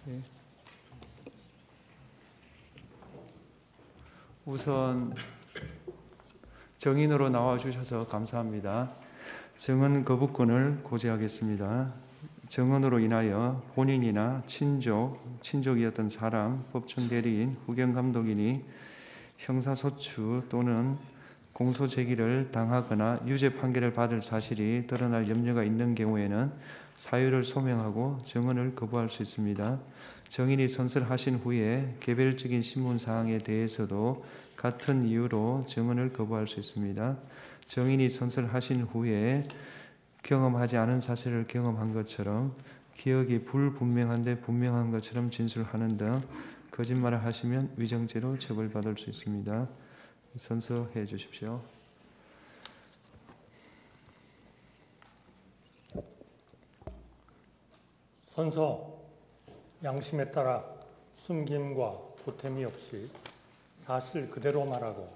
예. 우선 정인으로 나와주셔서 감사합니다. 정은 거부권을 고지하겠습니다. 정은으로 인하여 본인이나 친족이었던 사람, 법정 대리인, 후견감독인이 형사소추 또는 공소제기를 당하거나 유죄 판결을 받을 사실이 드러날 염려가 있는 경우에는 사유를 소명하고 정은을 거부할 수 있습니다. 정인이 선설하신 후에 개별적인 신문사항에 대해서도 같은 이유로 정은을 거부할 수 있습니다. 정인이 선설하신 후에 경험하지 않은 사실을 경험한 것처럼 기억이 불분명한데 분명한 것처럼 진술하는 등 거짓말을 하시면 위정죄로 처벌받을 수 있습니다. 선서해 주십시오. 선서 양심에 따라 숨김과 보탬이 없이 사실 그대로 말하고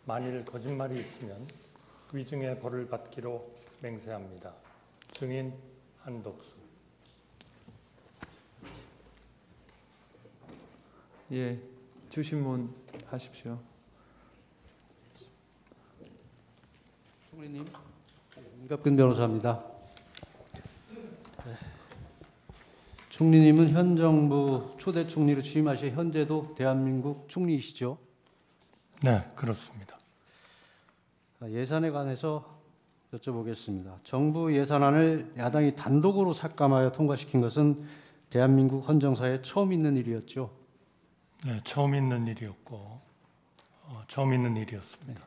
만일 거짓말이 있으면 위증의 벌을 받기로 맹세합니다. 증인 한덕수. 예, 주신문 하십시오. 총리님, 임갑근 변호사입니다. 총리님은 현 정부 초대 총리로 취임하신 현재도 대한민국 총리이시죠? 네, 그렇습니다. 예산에 관해서 여쭤보겠습니다. 정부 예산안을 야당이 단독으로 삭감하여 통과시킨 것은 대한민국 헌정사에 처음 있는 일이었죠? 네, 처음 있는 일이었고 처음 있는 일이었습니다.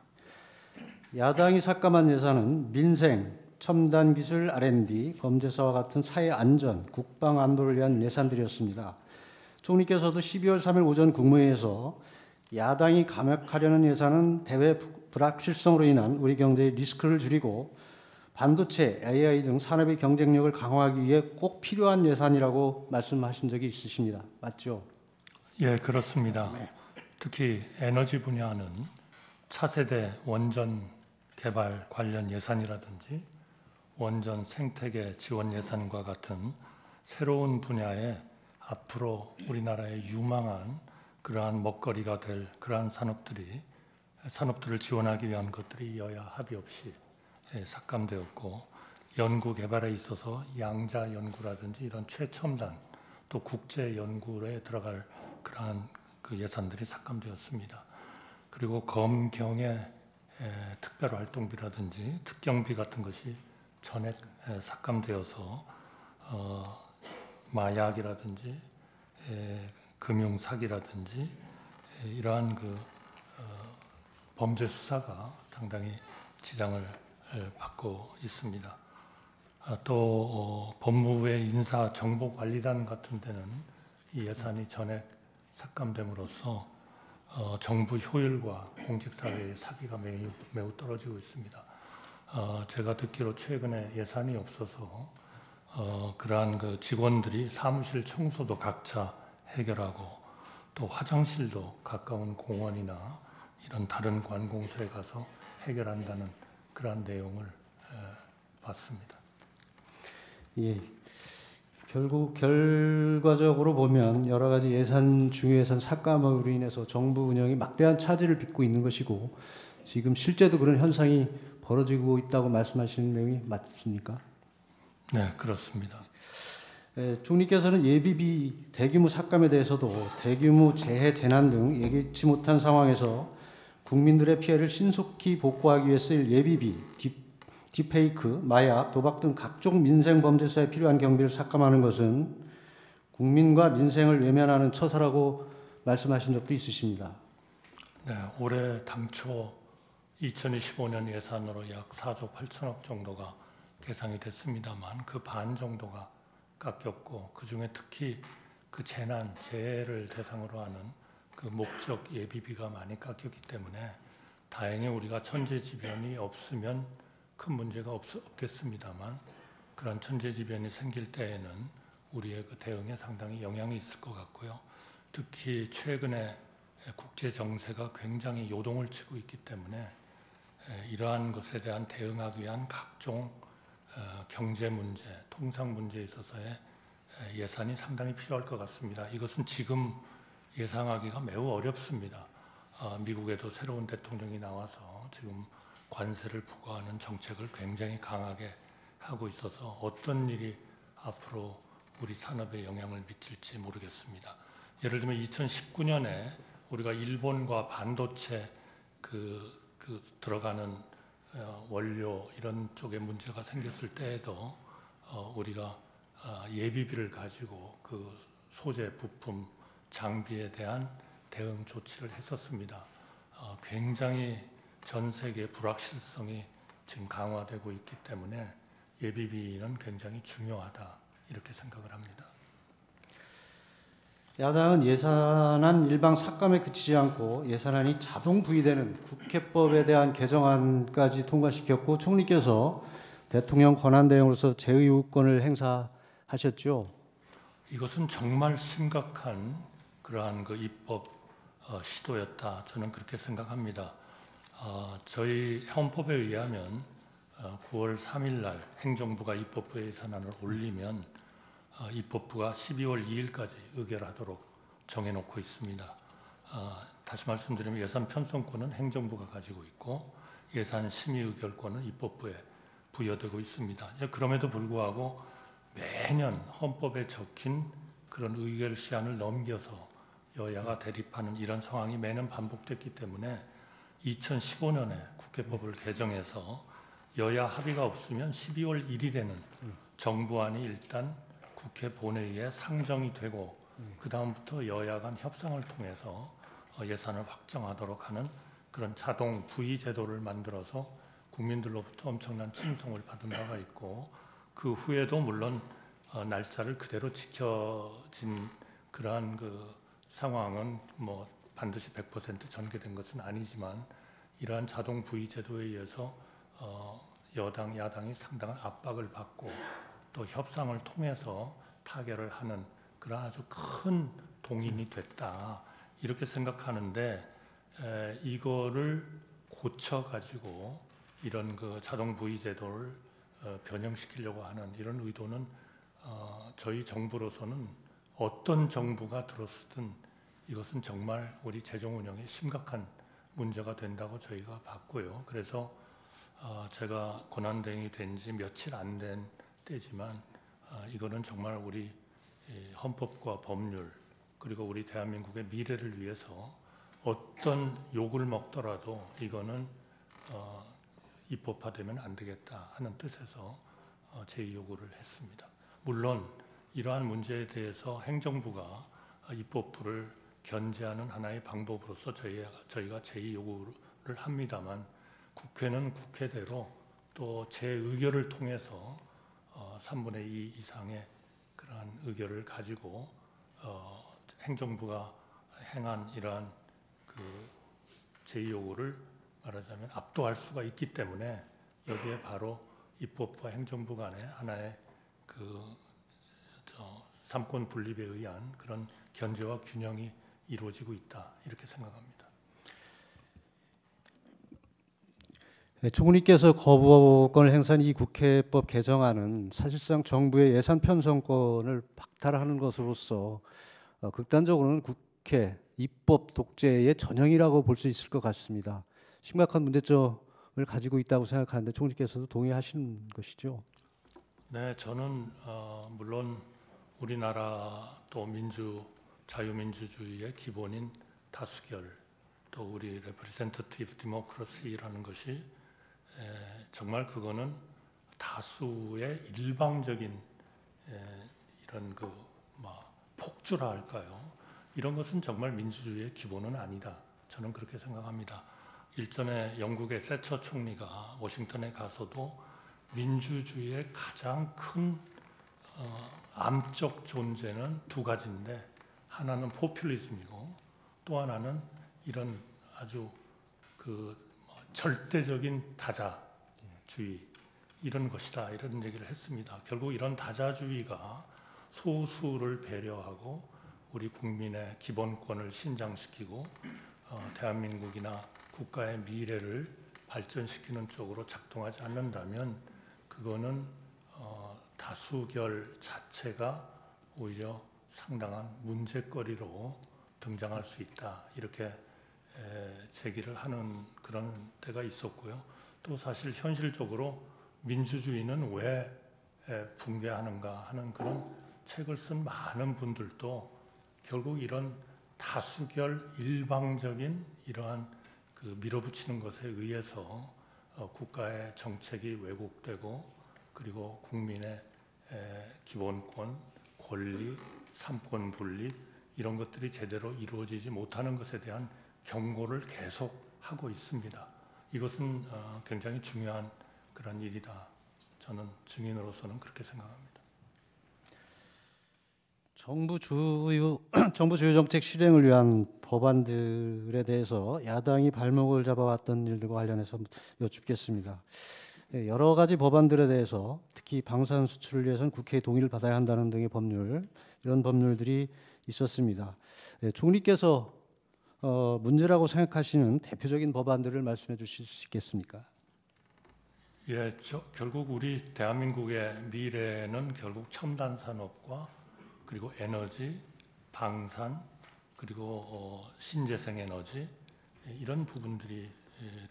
야당이 삭감한 예산은 민생, 첨단기술 R&D, 범죄사와 같은 사회안전, 국방안보를 위한 예산들이었습니다. 총리께서도 12월 3일 오전 국무회의에서 야당이 감액하려는 예산은 대외 불확실성으로 인한 우리 경제의 리스크를 줄이고 반도체, AI 등 산업의 경쟁력을 강화하기 위해 꼭 필요한 예산이라고 말씀하신 적이 있으십니다. 맞죠? 예, 그렇습니다. 네. 특히 에너지 분야는 차세대 원전 개발 관련 예산이라든지 원전 생태계 지원 예산과 같은 새로운 분야에 앞으로 우리나라의 유망한 그러한 먹거리가 될 그러한 산업들을 지원하기 위한 것들이 여야 합의 없이 삭감되었고, 연구 개발에 있어서 양자 연구라든지 이런 최첨단 또 국제 연구에 들어갈 그러한 그 예산들이 삭감되었습니다. 그리고 검경의 특별활동비라든지 특경비 같은 것이 전액 삭감되어서 마약이라든지 금융 사기라든지 이러한 범죄 수사가 상당히 지장을 받고 있습니다. 또 법무부의 인사정보관리단 같은 데는 이 예산이 전액 삭감됨으로써 정부 효율과 공직사회의 사기가 매우 떨어지고 있습니다. 제가 듣기로 최근에 예산이 없어서 그러한 그 직원들이 사무실 청소도 각자 해결하고 또 화장실도 가까운 공원이나 이런 다른 관공서에 가서 해결한다는 그러한 내용을 봤습니다. 예. 결국 결과적으로 보면 여러 가지 예산 중예산 삭감으로 인해서 정부 운영이 막대한 차질을 빚고 있는 것이고 지금 실제도 그런 현상이 벌어지고 있다고 말씀하시는 내용이 맞습니까? 네, 그렇습니다. 총리께서는 예비비 대규모 삭감에 대해서도 대규모 재해, 재난 등 예기치 못한 상황에서 국민들의 피해를 신속히 복구하기 위해 쓸 예비비, 딥페이크, 마약, 도박 등 각종 민생 범죄사에 필요한 경비를 삭감하는 것은 국민과 민생을 외면하는 처사라고 말씀하신 적도 있으십니다. 네, 올해 당초 2025년 예산으로 약 4조 8천억 정도가 계상이 됐습니다만 그 반 정도가 깎였고, 그중에 특히 그 재해를 대상으로 하는 그 목적 예비비가 많이 깎였기 때문에 다행히 우리가 천재지변이 없으면 큰 문제가 없겠습니다만 그런 천재지변이 생길 때에는 우리의 그 대응에 상당히 영향이 있을 것 같고요. 특히 최근에 국제 정세가 굉장히 요동을 치고 있기 때문에 이러한 것에 대한 대응하기 위한 각종 경제 문제, 통상 문제에 있어서의 예산이 상당히 필요할 것 같습니다. 이것은 지금 예상하기가 매우 어렵습니다. 미국에도 새로운 대통령이 나와서 지금 관세를 부과하는 정책을 굉장히 강하게 하고 있어서 어떤 일이 앞으로 우리 산업에 영향을 미칠지 모르겠습니다. 예를 들면 2019년에 우리가 일본과 반도체 들어가는 원료 이런 쪽에 문제가 생겼을 때에도 우리가 예비비를 가지고 그 소재, 부품, 장비에 대한 대응 조치를 했었습니다. 굉장히 전 세계 불확실성이 지금 강화되고 있기 때문에 예비비는 굉장히 중요하다 이렇게 생각을 합니다. 야당은 예산안 일방 삭감에 그치지 않고 예산안이 자동 부의되는 국회법에 대한 개정안까지 통과시켰고 총리께서 대통령 권한 대행으로서 제의우권을 행사하셨죠. 이것은 정말 심각한 그러한 그 입법 시도였다. 저는 그렇게 생각합니다. 저희 헌법에 의하면 9월 3일 날 행정부가 입법부에 예산안을 올리면 입법부가 12월 2일까지 의결하도록 정해놓고 있습니다. 다시 말씀드리면 예산 편성권은 행정부가 가지고 있고 예산 심의 의결권은 입법부에 부여되고 있습니다. 그럼에도 불구하고 매년 헌법에 적힌 그런 의결 시한을 넘겨서 여야가 대립하는 이런 상황이 매년 반복됐기 때문에 2015년에 국회법을 개정해서 여야 합의가 없으면 12월 1일에는 정부안이 일단 국회 본회의에 상정이 되고 그 다음부터 여야 간 협상을 통해서 예산을 확정하도록 하는 그런 자동 부의 제도를 만들어서 국민들로부터 엄청난 칭송을 받은 바가 있고 그 후에도 물론 날짜를 그대로 지켜진 그러한 그 상황은 뭐 반드시 100% 전개된 것은 아니지만 이러한 자동 부의 제도에 의해서 여당, 야당이 상당한 압박을 받고 또 협상을 통해서 타결을 하는 그런 아주 큰 동인이 됐다 이렇게 생각하는데 이거를 고쳐가지고 이런 그 자동 부의 제도를 변형시키려고 하는 이런 의도는 저희 정부로서는 어떤 정부가 들었든 이것은 정말 우리 재정 운영에 심각한 문제가 된다고 저희가 봤고요. 그래서 제가 권한대행이 된 지 며칠 안 된 때지만 이거는 정말 우리 헌법과 법률 그리고 우리 대한민국의 미래를 위해서 어떤 욕을 먹더라도 이거는 입법화되면 안 되겠다 하는 뜻에서 제의 요구를 했습니다. 물론 이러한 문제에 대해서 행정부가 입법부를 견제하는 하나의 방법으로서 저희가 제의 요구를 합니다만 국회는 국회대로 또 제 의결을 통해서 3분의 2 이상의 그러한 의결을 가지고 행정부가 행한 이러한 그 제의 요구를 말하자면 압도할 수가 있기 때문에 여기에 바로 입법부와 행정부 간의 하나의 삼권 분립에 의한 그런 견제와 균형이 이루어지고 있다 이렇게 생각합니다. 네, 총리께서 거부권을 행사한 이 국회법 개정안은 사실상 정부의 예산 편성권을 박탈하는 것으로서 극단적으로는 국회 입법 독재의 전형이라고 볼 수 있을 것 같습니다. 심각한 문제점을 가지고 있다고 생각하는데 총리께서도 동의하시는 것이죠? 네, 저는 물론 우리나라 또 자유민주주의의 기본인 다수결 또 우리 representative democracy라는 것이 정말 그거는 다수의 일방적인 이런 폭주라 할까요? 이런 것은 정말 민주주의의 기본은 아니다. 저는 그렇게 생각합니다. 일전에 영국의 세처 총리가 워싱턴에 가서도 민주주의의 가장 큰 암적 존재는 두 가지인데 하나는 포퓰리즘이고 또 하나는 이런 아주 절대적인 다자주의 이런 것이다 이런 얘기를 했습니다. 결국 이런 다자주의가 소수를 배려하고 우리 국민의 기본권을 신장시키고 대한민국이나 국가의 미래를 발전시키는 쪽으로 작동하지 않는다면 그거는 다수결 자체가 오히려 상당한 문제거리로 등장할 수 있다. 이렇게 제기를 하는 그런 때가 있었고요. 또 사실 현실적으로 민주주의는 왜 붕괴하는가 하는 그런 책을 쓴 많은 분들도 결국 이런 다수결 일방적인 이러한 그 밀어붙이는 것에 의해서 국가의 정책이 왜곡되고 그리고 국민의 기본권, 권리, 삼권 분립 이런 것들이 제대로 이루어지지 못하는 것에 대한 경고를 계속 하고 있습니다. 이것은 굉장히 중요한 그런 일이다. 저는 증인으로서는 그렇게 생각합니다. 정부 주요 정책 실행을 위한 법안들에 대해서 야당이 발목을 잡아왔던 일들과 관련해서 여쭙겠습니다. 여러 가지 법안들에 대해서 특히 방사능 수출을 위해서는 국회의 동의를 받아야 한다는 등의 법률, 이런 법률들이 있었습니다. 총리께서 문제라고 생각하시는 대표적인 법안들을 말씀해 주실 수 있겠습니까? 예, 결국 우리 대한민국의 미래는 결국 첨단 산업과 그리고 에너지, 방산, 그리고 신재생 에너지 이런 부분들이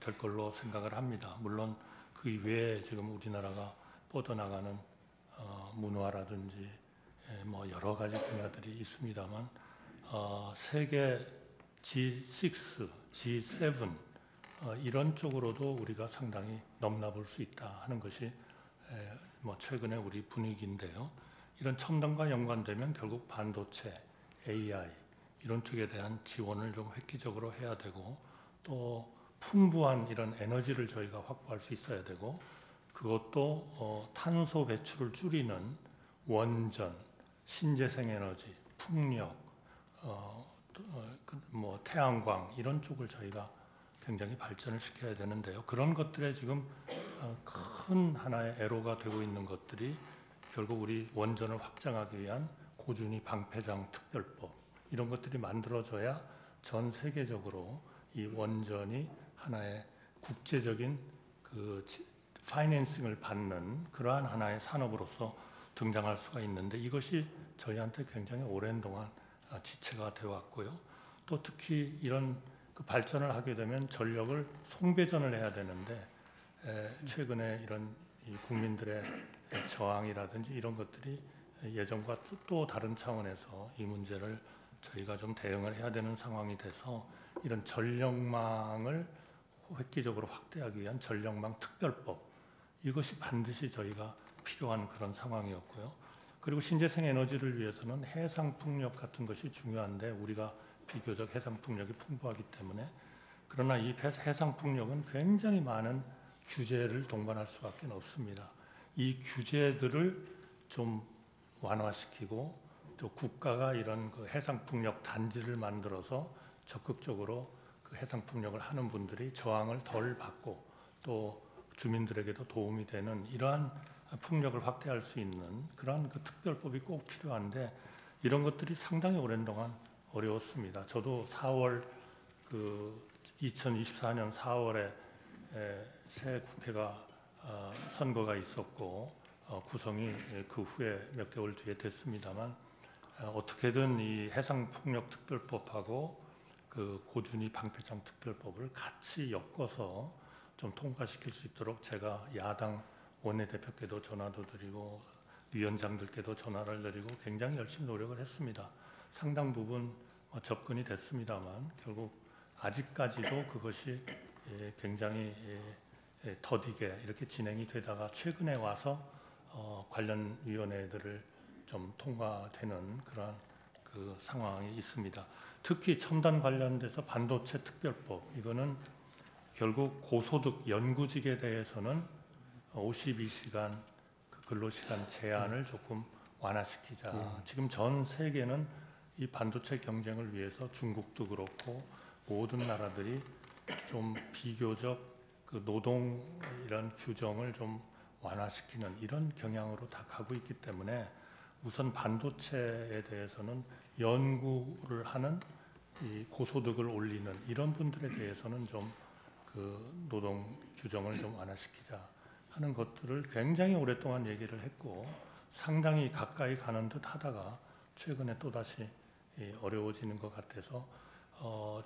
될 걸로 생각을 합니다. 물론 그 이외에 지금 우리나라가 뻗어나가는 문화라든지 뭐 여러 가지 분야들이 있습니다만 세계 G6, G7 이런 쪽으로도 우리가 상당히 넘나볼 수 있다 하는 것이 뭐 최근에 우리 분위기인데요. 이런 첨단과 연관되면 결국 반도체, AI 이런 쪽에 대한 지원을 좀 획기적으로 해야 되고 또 풍부한 이런 에너지를 저희가 확보할 수 있어야 되고 그것도 탄소 배출을 줄이는 원전, 신재생 에너지, 풍력, 뭐 태양광 이런 쪽을 저희가 굉장히 발전을 시켜야 되는데요. 그런 것들에 지금 큰 하나의 애로가 되고 있는 것들이 결국 우리 원전을 확장하기 위한 고준위 방패장 특별법 이런 것들이 만들어져야 전 세계적으로 이 원전이 하나의 국제적인 그 파이낸싱을 받는 그러한 하나의 산업으로서 등장할 수가 있는데 이것이 저희한테 굉장히 오랜 동안 지체가 되어 왔고요. 또 특히 이런 그 발전을 하게 되면 전력을 송배전을 해야 되는데 최근에 이런 이 국민들의 저항이라든지 이런 것들이 예전과 또 다른 차원에서 이 문제를 저희가 좀 대응을 해야 되는 상황이 돼서 이런 전력망을 획기적으로 확대하기 위한 전력망 특별법 이것이 반드시 저희가 필요한 그런 상황이었고요. 그리고 신재생 에너지를 위해서는 해상풍력 같은 것이 중요한데 우리가 비교적 해상풍력이 풍부하기 때문에 그러나 이 해상풍력은 굉장히 많은 규제를 동반할 수밖에 없습니다. 이 규제들을 좀 완화시키고 또 국가가 이런 그 해상풍력 단지를 만들어서 적극적으로 그 해상풍력을 하는 분들이 저항을 덜 받고 또 주민들에게도 도움이 되는 이러한 풍력을 확대할 수 있는 그러한 그 특별법이 꼭 필요한데 이런 것들이 상당히 오랜 동안 어려웠습니다. 저도 4월 그 2024년 4월에 새 국회가 선거가 있었고 구성이 그 후에 몇 개월 뒤에 됐습니다만 어떻게든 이 해상풍력특별법하고 그 고준위 방패장 특별법을 같이 엮어서 좀 통과시킬 수 있도록 제가 야당 원내대표께도 전화도 드리고 위원장들께도 전화를 드리고 굉장히 열심히 노력을 했습니다. 상당 부분 접근이 됐습니다만 결국 아직까지도 그것이 굉장히 더디게 이렇게 진행이 되다가 최근에 와서 관련 위원회들을 좀 통과되는 그러한 그 상황이 있습니다. 특히 첨단 관련돼서 반도체 특별법 이거는 결국 고소득 연구직에 대해서는 52시간 그 근로시간 제한을 조금 완화시키자. 지금 전 세계는 이 반도체 경쟁을 위해서 중국도 그렇고 모든 나라들이 좀 비교적 그 노동 이런 규정을 좀 완화시키는 이런 경향으로 다 가고 있기 때문에 우선 반도체에 대해서는 연구를 하는 이 고소득을 올리는 이런 분들에 대해서는 좀 그 노동 규정을 좀 완화시키자 하는 것들을 굉장히 오랫동안 얘기를 했고 상당히 가까이 가는 듯 하다가 최근에 또다시 어려워지는 것 같아서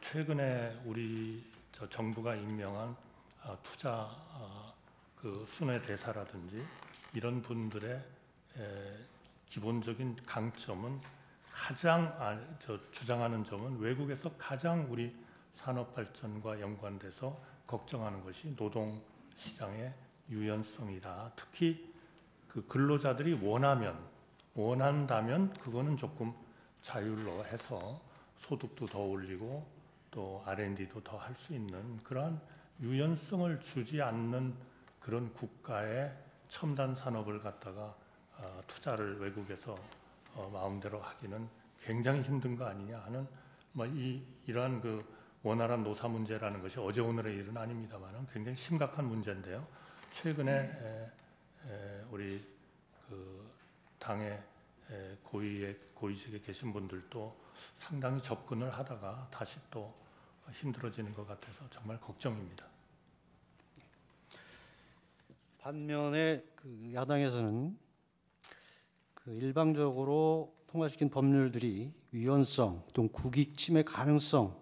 최근에 우리 정부가 임명한 투자 그 순회대사라든지 이런 분들의 기본적인 강점은 주장하는 점은 외국에서 가장 우리 산업 발전과 연관돼서 걱정하는 것이 노동 시장의 유연성이다. 특히 그 근로자들이 원한다면 그거는 조금 자율로 해서 소득도 더 올리고 또 R&D도 더 할 수 있는 그러한 유연성을 주지 않는 그런 국가의 첨단 산업을 갖다가 투자를 외국에서 마음대로 하기는 굉장히 힘든 거 아니냐 하는 이러한 그 원활한 노사 문제라는 것이 어제 오늘의 일은 아닙니다만 굉장히 심각한 문제인데요. 최근에 우리 그 당의 고위직에 계신 분들도 상당히 접근을 하다가 다시 또 힘들어지는 것 같아서 정말 걱정입니다. 반면에 그 야당에서는 그 일방적으로 통과시킨 법률들이 위헌성 또 국익 침해 가능성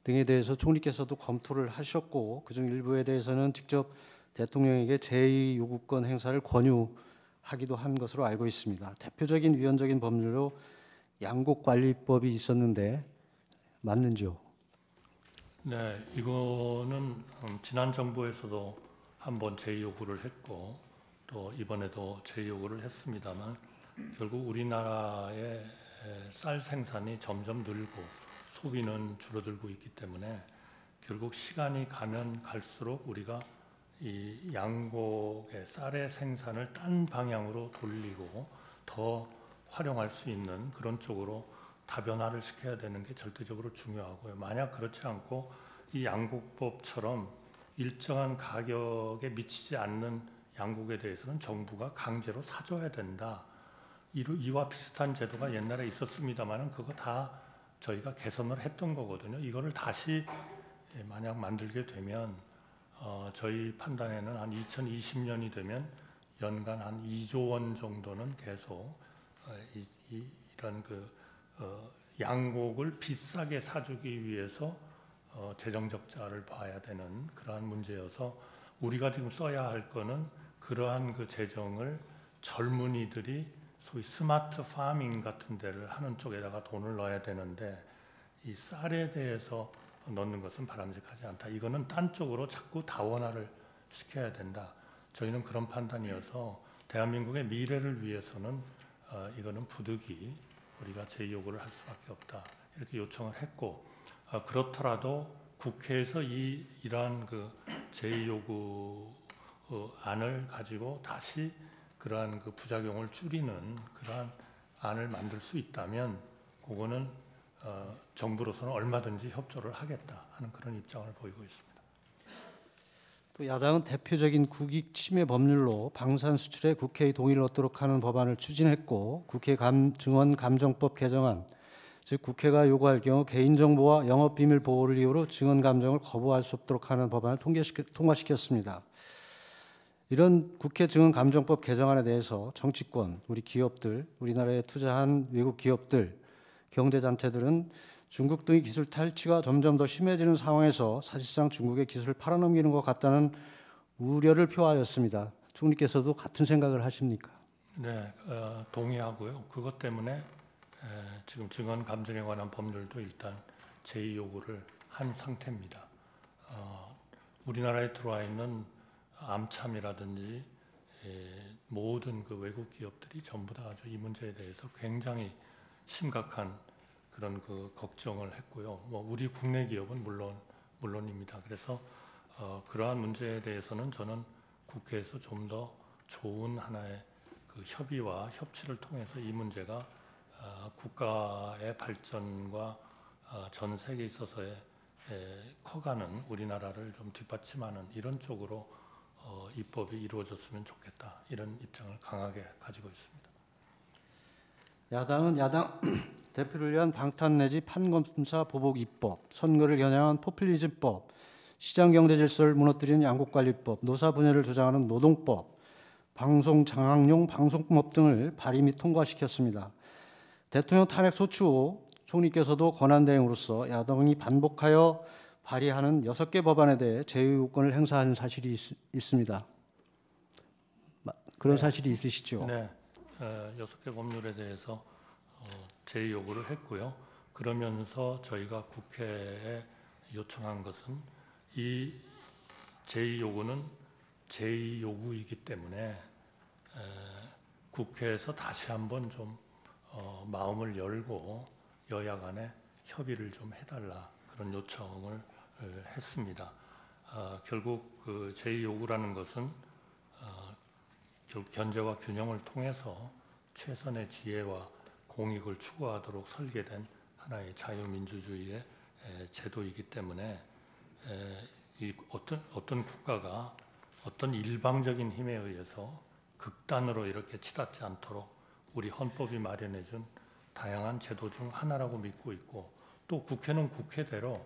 등에 대해서 총리께서도 검토를 하셨고 그중 일부에 대해서는 직접 대통령에게 제2요구권 행사를 권유하기도 한 것으로 알고 있습니다. 대표적인 위헌적인 법률로 양곡관리법이 있었는데 맞는지요? 네, 이거는 지난 정부에서도 한번 제2요구를 했고 또 이번에도 제2요구를 했습니다만 결국 우리나라의 쌀 생산이 점점 늘고 소비는 줄어들고 있기 때문에 결국 시간이 가면 갈수록 우리가 이 양곡의 쌀의 생산을 딴 방향으로 돌리고 더 활용할 수 있는 그런 쪽으로 다변화를 시켜야 되는 게 절대적으로 중요하고요. 만약 그렇지 않고 이 양곡법처럼 일정한 가격에 미치지 않는 양곡에 대해서는 정부가 강제로 사줘야 된다. 이와 비슷한 제도가 옛날에 있었습니다만 그거 다 저희가 개선을 했던 거거든요. 이거를 다시 만약 만들게 되면 저희 판단에는 한 2020년이 되면 연간 한 2조 원 정도는 계속 이런 양곡을 비싸게 사주기 위해서 재정 적자를 봐야 되는 그러한 문제여서 우리가 지금 써야 할 거는 그러한 그 재정을 젊은이들이 소위 스마트 파밍 같은 데를 하는 쪽에다가 돈을 넣어야 되는데 이 쌀에 대해서 넣는 것은 바람직하지 않다. 이거는 딴 쪽으로 자꾸 다원화를 시켜야 된다. 저희는 그런 판단이어서 대한민국의 미래를 위해서는 이거는 부득이 우리가 제2요구를 할 수밖에 없다. 이렇게 요청을 했고 그렇더라도 국회에서 이러한 그 제2요구 안을 가지고 다시 그러한 그 부작용을 줄이는 그러한 안을 만들 수 있다면 그거는 정부로서는 얼마든지 협조를 하겠다 하는 그런 입장을 보이고 있습니다. 또 야당은 대표적인 국익 침해 법률로 방산 수출에 국회의 동의를 얻도록 하는 법안을 추진했고 국회 증언 감정법 개정안 즉 국회가 요구할 경우 개인정보와 영업비밀 보호를 이유로 증언 감정을 거부할 수 없도록 하는 법안을 통과시켰습니다. 이런 국회 증언 감정법 개정안에 대해서 정치권, 우리 기업들, 우리나라에 투자한 외국 기업들, 경제단체들은 중국 등의 기술 탈취가 점점 더 심해지는 상황에서 사실상 중국의 기술을 팔아넘기는 것 같다는 우려를 표하였습니다. 총리께서도 같은 생각을 하십니까? 네, 동의하고요. 그것 때문에 지금 증언 감정에 관한 법률도 일단 제2요구를 한 상태입니다. 우리나라에 들어와 있는 암참이라든지 모든 그 외국 기업들이 전부 다 아주 이 문제에 대해서 굉장히 심각한 그런 그 걱정을 했고요. 우리 국내 기업은 물론입니다. 그래서 그러한 문제에 대해서는 저는 국회에서 좀 더 좋은 하나의 그 협의와 협치를 통해서 이 문제가 국가의 발전과 전 세계에 있어서의 커가는 우리나라를 좀 뒷받침하는 이런 쪽으로 입법이 이루어졌으면 좋겠다. 이런 입장을 강하게 가지고 있습니다. 야당은 야당 대표를 위한 방탄 내지 판검사 보복 입법, 선거를 겨냥한 포퓰리즘법, 시장경제 질서를 무너뜨리는 양곡관리법, 노사 분열을 조장하는 노동법, 방송 장악용 방송법 등을 발의 및 통과시켰습니다. 대통령 탄핵 소추 후 총리께서도 권한대행으로서 야당이 반복하여 발의하는 6개 법안에 대해 제의요건을 행사하는 사실이 있습니다. 그런 네. 사실이 있으시죠? 네, 6개 법률에 대해서 제의 요구를 했고요. 그러면서 저희가 국회에 요청한 것은 이 제의 요구는 제의 요구이기 때문에 국회에서 다시 한번 좀 마음을 열고 여야 간에 협의를 좀 해달라 그런 요청을 했습니다. 결국 그 제의 요구라는 것은 결국 견제와 균형을 통해서 최선의 지혜와 공익을 추구하도록 설계된 하나의 자유민주주의의 제도이기 때문에 이 어떤 국가가 어떤 일방적인 힘에 의해서 극단으로 이렇게 치닫지 않도록 우리 헌법이 마련해준 다양한 제도 중 하나라고 믿고 있고, 또 국회는 국회대로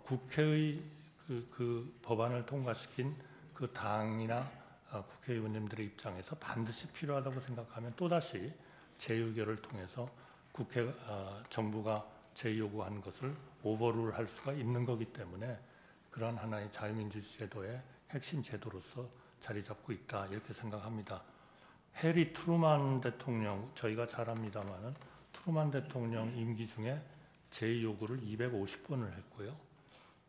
국회의 그 법안을 통과시킨 그 당이나 국회의원님들의 입장에서 반드시 필요하다고 생각하면 또다시 재의결을 통해서 정부가 제요구한 것을 오버룰할 수가 있는 거기 때문에 그러한 하나의 자유민주주의 제도의 핵심 제도로서 자리 잡고 있다 이렇게 생각합니다. 해리 트루만 대통령, 저희가 잘 압니다마는 트루만 대통령 임기 중에 제요구를 250번을 했고요.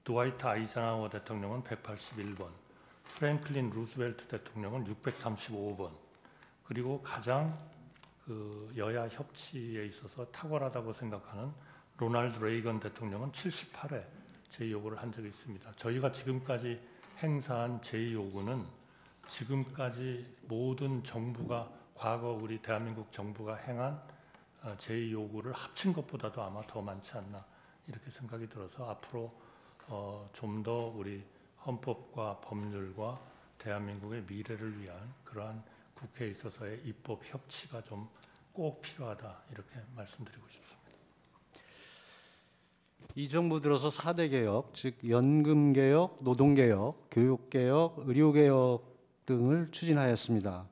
드와이트 아이젠하워 대통령은 181번, 프랭클린 루스벨트 대통령은 635번, 그리고 가장 그 여야 협치에 있어서 탁월하다고 생각하는 로널드 레이건 대통령은 78회 제의요구를 한 적이 있습니다. 저희가 지금까지 행사한 제의요구는 지금까지 모든 정부가 과거 우리 대한민국 정부가 행한 제의요구를 합친 것보다도 아마 더 많지 않나 이렇게 생각이 들어서 앞으로 좀 더 우리 헌법과 법률과 대한민국의 미래를 위한 그러한 국회에 있어서의 입법 협치가 좀 꼭 필요하다 이렇게 말씀드리고 싶습니다. 이 정부 들어서 4대 개혁, 즉 연금 개혁, 노동 개혁, 교육 개혁, 의료 개혁 등을 추진하였습니다.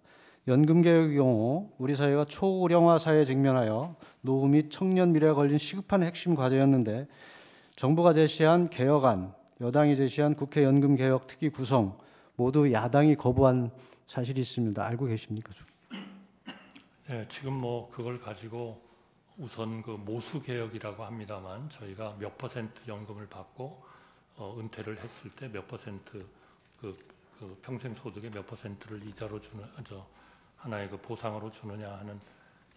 연금 개혁의 경우 우리 사회가 초고령화 사회에 직면하여 노후 및 청년 미래가 걸린 시급한 핵심 과제였는데, 정부가 제시한 개혁안, 여당이 제시한 국회 연금 개혁 특위 구성 모두 야당이 거부한 사실이 있습니다. 알고 계십니까? 네, 지금 뭐 그걸 가지고 우선 그 모수 개혁이라고 합니다만 저희가 몇 퍼센트 연금을 받고 은퇴를 했을 때 몇 퍼센트 그 평생 소득의 몇 퍼센트를 이자로 주는 하나의 그 보상으로 주느냐 하는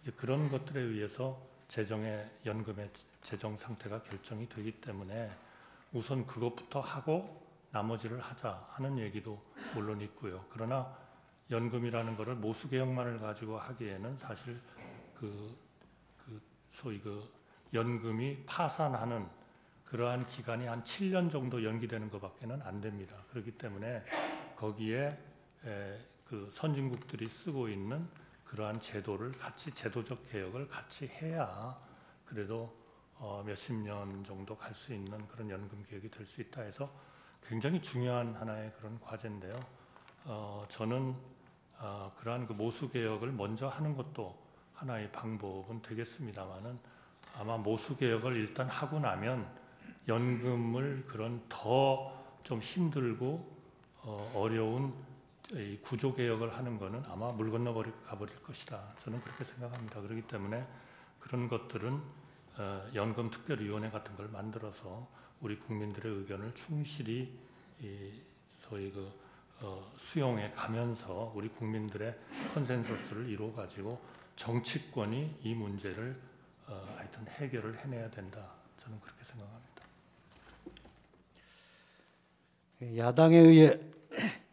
이제 그런 것들에 의해서 연금의 재정 상태가 결정이 되기 때문에 우선 그것부터 하고 나머지를 하자 하는 얘기도 물론 있고요. 그러나 연금이라는 것을 모수 개혁만을 가지고 하기에는 사실 소위 연금이 파산하는 그러한 기간이 한 7년 정도 연기되는 것밖에는 안 됩니다. 그렇기 때문에 거기에 그 선진국들이 쓰고 있는 그러한 제도를 같이 제도적 개혁을 같이 해야 그래도 몇십 년 정도 갈 수 있는 그런 연금 개혁이 될 수 있다 해서 굉장히 중요한 하나의 그런 과제인데요. 저는 그러한 그 모수 개혁을 먼저 하는 것도 하나의 방법은 되겠습니다만은 아마 모수 개혁을 일단 하고 나면 연금을 그런 더 좀 힘들고 어려운 이 구조 개혁을 하는 것은 아마 물 건너 가버릴 것이다. 저는 그렇게 생각합니다. 그렇기 때문에 그런 것들은 연금특별위원회 같은 걸 만들어서 우리 국민들의 의견을 충실히 소위 수용해 가면서 우리 국민들의 컨센서스를 이루어 가지고 정치권이 이 문제를 하여튼 해결을 해내야 된다. 저는 그렇게 생각합니다. 야당에 의해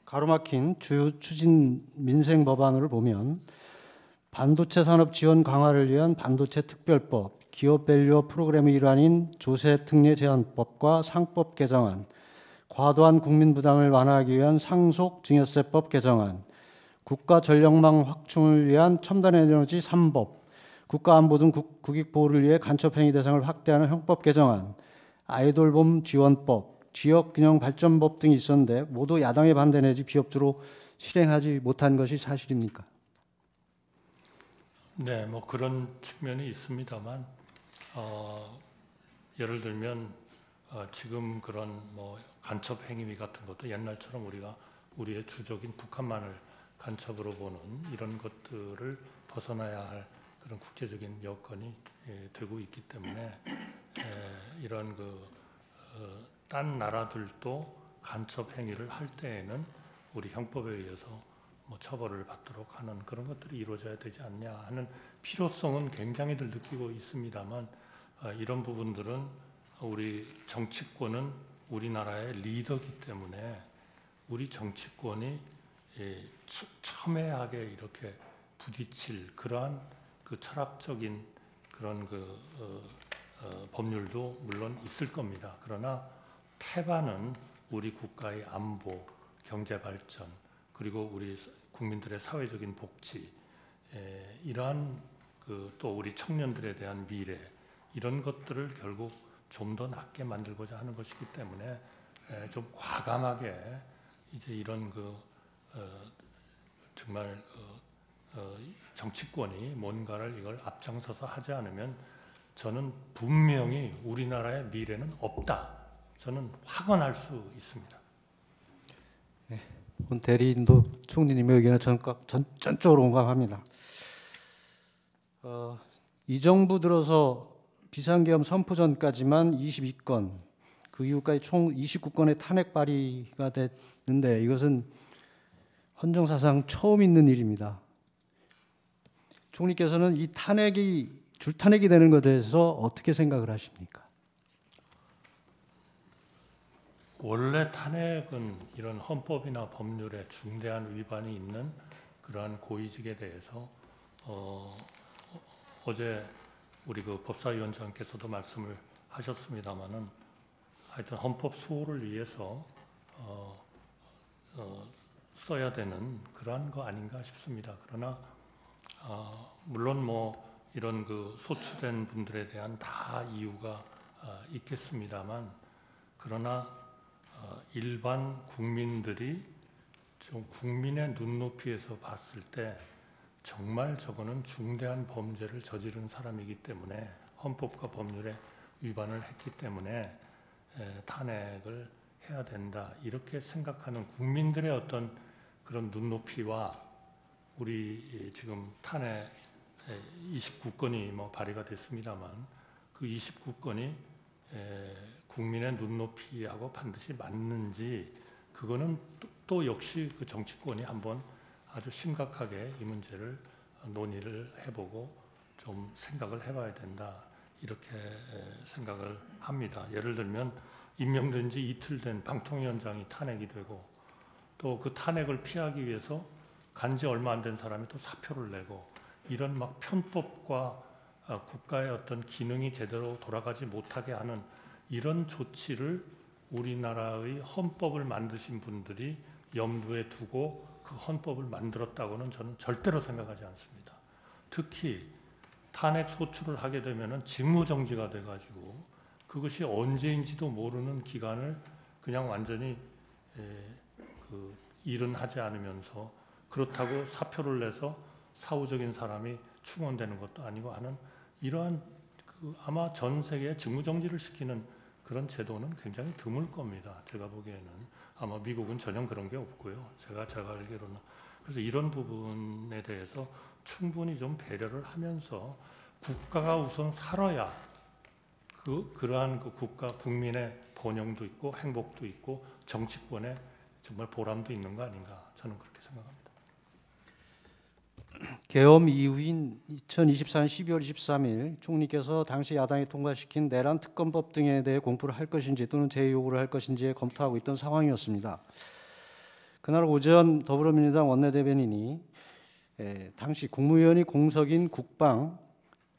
가로막힌 주요 추진 민생 법안을 보면 반도체 산업 지원 강화를 위한 반도체 특별법, 기업 밸류업 프로그램의 일환인 조세 특례 제한법과 상법 개정안, 과도한 국민 부담을 완화하기 위한 상속 증여세법 개정안, 국가 전력망 확충을 위한 첨단 에너지 3법, 국가안보 등 국익 보호를 위해 간첩행위 대상을 확대하는 형법 개정안, 아이돌봄 지원법, 지역균형발전법 등이 있었는데 모두 야당의 반대 내지 비협조로 실행하지 못한 것이 사실입니까? 네, 뭐 그런 측면이 있습니다만 예를 들면 지금 그런 뭐 간첩 행위 같은 것도 옛날처럼 우리가 우리의 주적인 북한만을 간첩으로 보는 이런 것들을 벗어나야 할 그런 국제적인 여건이 되고 있기 때문에 이런 딴 나라들도 간첩 행위를 할 때에는 우리 형법에 의해서 뭐 처벌을 받도록 하는 그런 것들이 이루어져야 되지 않냐 하는 필요성은 굉장히들 느끼고 있습니다만 이런 부분들은 우리 정치권은 우리나라의 리더이기 때문에 우리 정치권이 첨예하게 이렇게 부딪힐 그러한 그 철학적인 그런 법률도 물론 있을 겁니다. 그러나 태반은 우리 국가의 안보, 경제 발전, 그리고 우리 국민들의 사회적인 복지, 이러한 또 우리 청년들에 대한 미래 이런 것들을 결국 좀 더 낫게 만들고자 하는 것이기 때문에 좀 과감하게 이제 이런 정말 정치권이 뭔가를 이걸 앞장서서 하지 않으면 저는 분명히 우리나라의 미래는 없다. 저는 확언할 수 있습니다. 본 대리인도 총리님의 의견에 전적으로 공감합니다. 이 정부 들어서 비상계엄 선포 전까지만 22건, 그 이후까지 총 29건의 탄핵 발의가 됐는데 이것은 헌정사상 처음 있는 일입니다. 총리께서는 이 줄탄핵이 되는 것에 대해서 어떻게 생각을 하십니까? 원래 탄핵은 이런 헌법이나 법률에 중대한 위반이 있는 그러한 고위직에 대해서 어제 우리 법사위원장께서도 말씀을 하셨습니다마는 하여튼 헌법 수호를 위해서 써야 되는 그러한 거 아닌가 싶습니다. 그러나 물론 뭐 이런 소추된 분들에 대한 다 이유가 있겠습니다만 그러나 일반 국민들이 좀 국민의 눈높이에서 봤을 때 정말 저거는 중대한 범죄를 저지른 사람이기 때문에 헌법과 법률에 위반을 했기 때문에 탄핵을 해야 된다 이렇게 생각하는 국민들의 어떤 그런 눈높이와 우리 지금 탄핵 29건이 뭐 발의가 됐습니다만 그 29건이 국민의 눈높이하고 반드시 맞는지 그거는 또 역시 그 정치권이 한번 아주 심각하게 이 문제를 논의를 해보고 좀 생각을 해봐야 된다 이렇게 생각을 합니다. 예를 들면 임명된 지 이틀 된 방통위원장이 탄핵이 되고 또 그 탄핵을 피하기 위해서 간지 얼마 안 된 사람이 또 사표를 내고 이런 막 편법과 국가의 어떤 기능이 제대로 돌아가지 못하게 하는 이런 조치를 우리나라의 헌법을 만드신 분들이 염두에 두고 그 헌법을 만들었다고는 저는 절대로 생각하지 않습니다. 특히 탄핵 소추를 하게 되면은 직무정지가 돼가지고 그것이 언제인지도 모르는 기간을 그냥 완전히 일은 하지 않으면서 그렇다고 사표를 내서 사후적인 사람이 충원되는 것도 아니고 하는 이러한 아마 전 세계에 직무정지를 시키는 그런 제도는 굉장히 드물 겁니다. 제가 보기에는 아마 미국은 전혀 그런 게 없고요. 제가 알기로는 그래서 이런 부분에 대해서 충분히 좀 배려를 하면서 국가가 우선 살아야 그러한 국가 국민의 번영도 있고 행복도 있고 정치권의 정말 보람도 있는 거 아닌가 저는 그렇게 생각합니다. 계엄 이후인 2024년 12월 23일 총리께서 당시 야당이 통과시킨 내란 특검법 등에 대해 공포를 할 것인지 또는 재요구를 할 것인지 검토하고 있던 상황이었습니다. 그날 오전 더불어민주당 원내대변인이 당시 국무위원이 공석인 국방,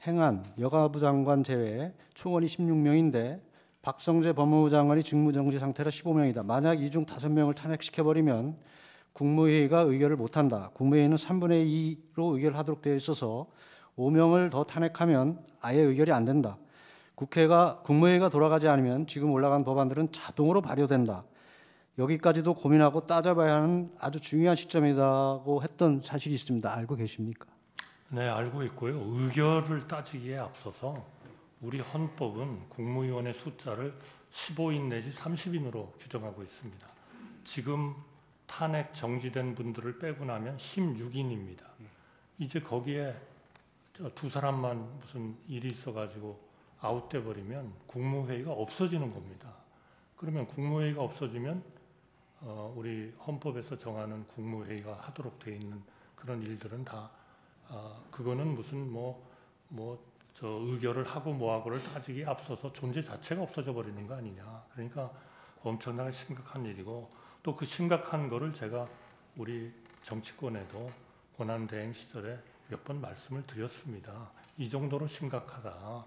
행안, 여가부 장관 제외 총원이 16명인데 박성재 법무부 장관이 직무정지 상태라 15명이다. 만약 이 중 5명을 탄핵시켜버리면 국무회의가 의결을 못한다. 국무회의는 3분의 2로 의결을 하도록 되어 있어서 5명을 더 탄핵하면 아예 의결이 안 된다. 국무회의가 돌아가지 않으면 지금 올라간 법안들은 자동으로 발효된다. 여기까지도 고민하고 따져봐야 하는 아주 중요한 시점이라고 했던 사실이 있습니다. 알고 계십니까? 네, 알고 있고요. 의결을 따지기에 앞서서 우리 헌법은 국무위원의 숫자를 15인 내지 30인으로 규정하고 있습니다. 지금 탄핵 정지된 분들을 빼고 나면 16인입니다. 이제 거기에 두 사람만 무슨 일이 있어가지고 아웃돼 버리면 국무회의가 없어지는 겁니다. 그러면 국무회의가 없어지면 우리 헌법에서 정하는 국무회의가 하도록 돼 있는 그런 일들은 다 그거는 무슨 저 의결을 하고 뭐하고를 따지기 앞서서 존재 자체가 없어져 버리는 거 아니냐. 그러니까 엄청나게 심각한 일이고 또 그 심각한 거를 제가 우리 정치권에도 권한대행 시절에 몇 번 말씀을 드렸습니다. 이 정도로 심각하다.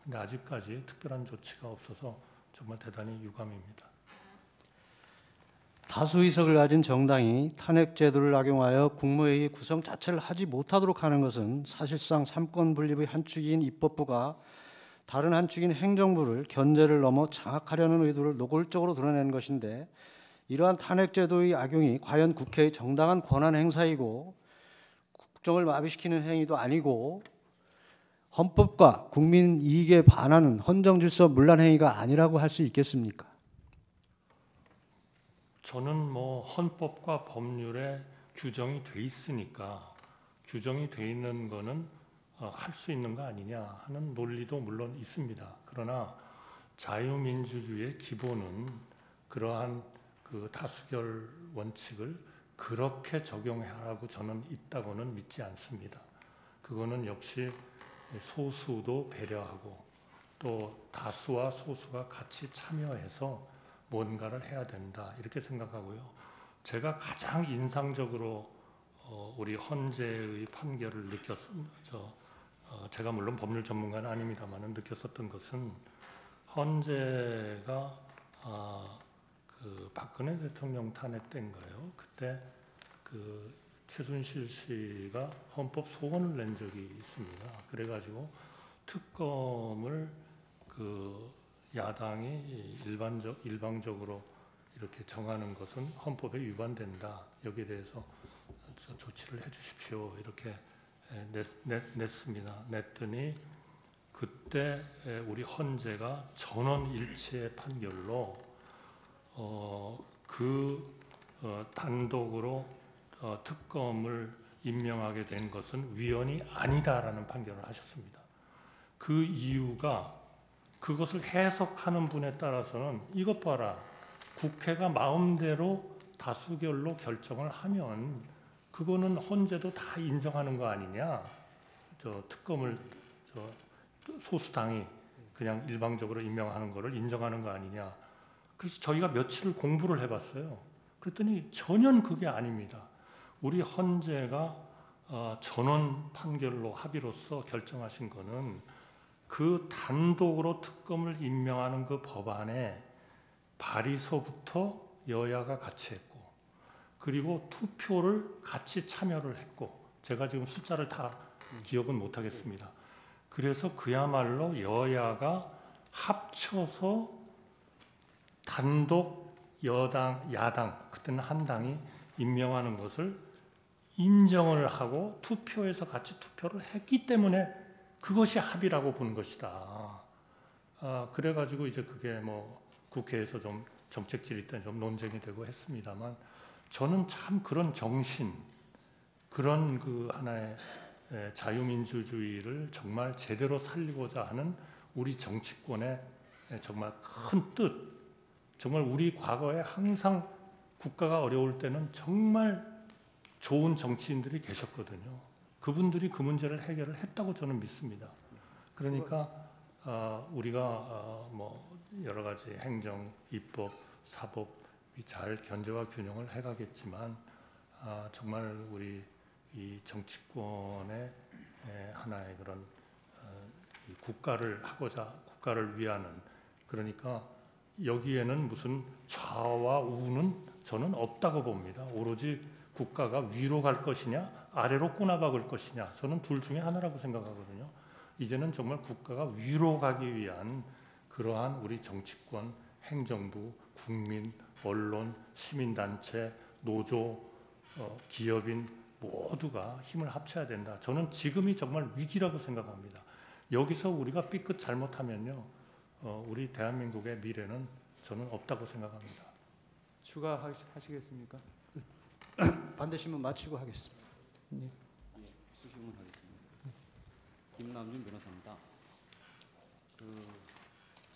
근데 아직까지 특별한 조치가 없어서 정말 대단히 유감입니다. 다수 의석을 가진 정당이 탄핵 제도를 악용하여 국무회의 구성 자체를 하지 못하도록 하는 것은 사실상 삼권 분립의 한 축인 입법부가 다른 한 축인 행정부를 견제를 넘어 장악하려는 의도를 노골적으로 드러내는 것인데, 이러한 탄핵 제도의 악용이 과연 국회의 정당한 권한 행사이고 국정을 마비시키는 행위도 아니고 헌법과 국민 이익에 반하는 헌정 질서 문란 행위가 아니라고 할 수 있겠습니까? 저는 헌법과 법률에 규정이 돼 있으니까 규정이 돼 있는 거는 할 수 있는 거 아니냐 하는 논리도 물론 있습니다. 그러나 자유민주주의의 기본은 그러한 그 다수결 원칙을 그렇게 적용하라고 저는 있다고는 믿지 않습니다. 그거는 역시 소수도 배려하고 또 다수와 소수가 같이 참여해서 뭔가를 해야 된다 이렇게 생각하고요. 제가 가장 인상적으로 우리 헌재의 판결을 제가 물론 법률 전문가는 아닙니다만 느꼈었던 것은 헌재가 그 박근혜 대통령 탄핵된 거예요. 그때 그 최순실 씨가 헌법 소원을 낸 적이 있습니다. 그래가지고 특검을 그 야당이 일방적으로 이렇게 정하는 것은 헌법에 위반된다. 여기에 대해서 조치를 해주십시오. 이렇게 냈습니다. 냈더니 그때 우리 헌재가 전원일치의 판결로 단독으로 특검을 임명하게 된 것은 위헌이 아니다라는 판결을 하셨습니다. 그 이유가 그것을 해석하는 분에 따라서는 이것 봐라. 국회가 마음대로 다수결로 결정을 하면 그거는 헌재도 다 인정하는 거 아니냐. 특검을 소수당이 그냥 일방적으로 임명하는 거를 인정하는 거 아니냐. 그래서 저희가 며칠을 공부를 해봤어요. 그랬더니 전혀 그게 아닙니다. 우리 헌재가 전원 판결로 합의로서 결정하신 거는 그 단독으로 특검을 임명하는 그 법안에 발의서부터 여야가 같이 했고 그리고 투표를 같이 참여를 했고 제가 지금 숫자를 다 기억은 못하겠습니다. 그래서 그야말로 여야가 합쳐서 단독 야당 그때는 한 당이 임명하는 것을 인정을 하고 투표해서 같이 투표를 했기 때문에 그것이 합의라고 보는 것이다. 그래가지고 이제 그게 국회에서 좀 정책 질의 때 좀 논쟁이 되고 했습니다만 저는 참 그런 정신, 그런 그 하나의 자유민주주의를 정말 제대로 살리고자 하는 우리 정치권의 정말 큰 뜻, 정말 우리 과거에 항상 국가가 어려울 때는 정말 좋은 정치인들이 계셨거든요. 그분들이 그 문제를 해결을 했다고 저는 믿습니다. 그러니까 우리가 여러 가지 행정, 입법, 사법이 잘 견제와 균형을 해가겠지만 정말 우리 이 정치권의 하나의 그런 이 국가를 위하는 그러니까 여기에는 무슨 좌와 우는 저는 없다고 봅니다. 오로지 국가가 위로 갈 것이냐 아래로 꼬나박을 것이냐 저는 둘 중에 하나라고 생각하거든요. 이제는 정말 국가가 위로 가기 위한 그러한 우리 정치권, 행정부, 국민, 언론, 시민단체, 노조, 기업인 모두가 힘을 합쳐야 된다. 저는 지금이 정말 위기라고 생각합니다. 여기서 우리가 삐끗 잘못하면요, 우리 대한민국의 미래는 저는 없다고 생각합니다. 추가하시겠습니까? 반대신문 마치고 하겠습니다. 네. 수식문 하겠습니다. 김남준 변호사입니다.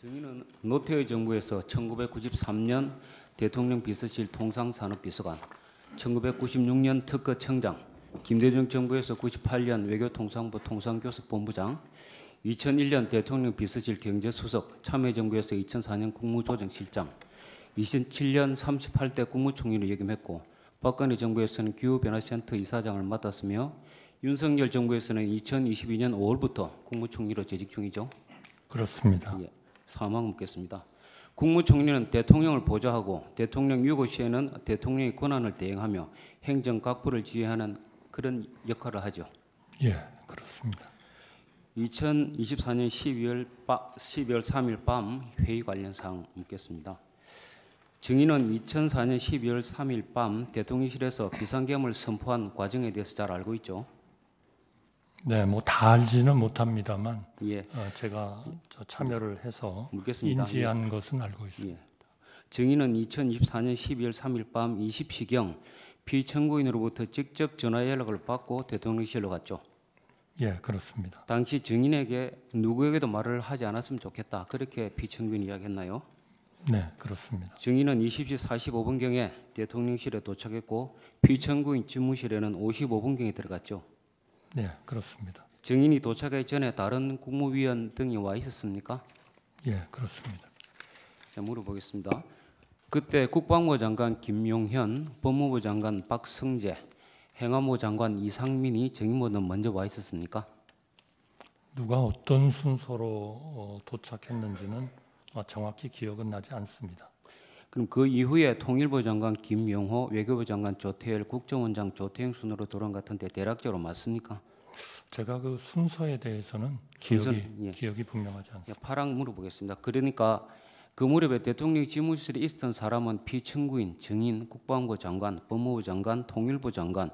정의는 노태우 정부에서 1993년 대통령 비서실 통상산업비서관, 1996년 특허청장, 김대중 정부에서 98년 외교통상부 통상교섭본부장, 2001년 대통령 비서실 경제수석, 참여정부에서 2004년 국무조정실장, 2007년 38대 국무총리를 역임했고 박근혜 정부에서는 기후변화센터 이사장을 맡았으며 윤석열 정부에서는 2022년 5월부터 국무총리로 재직 중이죠. 그렇습니다. 예, 사망 묻겠습니다. 국무총리는 대통령을 보좌하고 대통령 유고 시에는 대통령의 권한을 대행하며 행정각부를 지휘하는 그런 역할을 하죠. 예, 그렇습니다. 2024년 12월 3일 밤 회의 관련 사항 묻겠습니다. 증인은 2004년 12월 3일 밤 대통령실에서 비상계엄을 선포한 과정에 대해서 잘 알고 있죠. 네, 뭐 다 알지는 못합니다만 예, 제가 참여를 해서 묻겠습니다. 인지한 것은 알고 있습니다. 예. 증인은 2024년 12월 3일 밤 20시경 피청구인으로부터 직접 전화 연락을 받고 대통령실로 갔죠. 예, 그렇습니다. 당시 증인에게 누구에게도 말을 하지 않았으면 좋겠다. 그렇게 피청구인이 이야기했나요? 네, 그렇습니다. 증인은 20시 45분경에 대통령실에 도착했고 피청구인 집무실에는 55분경에 들어갔죠. 네, 그렇습니다. 증인이 도착하기 전에 다른 국무위원 등이 와 있었습니까? 예, 그렇습니다. 자, 물어보겠습니다. 그때 국방부 장관 김용현, 법무부 장관 박성재, 행안부 장관 이상민이 증인보다 먼저 와 있었습니까? 누가 어떤 순서로 도착했는지는 정확히 기억은 나지 않습니다. 그럼 그 이후에 통일부 장관 김용호, 외교부 장관 조태열, 국정원장 조태영 순으로 돌아온 것 같은데 대략적으로 맞습니까? 제가 그 순서에 대해서는 예. 기억이 분명하지 않습니다. 파랑 물어보겠습니다. 그러니까 그 무렵에 대통령 집무실에 있었던 사람은 피청구인, 증인, 국방부 장관, 법무부 장관, 통일부 장관,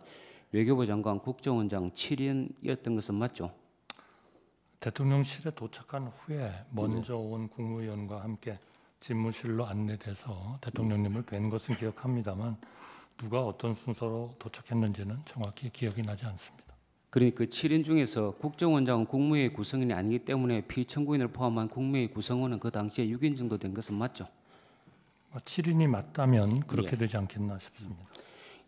외교부 장관, 국정원장 7인이었던 것은 맞죠? 대통령실에 도착한 후에 먼저 온 국무위원과 함께 집무실로 안내돼서 대통령님을 뵌 것은 기억합니다만 누가 어떤 순서로 도착했는지는 정확히 기억이 나지 않습니다. 그러니까 그 7인 중에서 국정원장은 국무회의 구성원이 아니기 때문에 피청구인을 포함한 국무회의 구성원은 그 당시에 6인 정도 된 것은 맞죠? 7인이 맞다면 그렇게 되지 않겠나 싶습니다.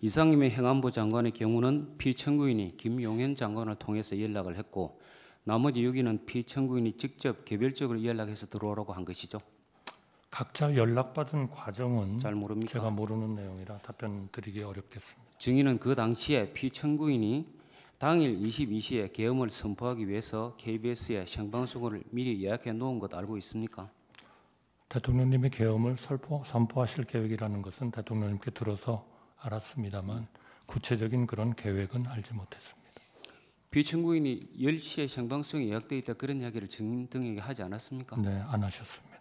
이상임의 행안부 장관의 경우는 피청구인이 김용현 장관을 통해서 연락을 했고 나머지 6인은 피청구인이 직접 개별적으로 연락해서 들어오라고 한 것이죠. 각자 연락받은 과정은 잘 모릅니까? 제가 모르는 내용이라 답변 드리기 어렵겠습니다. 증인은 그 당시에 피청구인이 당일 22시에 계엄을 선포하기 위해서 KBS에 생방송을 미리 예약해 놓은 것 알고 있습니까? 대통령님이 계엄을 선포하실 계획이라는 것은 대통령님께 들어서 알았습니다만 구체적인 그런 계획은 알지 못했습니다. 피청구인이 10시에 생방송이 예약되어 있다 그런 이야기를 증인 등에게 하지 않았습니까? 네, 안 하셨습니다.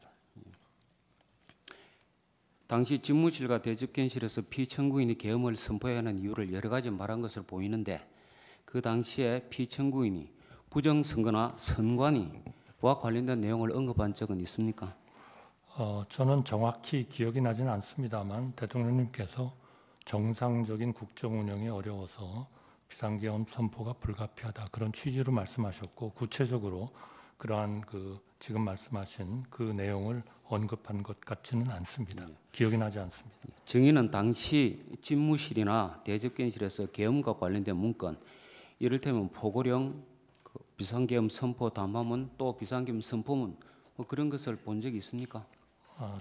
당시 집무실과 대집견실에서 피청구인이 계엄을 선포해야 하는 이유를 여러 가지 말한 것으로 보이는데 그 당시에 피청구인이 부정선거나 선관위와 관련된 내용을 언급한 적은 있습니까? 저는 정확히 기억이 나지는 않습니다만 대통령님께서 정상적인 국정 운영이 어려워서 비상계엄 선포가 불가피하다 그런 취지로 말씀하셨고 구체적으로 그러한 그 지금 말씀하신 그 내용을 언급한 것 같지는 않습니다. 기억이 나지 않습니다. 증인은 당시 집무실이나 대집견실에서 계엄과 관련된 문건, 이를테면 포고령, 비상계엄 선포 담화문, 또 비상계엄 선포문 뭐 그런 것을 본 적이 있습니까?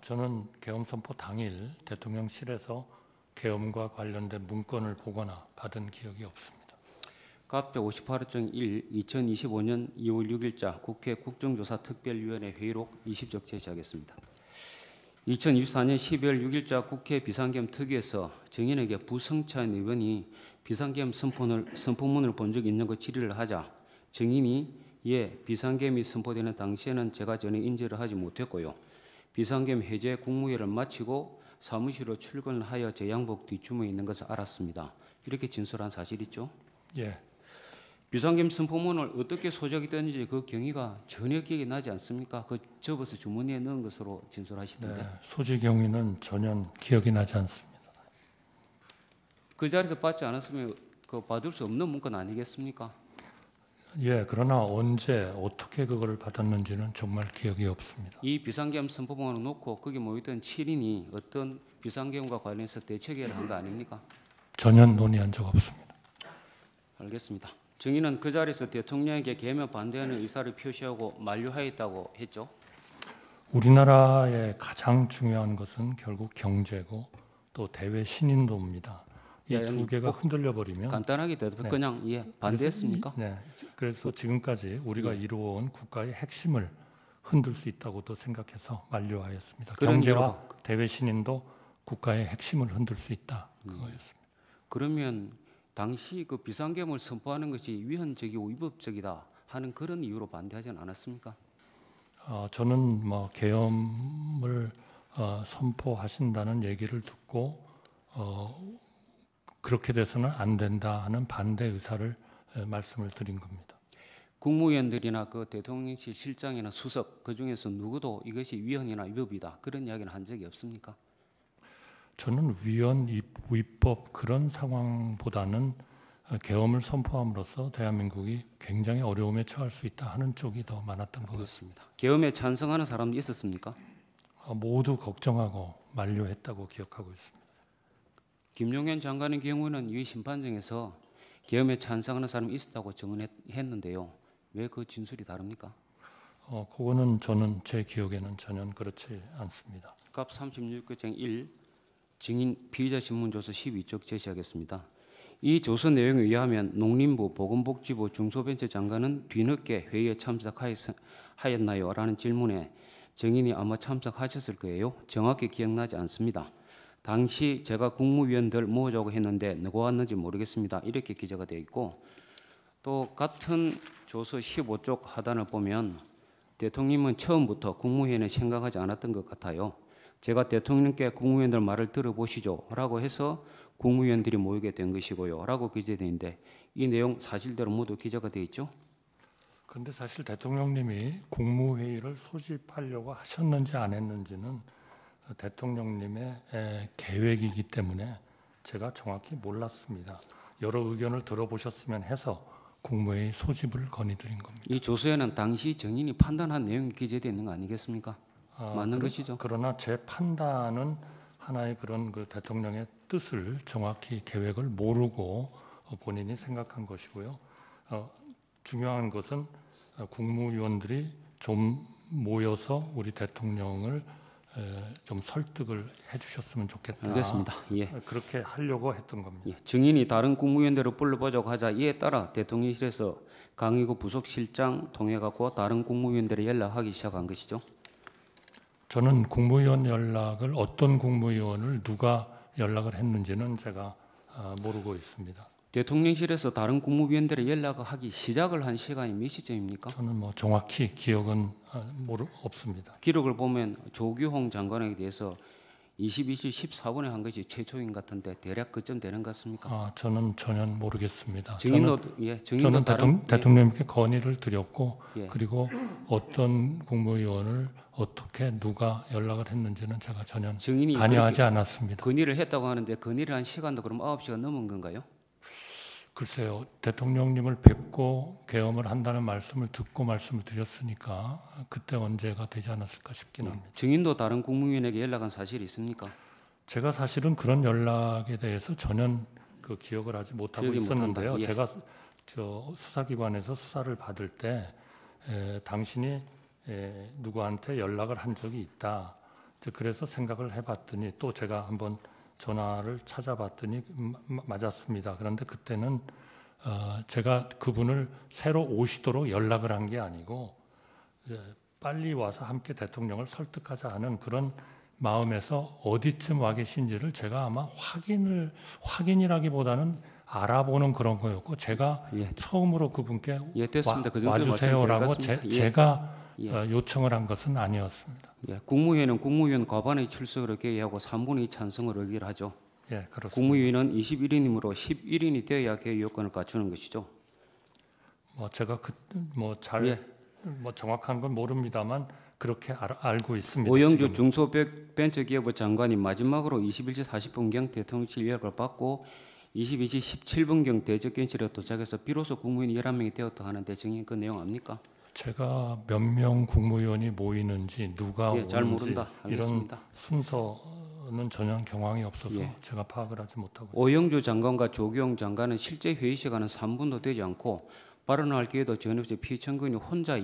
저는 계엄 선포 당일 대통령실에서 계엄과 관련된 문건을 보거나 받은 기억이 없습니다. 카페 58호증 1 2025년 2월 6일자 국회 국정조사특별위원회 회의록 20쪽 제시하겠습니다. 2024년 12월 6일자 국회 비상계엄 특위에서 증인에게 부성찬 의원이 비상계엄 선포문을 본 적이 있냐고 질의를 하자 증인이 예, 비상계엄이 선포되는 당시에는 제가 전혀 인지를 하지 못했고요. 비상계엄 해제 국무회의를 마치고 사무실로 출근을 하여 제 양복 뒷주머니에 있는 것을 알았습니다. 이렇게 진술한 사실 있죠. 예, 비상계엄 선포문을 어떻게 소작이 됐는지 그 경위가 전혀 기억이 나지 않습니까? 그 접어서 주머니에 넣은 것으로 진술하시던데. 네, 소지 경위는 전혀 기억이 나지 않습니다. 그 자리에서 받지 않았으면 그 받을 수 없는 문건 아니겠습니까? 예, 그러나 언제 어떻게 그걸 받았는지는 정말 기억이 없습니다. 이 비상계엄 선포문을 놓고 거기 모였던 7인이 어떤 비상계엄과 관련해서 대책회의를 한 거 아닙니까? 전혀 논의한 적 없습니다. 알겠습니다. 증인은 그 자리에서 대통령에게 계엄에 반대하는 의사를 표시하고 만류하였다고 했죠. 우리나라의 가장 중요한 것은 결국 경제고 또 대외 신인도입니다. 이 야, 두 개가 흔들려 버리면 간단하게 대답해 네. 그냥 반대했습니까? 네, 그래서 지금까지 우리가 이루어온 국가의 핵심을 흔들 수 있다고도 생각해서 만류하였습니다. 그런 경제와 대외 신인도 국가의 핵심을 흔들 수 있다 그거였습니다. 그러면 당시 그 비상계엄을 선포하는 것이 위헌적이고 위법적이다 하는 그런 이유로 반대하지는 않았습니까? 저는 뭐 계엄을 선포하신다는 얘기를 듣고 그렇게 돼서는 안 된다 하는 반대 의사를 말씀을 드린 겁니다. 국무위원들이나 그 대통령실 실장이나 수석 그 중에서 누구도 이것이 위헌이나 위법이다 그런 이야기는 한 적이 없습니까? 저는 위헌, 위법 그런 상황보다는 계엄을 선포함으로써 대한민국이 굉장히 어려움에 처할 수 있다 하는 쪽이 더 많았던 것 같습니다. 계엄에 찬성하는 사람도 있었습니까? 모두 걱정하고 만류했다고 기억하고 있습니다. 김용현 장관의 경우는 이 심판정에서 계엄에 찬성하는 사람이 있었다고 증언했는데요. 왜 그 진술이 다릅니까? 그거는 저는 제 기억에는 전혀 그렇지 않습니다. 갑 36교정 1 증인 피의자 신문조서 12쪽 제시하겠습니다. 이 조서 내용에 의하면 농림부, 보건복지부, 중소벤처장관은 뒤늦게 회의에 참석하였나요? 라는 질문에 증인이 아마 참석하셨을 거예요. 정확히 기억나지 않습니다. 당시 제가 국무위원들 모으자고 했는데 누가 왔는지 모르겠습니다. 이렇게 기재가 되어 있고 또 같은 조서 15쪽 하단을 보면 대통령은 처음부터 국무회의는 생각하지 않았던 것 같아요. 제가 대통령께 국무위원들 말을 들어보시죠 라고 해서 국무위원들이 모이게 된 것이고요 라고 기재되어 있는데 이 내용 사실대로 모두 기재가 되어 있죠? 그런데 사실 대통령님이 국무회의를 소집하려고 하셨는지 안 했는지는 대통령님의 계획이기 때문에 제가 정확히 몰랐습니다. 여러 의견을 들어보셨으면 해서 국무회의 소집을 건의드린 겁니다. 이 조서에는 당시 증인이 판단한 내용이 기재되어 있는 거 아니겠습니까? 맞는 것이죠. 그러나 제 판단은 하나의 그런 그 대통령의 뜻을 정확히 계획을 모르고 본인이 생각한 것이고요. 중요한 것은 국무위원들이 좀 모여서 우리 대통령을 좀 설득을 해주셨으면 좋겠다. 알겠습니다. 예. 그렇게 하려고 했던 겁니다. 예. 증인이 다른 국무위원들을 불러보자고 하자 이에 따라 대통령실에서 강의구 부속실장 통해 갖고 다른 국무위원들에 연락하기 시작한 것이죠. 저는 국무위원 연락을 어떤 국무위원을 누가 연락을 했는지는 제가 모르고 있습니다. 대통령실에서 다른 국무위원들에 연락하기 시작을 한 시간이 몇 시쯤입니까? 저는 뭐 정확히 기억은 없습니다. 기록을 보면 조규홍 장관에 대해서 22시 14분에 한 것이 최초인 것 같은데 대략 그쯤 되는 것 같습니까? 저는 전혀 모르겠습니다. 증인도 저는 다른 대통령님께 건의를 드렸고 예. 그리고 어떤 국무위원을 어떻게 누가 연락을 했는지는 제가 전혀 증인이 관여하지 않았습니다. 건의를 했다고 하는데 건의를 한 시간도 그럼 9시가 넘은 건가요? 글쎄요, 대통령님을 뵙고 계엄을 한다는 말씀을 듣고 말씀을 드렸으니까 그때 언제가 되지 않았을까 싶긴 합니다. 증인도 다른 국무위원에게 연락한 사실이 있습니까? 제가 사실은 그런 연락에 대해서 전혀 그 기억을 하지 못하고 기억이 있었는데요. 못한다. 예. 제가 저 수사기관에서 수사를 받을 때 당신이 누구한테 연락을 한 적이 있다. 그래서 생각을 해봤더니 또 제가 한번 전화를 찾아봤더니 맞았습니다. 그런데 그때는 제가 그분을 새로 오시도록 연락을 한 게 아니고 빨리 와서 함께 대통령을 설득하자 하는 그런 마음에서 어디쯤 와 계신지를 제가 아마 확인이라기보다는 알아보는 그런 거였고 제가 처음으로 그분께 됐습니다. 그 정도 와주세요라고 제가 예. 요청을 한 것은 아니었습니다. 예, 국무회의는 국무위원 과반의 출석을 의결하고 3분의 2 찬성을 의결하죠. 예, 그렇습니다. 국무위원은 21인이므로 11인이 되어야 개의 요건을 갖추는 것이죠. 뭐 제가 예. 정확한 건 모릅니다만 그렇게 알고 있습니다. 오영주 지금. 중소벤처기업부 장관이 마지막으로 21시 40분경 대통령실 예약을 받고 22시 17분경 대접견실에 도착해서 비로소 국무위원이 11명이 되었다 하는데 증인 그 내용 압니까? 제가 몇 명 국무위원이 모이는지 누가 예, 오는지 잘 모른다. 이런 알겠습니다. 순서는 전혀 경황이 없어서 예. 제가 파악을 하지 못하고 오영주 장관과 조경 장관은 실제 회의 시간은 3분도 되지 않고 발언할 기회도 전혀 없이 피청구인이 혼자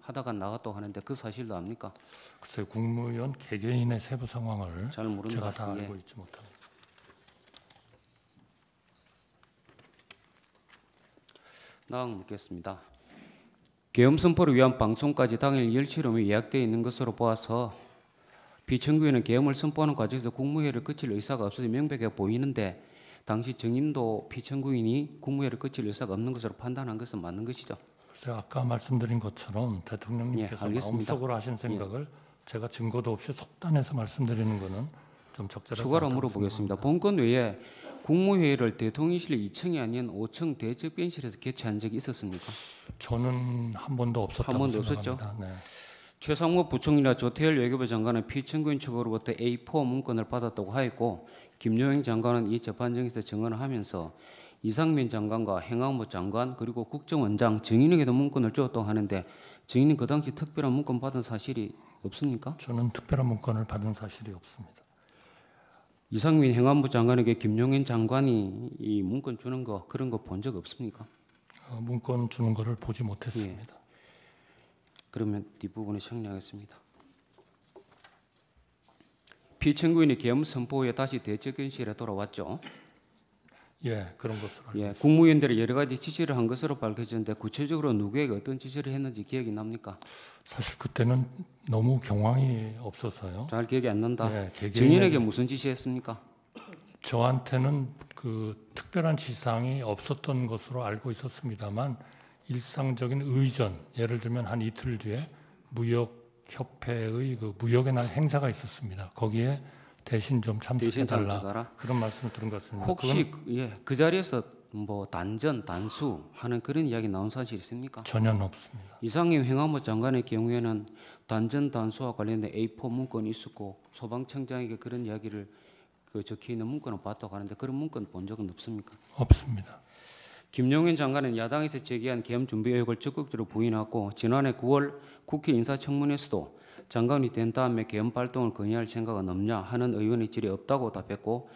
하다가 나갔다고 하는데 그 사실도 압니까? 글쎄 국무위원 개개인의 세부 상황을 잘 모른다. 제가 다 예. 알고 있지 못합니다. 나왕 묻겠습니다. 계엄 선포를 위한 방송까지 당일 10시로 예약되어 있는 것으로 보아서 피청구인은 계엄을 선포하는 과정에서 국무회의를 거칠 의사가 없어서 명백해 보이는데 당시 증인도 피청구인이 국무회의를 거칠 의사가 없는 것으로 판단한 것은 맞는 것이죠? 글쎄 아까 말씀드린 것처럼 예, 대통령님께서 알겠습니다. 마음속으로 하신 생각을 제가 증거도 없이 속단해서 말씀드리는 것은 좀 적절하지 추가로 않다고 물어보겠습니다. 생각합니다. 본건 외에 국무회의를 대통령실 2층이 아닌 5층 대접변실에서 개최한 적이 있었습니까? 저는 한 번도 없었다고 한 번도 생각합니다. 네. 최상무 부총리나 조태열 외교부 장관은 피청구인 측으로부터 A4 문건을 받았다고 하였고 김여행 장관은 이 재판정에서 증언을 하면서 이상민 장관과 행안부 장관 그리고 국정원장 증인에게도 문건을 주었다고 하는데 증인은 그 당시 특별한 문건 받은 사실이 없습니까? 저는 특별한 문건을 받은 사실이 없습니다. 이상민 행안부 장관에게 김용현 장관이 이 문건 주는 거 그런 거 본 적 없습니까? 문건 주는 것을 보지 못했습니다. 그러면 뒷부분을 정리하겠습니다. 피청구인이 계엄 선포 후에 다시 대책견실에 돌아왔죠. 예, 그런 것으로 알고 예, 국무위원들이 여러 가지 지시를 한 것으로 밝혀졌는데 구체적으로 누구에게 어떤 지시를 했는지 기억이 납니까? 사실 그때는 너무 경황이 없어서요. 잘 기억이 안 난다. 예, 개개인에게- 증인에게 무슨 지시했습니까? 저한테는 그 특별한 지상이 없었던 것으로 알고 있었습니다만 일상적인 의전, 예를 들면 한 이틀 뒤에 무역협회의 그 무역의 날 행사가 있었습니다. 거기에 대신 좀 대신 참석해달라 참석하라. 그런 말씀을 들은 것 같습니다. 혹시 그 자리에서 뭐 단전, 단수 하는 그런 이야기 나온 사실 있습니까? 전혀 없습니다. 이상임 행안부 장관의 경우에는 단전, 단수와 관련된 A4 문건이 있었고 소방청장에게 그런 이야기를 적혀 있는 문건을 봤다고 하는데 그런 문건 본 적은 없습니까? 없습니다. 김용현 장관은 야당에서 제기한 계엄 준비 의혹을 적극적으로 부인하고 지난해 9월 국회 인사청문회에서도 장관이 된 다음에 계엄 발동을 건의할 생각은 없냐 하는 의원의 질이 없다고 답했고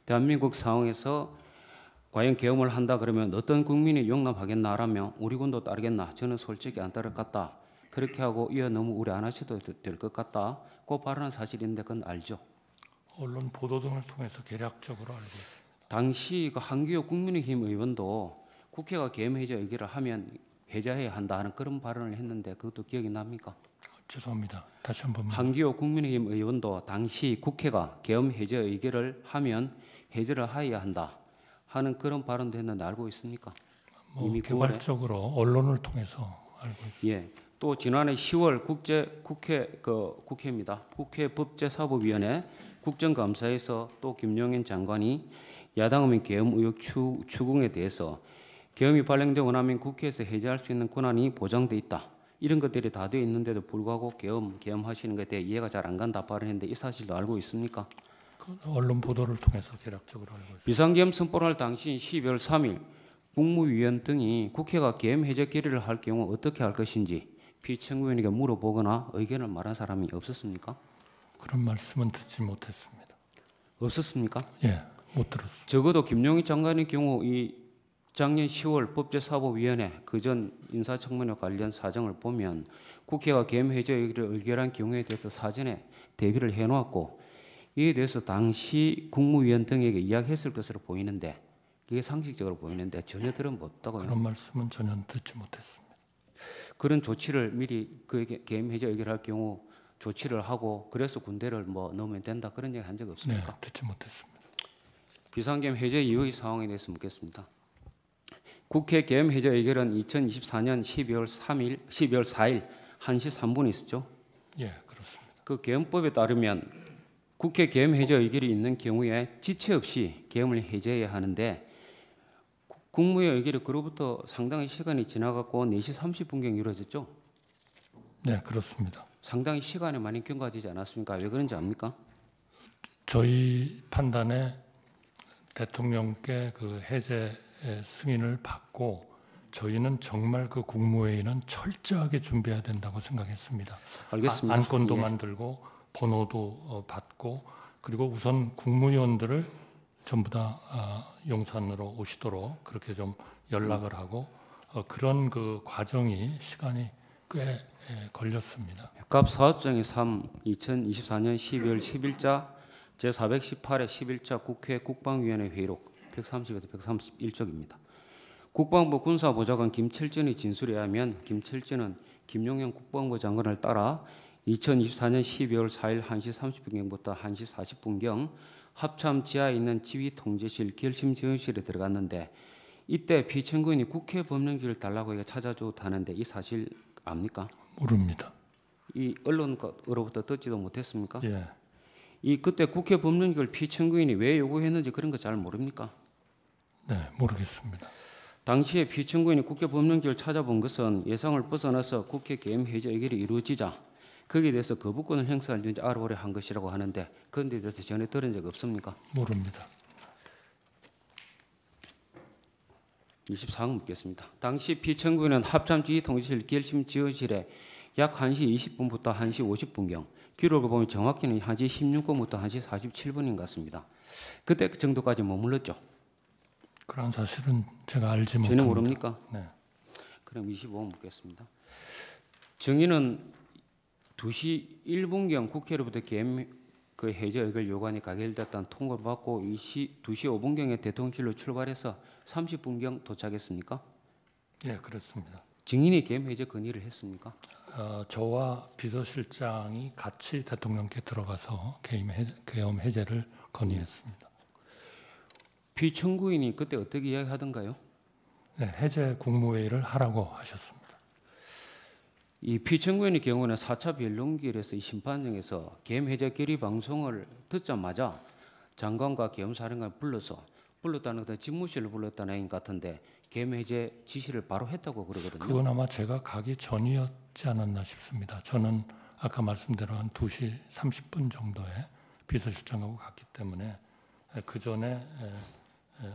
대한민국 상황에서 과연 계엄을 한다 그러면 어떤 국민이 용납하겠나라며 우리 군도 따르겠나 저는 솔직히 안 따를 것 같다. 그렇게 하고 이어 너무 우려 안 하셔도 될 것 같다. 그 발언한 사실인데 그건 알죠. 언론 보도 등을 통해서 개략적으로 알고 있습니다. 당시 그 한기호 국민의힘 의원도 국회가 계엄 해제 의결을 하면 해제해야 한다 하는 그런 발언을 했는데 그것도 기억이 납니까? 죄송합니다. 다시 한 번만. 한기호 국민의힘 의원도 당시 국회가 계엄 해제 의결을 하면 해제를 해야 한다 하는 그런 발언도 했는데 알고 있습니까? 뭐 이미 개괄적으로 언론을 통해서 알고 있습니다. 예. 또 지난해 10월 국회입니다. 국회 법제사법위원회 국정감사에서 또 김용현 장관이 야당의 계엄 의혹 추궁에 대해서 계엄이 발령되고 나면 국회에서 해제할 수 있는 권한이 보장돼 있다. 이런 것들이 다 되어 있는데도 불구하고 계엄하시는 것에 대해 이해가 잘 안 간다 발언했는데 이 사실도 알고 있습니까? 그 언론 보도를 통해서 개략적으로 알고 있습니다. 비상계엄 선포를 할 당시 12월 3일 국무위원 등이 국회가 계엄 해제 결의를 할 경우 어떻게 할 것인지 피청구인에게 물어보거나 의견을 말한 사람이 없었습니까? 그런 말씀은 듣지 못했습니다. 없었습니까? 예, 못 들었습니다. 적어도 김용희 장관의 경우 이 작년 10월 법제사법위원회 그전 인사청문회 관련 사정을 보면 국회가 계엄 해제 의결을 의결한 경우에 대해서 사전에 대비를 해놓았고 이에 대해서 당시 국무위원 등에게 이야기했을 것으로 보이는데 그게 상식적으로 보이는데 전혀 들은 바 없다고요. 그런 말씀은 전혀 듣지 못했습니다. 그런 조치를 미리 그에게 계엄 해제 의결할 경우 조치를 하고 그래서 군대를 뭐 넣으면 된다 그런 얘기 한 적 네, 없습니까? 듣지 못했습니다. 비상계엄 해제 이후의 상황에 대해서 묻겠습니다. 국회 계엄 해제 의결은 2024년 12월 4일 1시 3분에 있었죠. 예, 그렇습니다. 그 계엄법에 따르면 국회 계엄 해제 의결이 있는 경우에 지체 없이 계엄을 해제해야 하는데 국무회 의결이 그로부터 상당히 시간이 지나갔고 4시 30분경 이루어졌죠? 네, 그렇습니다. 상당히 시간이 많이 경과되지 않았습니까? 왜 그런지 압니까? 저희 판단에 대통령께 그 해제 승인을 받고 저희는 정말 그 국무회의는 철저하게 준비해야 된다고 생각했습니다. 알겠습니다. 안건도 예. 만들고 번호도 받고 그리고 우선 국무위원들을 전부 다 용산으로 오시도록 그렇게 좀 연락을 하고 그런 그 과정이 시간이 꽤 걸렸습니다. 갑 사업장의 3 2024년 12월 10일자 제418회 11자 국회 국방위원회 회의록 130에서 131쪽입니다. 국방부 군사보좌관 김철진의 진술에 의하면 김철진은 김용현 국방부 장관을 따라 2024년 12월 4일 1시 30분경부터 1시 40분경 합참 지하에 있는 지휘통제실 결심지원실에 들어갔는데 이때 피청구인이 국회 법령지를 달라고 해서 찾아줬다는데 이 사실 압니까? 모릅니다. 이 언론으로부터 듣지도 못했습니까? 예, 이 그때 국회 법령지를 피청구인이 왜 요구했는지 그런 거 잘 모릅니까? 네, 모르겠습니다. 당시에 피청구인이 국회 법령지를 찾아본 것은 예상을 벗어나서 국회 계엄 해제 의결이 이루어지자 거기에 대해서 거부권을 행사하는지 알아보려 한 것이라고 하는데 그런 데 대해서 전에 들은 적 없습니까? 모릅니다. 24항 묻겠습니다. 당시 피청구인은 합참지휘통제실 결심지원실에 약 1시 20분부터 1시 50분경 기록을 보면 정확히는 1시 16분부터 1시 47분인 것 같습니다. 그때 그 정도까지 머물렀죠? 그런 사실은 제가 알지 못합니다. 전혀 모릅니까? 네. 그럼 25번 묻겠습니다. 증인은 2시 1분경 국회로부터 계엄 그 해제 의결 요구안이 가결됐다는 통보를 받고 2시 5분경에 대통령실로 출발해서 30분경 도착했습니까? 예, 그렇습니다. 증인이 계엄 해제 건의를 했습니까? 저와 비서실장이 같이 대통령께 들어가서 계엄 해제를 건의했습니다. 피청구인이 그때 어떻게 이야기하던가요? 네, 해제 국무회의를 하라고 하셨습니다. 이 피청구인의 경우는 4차 변론기일에서 이 심판정에서 계엄 해제 결의 방송을 듣자마자 장관과 계엄사령관을 불렀다는 것은 집무실을 불렀다는 것 같은데 계엄 해제 지시를 바로 했다고 그러거든요. 그건 아마 제가 가기 전이었지 않았나 싶습니다. 저는 아까 말씀대로 한 2시 30분 정도에 비서실장하고 갔기 때문에 그 전에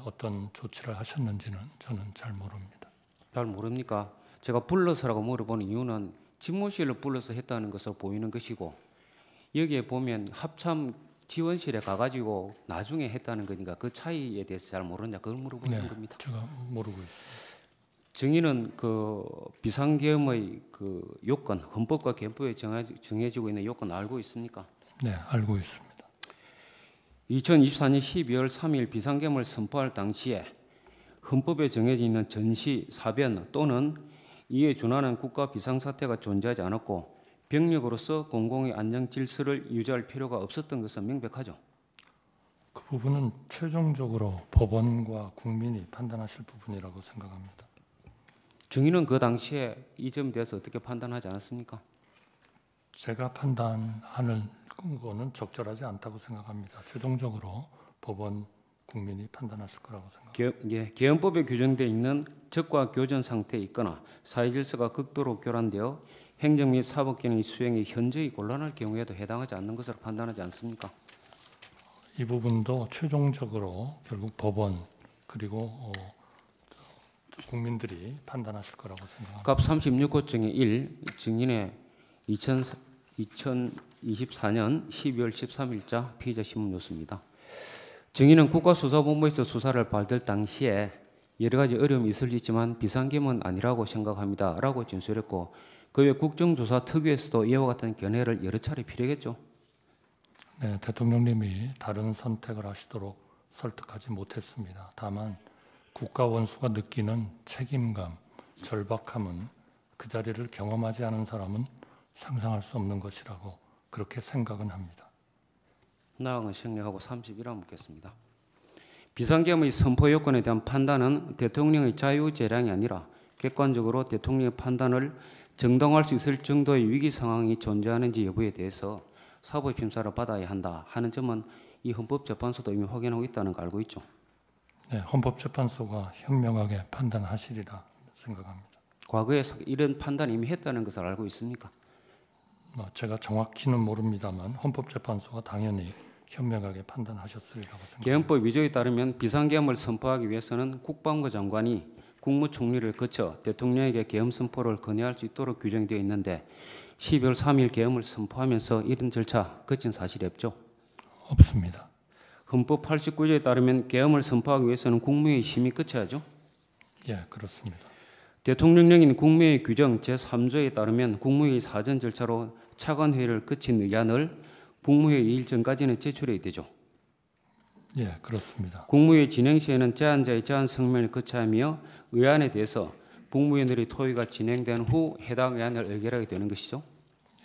어떤 조치를 하셨는지는 저는 잘 모릅니다. 잘 모릅니까? 제가 불러서라고 물어보는 이유는 집무실을 불러서 했다는 것으로 보이는 것이고 여기에 보면 합참 지원실에 가가지고 나중에 했다는 거니까 그 차이에 대해서 잘 모르냐 그걸 물어보는 네, 겁니다. 제가 모르고 있습니다. 증인은 그 비상계엄의 그 요건, 헌법과憲법에 정해지고 있는 요건 알고 있습니까? 네, 알고 있습니다. 2024년 12월 3일 비상계엄을 선포할 당시에 헌법에 정해져 있는 전시, 사변 또는 이에 준하는 국가 비상사태가 존재하지 않았고 병력으로서 공공의 안정 질서를 유지할 필요가 없었던 것은 명백하죠. 그 부분은 최종적으로 법원과 국민이 판단하실 부분이라고 생각합니다. 증인은 그 당시에 이 점에 대해서 어떻게 판단하지 않았습니까? 제가 판단하는 거는 적절하지 않다고 생각합니다. 최종적으로 법원, 국민이 판단하실 거라고 생각합니다. 계엄법에 규정되어 있는 적과 교전 상태에 있거나 사회 질서가 극도로 교란되어 행정 및 사법 기능의 수행이 현저히 곤란할 경우에도 해당하지 않는 것으로 판단하지 않습니까? 이 부분도 최종적으로 결국 법원 그리고 국민들이 판단하실 거라고 생각합니다. 갑 36호 중에 1 증인의 2024년 12월 13일자 피의자 신문 뉴스입니다. 증인은 국가수사본부에서 수사를 받을 당시에 여러 가지 어려움이 있을 수 있지만 비상계엄은 아니라고 생각합니다 라고 진술했고 그 외 국정조사 특위에서도 이와 같은 견해를 여러 차례 피력했죠. 네, 대통령님이 다른 선택을 하시도록 설득하지 못했습니다. 다만 국가 원수가 느끼는 책임감, 절박함은 그 자리를 경험하지 않은 사람은 상상할 수 없는 것이라고 그렇게 생각은 합니다. 나왕은 생략하고 31화 묻겠습니다. 비상계엄의 선포 요건에 대한 판단은 대통령의 자유재량이 아니라 객관적으로 대통령의 판단을 정당화할 수 있을 정도의 위기 상황이 존재하는지 여부에 대해서 사법심사를 받아야 한다 하는 점은 이 헌법재판소도 이미 확인하고 있다는 거 알고 있죠. 네, 헌법재판소가 현명하게 판단하시리라 생각합니다. 과거에 이런 판단을 이미 했다는 것을 알고 있습니까? 제가 정확히는 모릅니다만 헌법재판소가 당연히 현명하게 판단하셨으리라고 생각합니다. 계엄법 위조에 따르면 비상계엄을 선포하기 위해서는 국방부 장관이 국무총리를 거쳐 대통령에게 계엄 선포를 건의할 수 있도록 규정되어 있는데 12월 3일 계엄을 선포하면서 이런 절차 거친 사실이 없죠. 없습니다. 헌법 89조에 따르면 계엄을 선포하기 위해서는 국무회의 심의 거쳐야죠. 예, 그렇습니다. 대통령령인 국무회의 규정 제3조에 따르면 국무회의 사전 절차로 차관회의를 거친 의안을 국무회의 일정까지는 제출해야 되죠. 예, 그렇습니다. 국무회의 진행 시에는 제안자의 제안 성명을 거쳐야 하며 의안에 대해서 국무위원들의 토의가 진행된 후 해당 의안을 의결하게 되는 것이죠.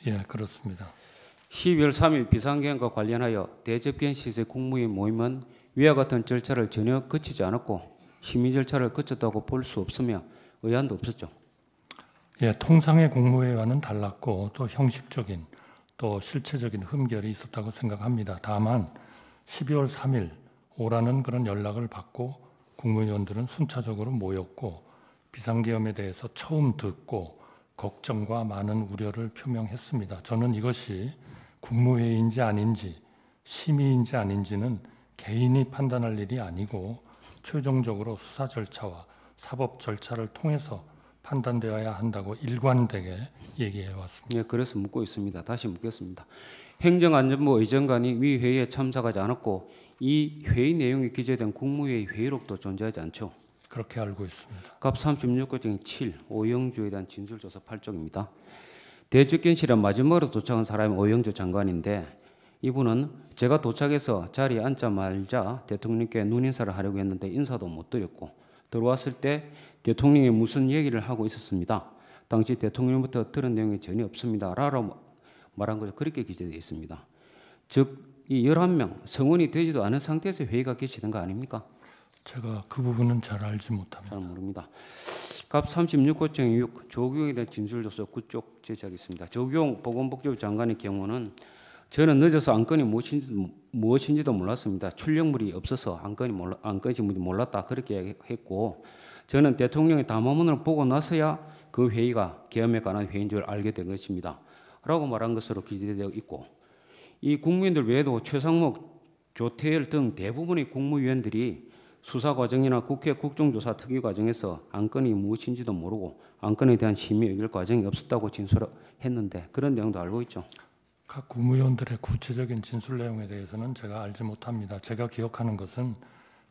예, 그렇습니다. 12월 3일 비상계엄과 관련하여 대접견 시세 국무회의 모임은 위와 같은 절차를 전혀 거치지 않았고 심의 절차를 거쳤다고 볼 수 없으며 의안도 없었죠. 예, 통상의 국무회의와는 달랐고 또 형식적인 또 실체적인 흠결이 있었다고 생각합니다. 다만 12월 3일 오라는 그런 연락을 받고 국무위원들은 순차적으로 모였고 비상계엄에 대해서 처음 듣고 걱정과 많은 우려를 표명했습니다. 저는 이것이 국무회의인지 아닌지 심의인지 아닌지는 개인이 판단할 일이 아니고 최종적으로 수사 절차와 사법 절차를 통해서 판단되어야 한다고 일관되게 얘기해 왔습니다. 예, 그래서 묻고 있습니다. 다시 묻겠습니다. 행정안전부 의정관이 위 회의에 참석하지 않았고 이 회의 내용이 기재된 국무회의 회의록도 존재하지 않죠. 그렇게 알고 있습니다. 갑 36조 7 오영주에 대한 진술조사 8쪽입니다. 대접견실에 마지막으로 도착한 사람이 오영주 장관인데 이분은 제가 도착해서 자리에 앉자마자 대통령께 눈인사를 하려고 했는데 인사도 못 드렸고 들어왔을 때 대통령이 무슨 얘기를 하고 있었습니다. 당시 대통령부터 들은 내용이 전혀 없습니다. 라고 말한 거죠. 그렇게 기재되어 있습니다. 즉 이 11명 성원이 되지도 않은 상태에서 회의가 개시된 거 아닙니까? 제가 그 부분은 잘 알지 못합니다. 잘 모릅니다. 갑 36호증 6 조규용에 대한 진술조사 9쪽 제시하겠습니다. 조규용 보건복지부 장관의 경우는 저는 늦어서 안건이 무엇인지도 몰랐습니다. 출력물이 없어서 안건이 몰랐다 그렇게 했고 저는 대통령의 담화문을 보고 나서야 그 회의가 계엄에 관한 회의인 줄 알게 된 것입니다. 라고 말한 것으로 기재되어 있고 이 국무위원들 외에도 최상목, 조태열 등 대부분의 국무위원들이 수사 과정이나 국회 국정조사 특위 과정에서 안건이 무엇인지도 모르고 안건에 대한 심의 의결 과정이 없었다고 진술했는데 그런 내용도 알고 있죠. 각 국무위원들의 구체적인 진술 내용에 대해서는 제가 알지 못합니다. 제가 기억하는 것은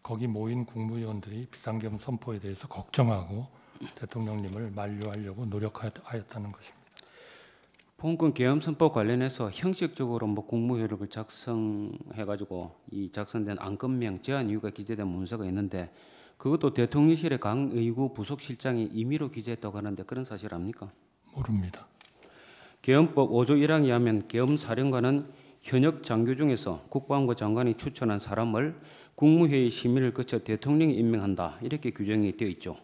거기 모인 국무위원들이 비상계엄 선포에 대해서 걱정하고 대통령님을 만류하려고 노력하였다는 것입니다. 본건 계엄 선포 관련해서 형식적으로 국무회의록을 작성해가지고 이 작성된 안건명 제안 이유가 기재된 문서가 있는데 그것도 대통령실의 강의구 부속실장이 임의로 기재했다고 하는데 그런 사실 압니까? 모릅니다. 계엄법 5조 1항에 의하면 계엄사령관은 현역 장교 중에서 국방부 장관이 추천한 사람을 국무회의 심의를 거쳐 대통령이 임명한다 이렇게 규정이 되어 있죠.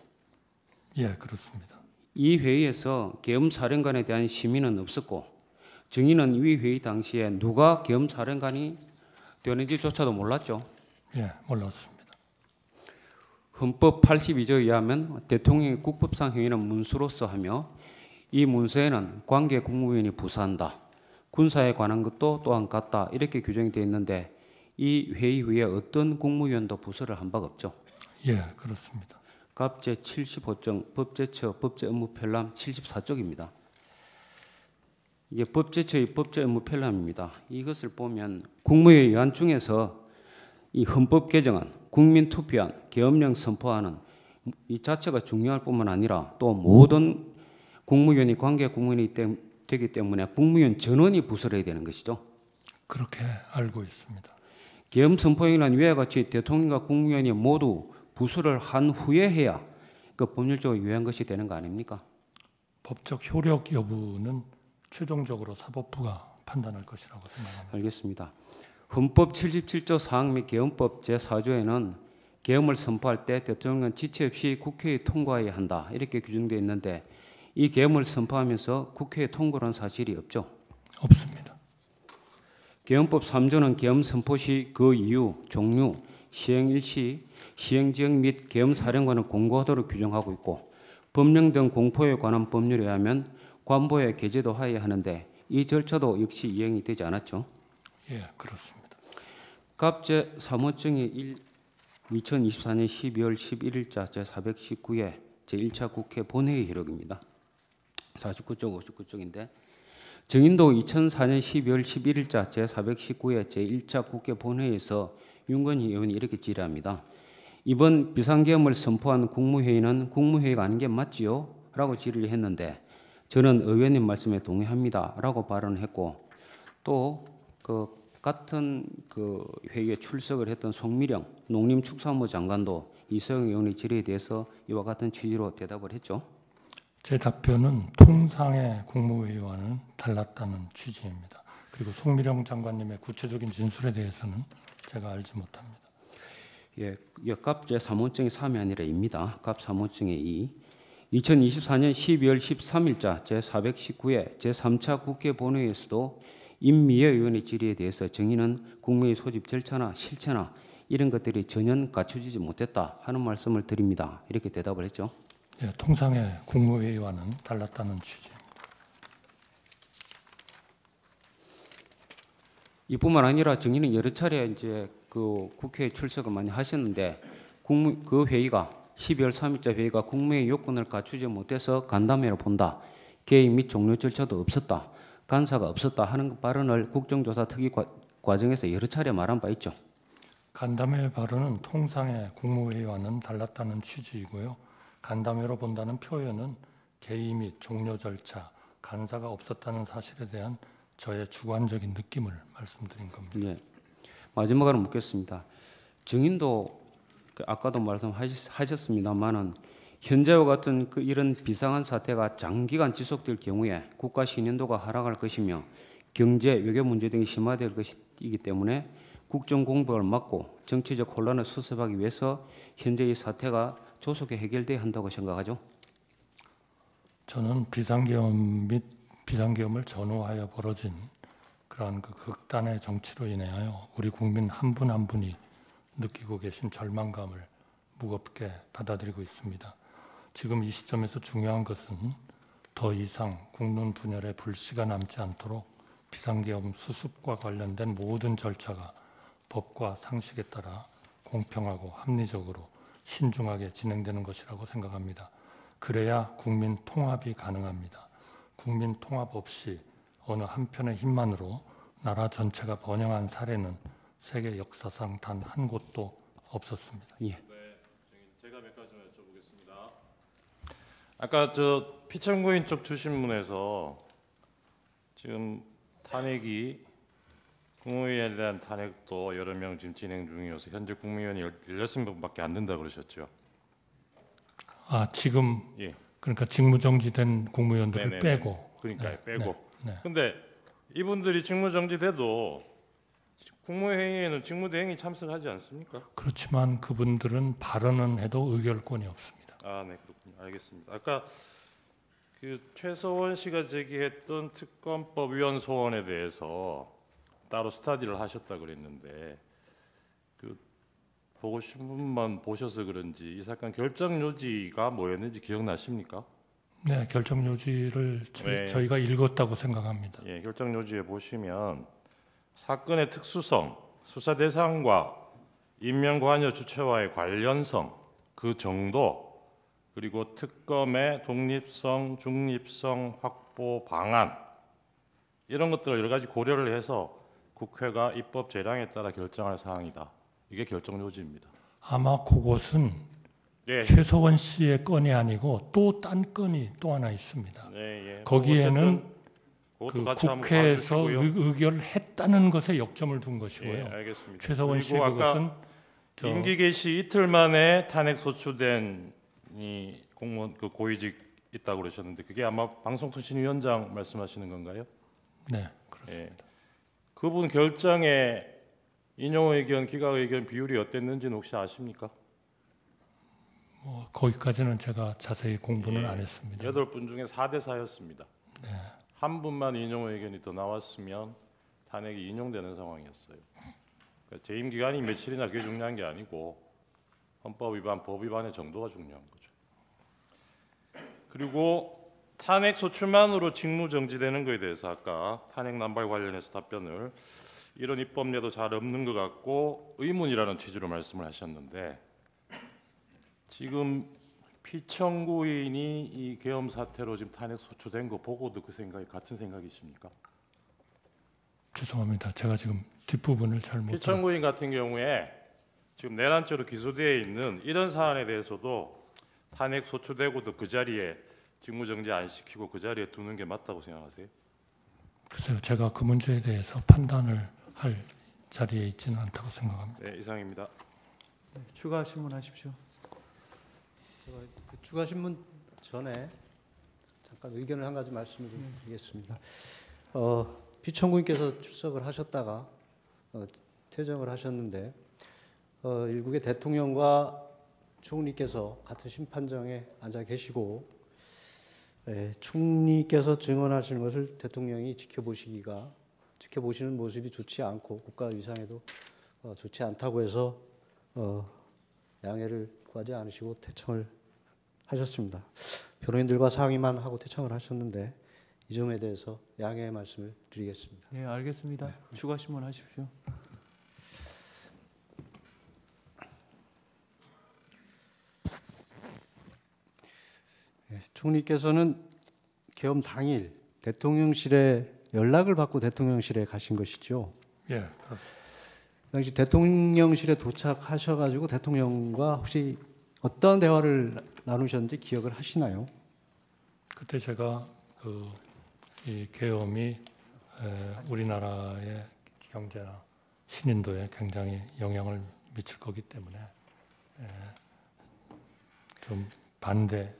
예, 그렇습니다. 이 회의에서 계엄사령관에 대한 심의는 없었고 증인은 위 회의 당시에 누가 계엄사령관이 되는지조차도 몰랐죠. 예, 몰랐습니다. 헌법 82조에 의하면 대통령이 국법상 행위는 문수로서 하며 이 문서에는 관계 국무위원이 부사한다. 군사에 관한 것도 또한 같다. 이렇게 규정이 되어 있는데 이 회의 후에 어떤 국무위원도 부서를 한 바가 없죠. 예, 그렇습니다. 갑 제75정 법제처 법제업무편람 74쪽입니다. 이게 법제처의 법제업무편람입니다. 이것을 보면 국무회의 의안 중에서 이 헌법 개정안, 국민투표안, 계엄령 선포안은 이 자체가 중요할 뿐만 아니라 또 모든 국무위원이 관계 국무위원이 되기 때문에 국무위원 전원이 부서를 해야 되는 것이죠. 그렇게 알고 있습니다. 계엄 선포행위는 위와 같이 대통령과 국무위원이 모두 부수를 한 후에 해야 그 법률적으로 유효한 것이 되는 거 아닙니까? 법적 효력 여부는 최종적으로 사법부가 판단할 것이라고 생각합니다. 알겠습니다. 헌법 77조 4항 및 계엄법 제4조에는 계엄을 선포할 때 대통령은 지체 없이 국회에 통과해야 한다 이렇게 규정되어 있는데 이 계엄을 선포하면서 국회에 통과한 사실이 없죠. 없습니다. 계엄법 3조는 계엄 선포 시 그 이유, 종류, 시행 일시, 시행 지역 및 계엄 사령관을 공고하도록 규정하고 있고 법령 등 공포에 관한 법률에 의하면 관보에 게재도 하여야 하는데 이 절차도 역시 이행이 되지 않았죠. 예, 그렇습니다. 갑 제3호증이 2024년 12월 11일자 제419회 제1차 국회 본회의 기록입니다. 49쪽, 59쪽인데 정인도 2004년 12월 11일자 제419회 제1차 국회 본회의에서 윤건희 의원이 이렇게 질의합니다. 이번 비상계엄을 선포한 국무회의는 국무회의가 아닌 게 맞지요? 라고 질의를 했는데 저는 의원님 말씀에 동의합니다. 라고 발언을 했고 또 같은 회의에 출석을 했던 송미령 농림축산부 장관도 이소영 의원의 질의에 대해서 이와 같은 취지로 대답을 했죠. 제 답변은 통상의 국무회의와는 달랐다는 취지입니다. 그리고 송미령 장관님의 구체적인 진술에 대해서는 제가 알지 못합니다. 예, 갑 제3호증이 3이 아니라 2입니다. 갑 3호증의 2. 2024년 12월 13일자 제419회 제3차 국회 본회의에서도 임미애 의원의 질의에 대해서 정의는 국무회의 소집 절차나 실체나 이런 것들이 전혀 갖춰지지 못했다 하는 말씀을 드립니다. 이렇게 대답을 했죠. 예, 통상의 국무회의와는 달랐다는 취지입니다. 이뿐만 아니라 정의는 여러 차례 이제 국회에 출석을 많이 하셨는데 그 회의가 12월 3일자 회의가 국무회의 요건을 갖추지 못해서 간담회로 본다. 개의 및 종료 절차도 없었다. 간사가 없었다 하는 발언을 국정조사 특위 과정에서 여러 차례 말한 바 있죠. 간담회 발언은 통상의 국무회의와는 달랐다는 취지이고요. 간담회로 본다는 표현은 개의 및 종료 절차, 간사가 없었다는 사실에 대한 저의 주관적인 느낌을 말씀드린 겁니다. 네. 마지막으로 묻겠습니다. 정인도 아까도 말씀하셨습니다만은 현재와 같은 이런 비상한 사태가 장기간 지속될 경우에 국가 신뢰도가 하락할 것이며 경제, 외교 문제 등이 심화될 것이기 때문에 국정 공백을 막고 정치적 혼란을 수습하기 위해서 현재 이 사태가 조속히 해결돼야 한다고 생각하죠. 저는 비상계엄 및 비상계엄을 전후하여 벌어진 그러한 극단의 정치로 인하여 우리 국민 한 분 한 분이 느끼고 계신 절망감을 무겁게 받아들이고 있습니다. 지금 이 시점에서 중요한 것은 더 이상 국론 분열의 불씨가 남지 않도록 비상계엄 수습과 관련된 모든 절차가 법과 상식에 따라 공평하고 합리적으로 신중하게 진행되는 것이라고 생각합니다. 그래야 국민 통합이 가능합니다. 국민 통합 없이 어느 한편의 힘만으로 나라 전체가 번영한 사례는 세계 역사상 단 한 곳도 없었습니다. 예. 네, 제가 몇 가지만 여쭤보겠습니다. 아까 피청구인 쪽 주신문에서 지금 탄핵이 국무위원에 대한 탄핵도 여러 명 지금 진행 중이어서 현재 국무위원이 16명밖에 안 된다 그러셨죠? 지금 예. 그러니까 직무정지된 국무위원들을 네네네. 빼고. 그러니까요, 빼고. 네. 근데 이분들이 직무정지돼도 국무회의에는 직무대행이 참석하지 않습니까? 그렇지만 그분들은 발언은 해도 의결권이 없습니다. 네, 그렇군요. 알겠습니다. 아까 최서원 씨가 제기했던 특검법 위원 소원에 대해서 따로 스터디를 하셨다 그랬는데 보고 신문만 보셔서 그런지 이 사건 결정 요지가 뭐였는지 기억나십니까? 네, 결정 요지를 네. 저희가 읽었다고 생각합니다. 예, 결정 요지에 보시면 사건의 특수성, 수사 대상과 인명 관여 주체와의 관련성, 그 정도, 그리고 특검의 독립성, 중립성 확보 방안 이런 것들을 여러 가지 고려를 해서 국회가 입법 재량에 따라 결정할 사항이다. 이게 결정 요지입니다. 아마 그것은 네, 최서원 씨의 건이 아니고 또 딴 건이 또 하나 있습니다. 네, 예. 거기에는 그것도 같이 한번 국회에서 봐주시고요. 의결했다는 것에 역점을 둔 것이고요. 예, 알겠습니다. 최서원 씨의 그리고 그것은 임기 개시 이틀 만에 탄핵 소추된 이 공무원 고위직 있다고 그러셨는데 그게 아마 방송통신위원장 말씀하시는 건가요? 네, 그렇습니다. 예. 그분 결정에 인용 의견, 기각 의견 비율이 어땠는지는 혹시 아십니까? 거기까지는 제가 자세히 공부는 예. 안 했습니다. 8분 중에 4대 4였습니다. 네. 한 분만 인용 의견이 더 나왔으면 탄핵이 인용되는 상황이었어요. 그러니까 재임 기간이 며칠이나 그게 중요한 게 아니고 헌법 위반, 법 위반의 정도가 중요한 거죠. 그리고 탄핵 소추만으로 직무 정지되는 것에 대해서 아까 탄핵 남발 관련해서 답변을 이런 입법례도 잘 없는 것 같고 의문이라는 취지로 말씀을 하셨는데 지금 피청구인이 이 계엄 사태로 지금 탄핵 소추된 거 보고도 그 생각이 같은 생각이십니까? 죄송합니다. 제가 지금 뒷부분을 잘 못. 피청구인 같은 경우에 지금 내란죄로 기소되어 있는 이런 사안에 대해서도 탄핵 소추되고도 그 자리에 직무정지 안 시키고 그 자리에 두는 게 맞다고 생각하세요? 글쎄요, 제가 그 문제에 대해서 판단을 할 자리에 있지는 않다고 생각합니다. 네, 이상입니다. 네, 추가 신문하십시오. 그 추가 신문 전에 잠깐 의견을 한 가지 말씀을 좀 드리겠습니다. 피청구인께서 출석을 하셨다가 퇴정을 하셨는데 일국의 대통령과 총리께서 같은 심판정에 앉아 계시고 총리께서 증언하시는 것을 대통령이 지켜보시는 모습이 좋지 않고 국가 위상에도 좋지 않다고 해서 양해를 구하지 않으시고 퇴청을 하셨습니다. 변호인들과 상의만 하고 퇴청을 하셨는데 이 점에 대해서 양해의 말씀을 드리겠습니다. 네, 알겠습니다. 추가 신문하십시오. 총리께서는 계엄 당일 대통령실에 연락을 받고 대통령실에 가신 것이죠. 예, 그렇습니다. 당시 대통령실에 도착하셔가지고 대통령과 혹시 어떤 대화를 나누셨는지 기억을 하시나요? 그때 제가 이 계엄이 우리나라의 경제나 신인도에 굉장히 영향을 미칠 거기 때문에 좀 반대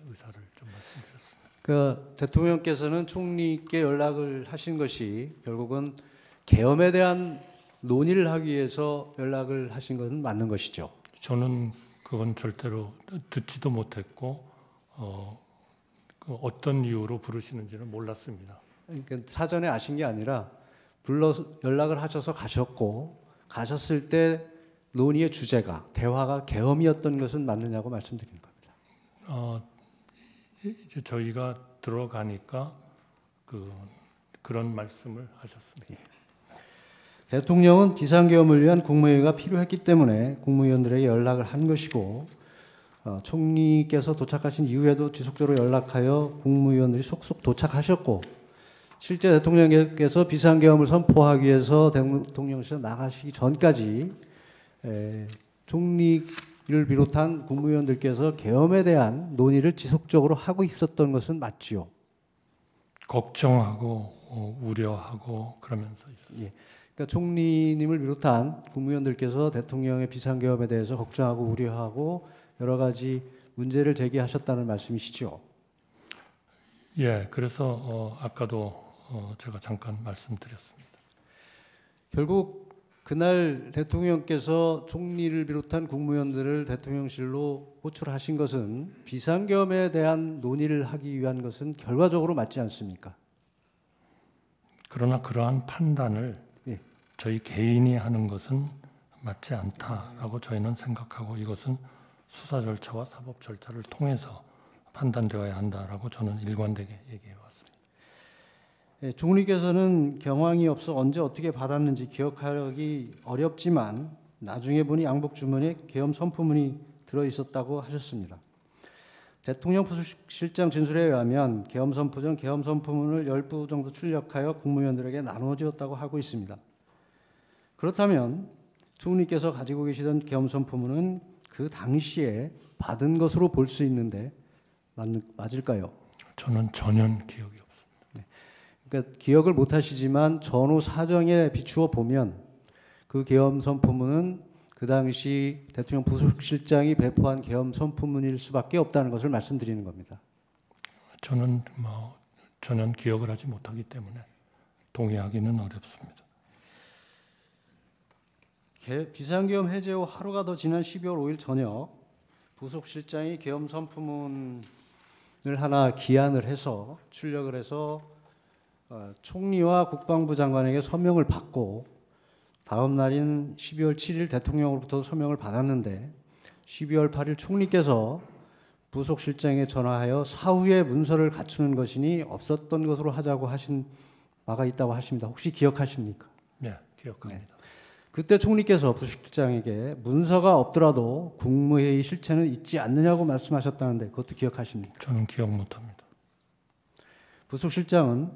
의사를 좀 말씀드렸습니다. 그 대통령께서는 총리께 연락을 하신 것이 결국은 계엄에 대한 논의를 하기 위해서 연락을 하신 것은 맞는 것이죠. 저는 그건 절대로 듣지도 못했고 어떤 이유로 부르시는지는 몰랐습니다. 그러니까 사전에 아신 게 아니라 불러서 연락을 하셔서 가셨고 가셨을 때 논의의 주제가 대화가 계엄이었던 것은 맞느냐고 말씀드리는 겁니다. 이제 저희가 들어가니까 그런 말씀을 하셨습니다. 대통령은 비상계엄을 위한 국무회의가 필요했기 때문에 국무위원들에게 연락을 한 것이고 총리께서 도착하신 이후에도 지속적으로 연락하여 국무위원들이 속속 도착하셨고 실제 대통령께서 비상계엄을 선포하기 위해서 대통령실에 나가시기 전까지 총리를 비롯한 국무위원들께서 계엄에 대한 논의를 지속적으로 하고 있었던 것은 맞지요. 걱정하고 우려하고 그러면서 있었습니다. 예. 그러니까 총리님을 비롯한 국무위원들께서 대통령의 비상계엄에 대해서 걱정하고 우려하고 여러 가지 문제를 제기하셨다는 말씀이시죠. 예, 그래서 아까도 제가 잠깐 말씀드렸습니다. 결국 그날 대통령께서 총리를 비롯한 국무위원들을 대통령실로 호출하신 것은 비상계엄에 대한 논의를 하기 위한 것은 결과적으로 맞지 않습니까? 그러나 그러한 판단을 예. 저희 개인이 하는 것은 맞지 않다라고 저희는 생각하고 이것은 수사 절차와 사법 절차를 통해서 판단되어야 한다라고 저는 일관되게 얘기해 왔습니다. 예, 총리께서는 경황이 없어 언제 어떻게 받았는지 기억하기 어렵지만 나중에 보니 양복 주머니에 계엄 선포문이 들어 있었다고 하셨습니다. 대통령 부속실장 진술에 의하면 계엄 선포 전 계엄 선포문을 10부 정도 출력하여 국무위원들에게 나눠주었다고 하고 있습니다. 그렇다면 총리께서 가지고 계시던 계엄 선포문은 그 당시에 받은 것으로 볼 수 있는데 맞을까요? 저는 전혀 기억이 없습니다. 그러니까 기억을 못 하시지만 전후 사정에 비추어 보면 그 계엄 선포문은 그 당시 대통령 부속실장이 배포한 계엄 선포문일 수밖에 없다는 것을 말씀드리는 겁니다. 저는 전혀 기억을 하지 못하기 때문에 동의하기는 어렵습니다. 비상계엄 해제 후 하루가 더 지난 12월 5일 저녁 부속실장이 계엄 선포문을 하나 기안을 해서 출력을 해서 총리와 국방부 장관에게 서명을 받고 다음 날인 12월 7일 대통령으로부터 서명을 받았는데 12월 8일 총리께서 부속실장에 전화하여 사후에 문서를 갖추는 것이니 없었던 것으로 하자고 하신 바가 있다고 하십니다. 혹시 기억하십니까? 네, 기억합니다. 그때 총리께서 부속실장에게 문서가 없더라도 국무회의 실체는 있지 않느냐고 말씀하셨다는데 그것도 기억하십니까? 저는 기억 못합니다. 부속실장은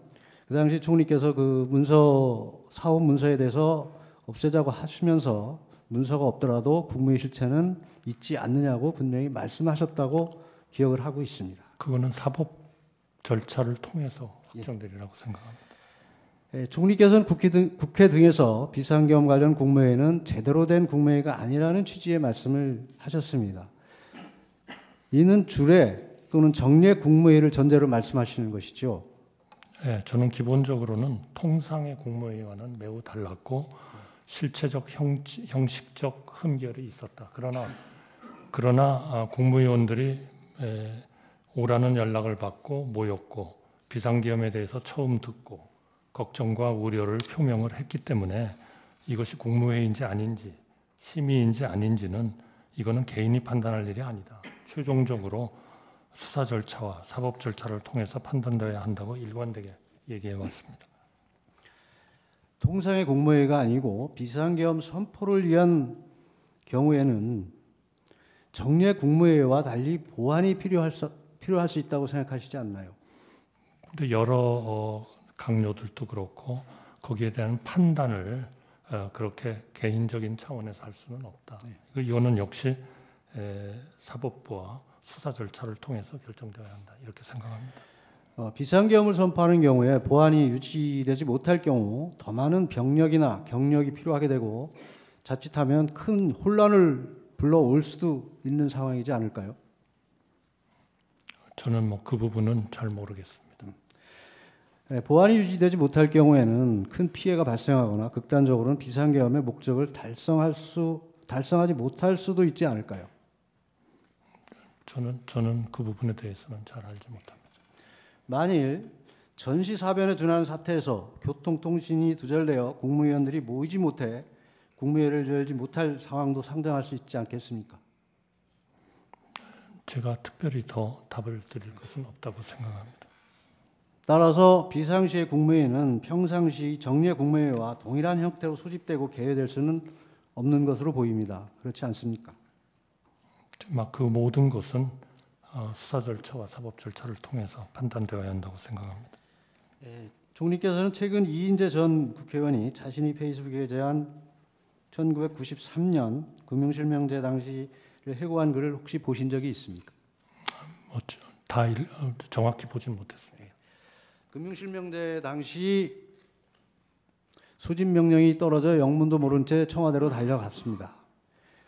그 당시 총리께서 그 문서 사업 문서에 대해서 없애자고 하시면서 문서가 없더라도 국무회의 실체는 있지 않느냐고 분명히 말씀하셨다고 기억을 하고 있습니다. 그거는 사법 절차를 통해서 확정되리라고 생각합니다. 총리께서는 국회 등에서 비상계엄 관련 국무회의는 제대로 된 국무회의가 아니라는 취지의 말씀을 하셨습니다. 이는 주례 또는 정례 국무회의를 전제로 말씀하시는 것이죠. 네, 저는 기본적으로는 통상의 국무회의와는 매우 달랐고 실체적 형식적 흠결이 있었다. 그러나 국무위원들이 오라는 연락을 받고 모였고 비상계엄에 대해서 처음 듣고 걱정과 우려를 표명을 했기 때문에 이것이 국무회의인지 아닌지 심의인지 아닌지는 이거는 개인이 판단할 일이 아니다. 최종적으로 수사 절차와 사법 절차를 통해서 판단되어야 한다고 일관되게 얘기해 왔습니다. 통상의 국무회의가 아니고 비상계엄 선포를 위한 경우에는 정례 국무회의와 달리 보완이 필요할 수 있다고 생각하시지 않나요? 근데 여러 강요들도 그렇고 거기에 대한 판단을 그렇게 개인적인 차원에서 할 수는 없다. 이거는 역시 사법부와 수사 절차를 통해서 결정되어야 한다. 이렇게 생각합니다. 비상계엄을 선포하는 경우에 보안이 유지되지 못할 경우 더 많은 병력이나 경력이 필요하게 되고 자칫하면 큰 혼란을 불러올 수도 있는 상황이지 않을까요? 저는 그 부분은 잘 모르겠습니다. 보안이 유지되지 못할 경우에는 큰 피해가 발생하거나 극단적으로는 비상계엄의 목적을 달성하지 못할 수도 있지 않을까요? 저는 그 부분에 대해서는 잘 알지 못합니다. 만일 전시사변에 준하는 사태에서 교통통신이 두절되어 국무위원들이 모이지 못해 국무회의를 열지 못할 상황도 상정할 수 있지 않겠습니까? 제가 특별히 더 답을 드릴 것은 없다고 생각합니다. 따라서 비상시의 국무회의는 평상시 정례 국무회의와 동일한 형태로 소집되고 개회될 수는 없는 것으로 보입니다. 그렇지 않습니까? 그 모든 것은 수사 절차와 사법 절차를 통해서 판단되어야 한다고 생각합니다. 총리께서는 최근 이인재 전 국회의원이 자신이 페이스북에 제한 1993년 금융실명제 당시를 해고한 글을 혹시 보신 적이 있습니까? 정확히 보진 못했습니다. 금융실명제 당시 소집 명령이 떨어져 영문도 모른 채 청와대로 달려갔습니다.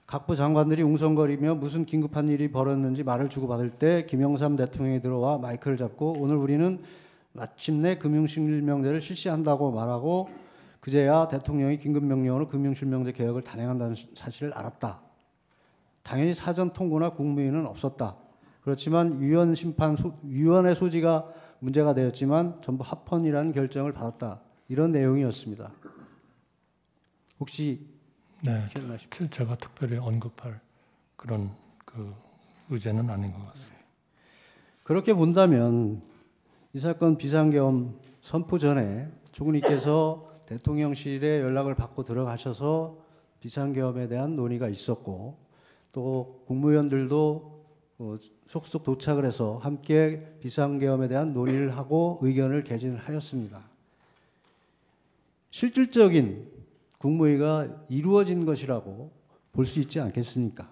각부 장관들이 웅성거리며 무슨 긴급한 일이 벌어졌는지 말을 주고받을 때 김영삼 대통령이 들어와 마이크를 잡고 오늘 우리는 마침내 금융실명제를 실시한다고 말하고 그제야 대통령이 긴급명령으로 금융실명제 개혁을 단행한다는 사실을 알았다. 당연히 사전 통보나 국무회의는 없었다. 그렇지만 위원회 소지가 문제가 되었지만 전부 합헌이라는 결정을 받았다. 이런 내용이었습니다. 혹시 기억나십니까? 제가 특별히 언급할 그런 의제는 아닌 것 같습니다. 그렇게 본다면 이 사건 비상계엄 선포 전에 총리께서 대통령실에 연락을 받고 들어가셔서 비상계엄에 대한 논의가 있었고 또 국무위원들도 속속 도착을 해서 함께 비상계엄에 대한 논의를 하고 의견을 개진을 하였습니다. 실질적인 국무회의가 이루어진 것이라고 볼 수 있지 않겠습니까?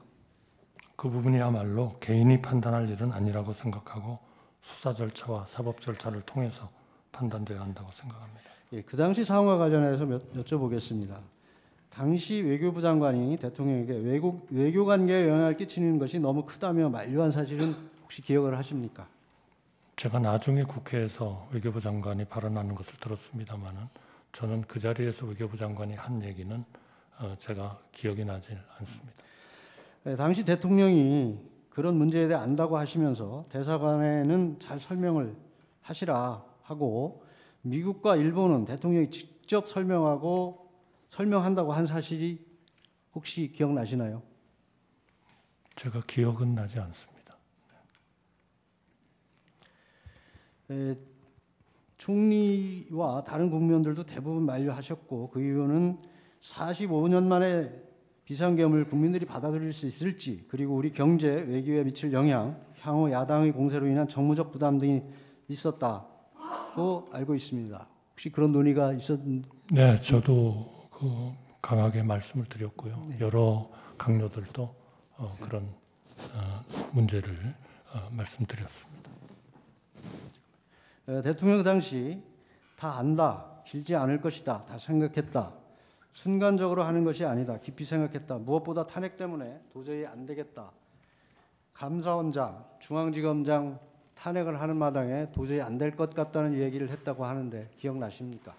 그 부분이야말로 개인이 판단할 일은 아니라고 생각하고 수사 절차와 사법 절차를 통해서 판단되어야 한다고 생각합니다. 그 당시 상황과 관련해서 여쭤보겠습니다. 당시 외교부 장관이 대통령에게 외교 관계에 영향을 끼치는 것이 너무 크다며 만류한 사실은 혹시 기억을 하십니까? 제가 나중에 국회에서 외교부 장관이 발언하는 것을 들었습니다마는 저는 그 자리에서 외교부 장관이 한 얘기는 제가 기억이 나지 않습니다. 당시 대통령이 그런 문제에 대해 안다고 하시면서 대사관에는 잘 설명을 하시라 하고 미국과 일본은 대통령이 직접 설명한다고 한 사실이 혹시 기억나시나요? 제가 기억은 나지 않습니다. 총리와 다른 국무위원들도 대부분 만류하셨고 그 이유는 45년 만에 비상계엄을 국민들이 받아들일 수 있을지, 그리고 우리 경제 외교에 미칠 영향, 향후 야당의 공세로 인한 정무적 부담 등이 있었다고 알고 있습니다. 혹시 그런 논의가 있었는지? 네, 저도 강하게 말씀을 드렸고요. 여러 강요들도 그런 문제를 말씀드렸습니다. 대통령 그 당시 다 안다, 길지 않을 것이다, 다 생각했다, 순간적으로 하는 것이 아니다, 깊이 생각했다, 무엇보다 탄핵 때문에 도저히 안 되겠다, 감사원장, 중앙지검장 탄핵을 하는 마당에 도저히 안 될 것 같다는 얘기를 했다고 하는데 기억나십니까?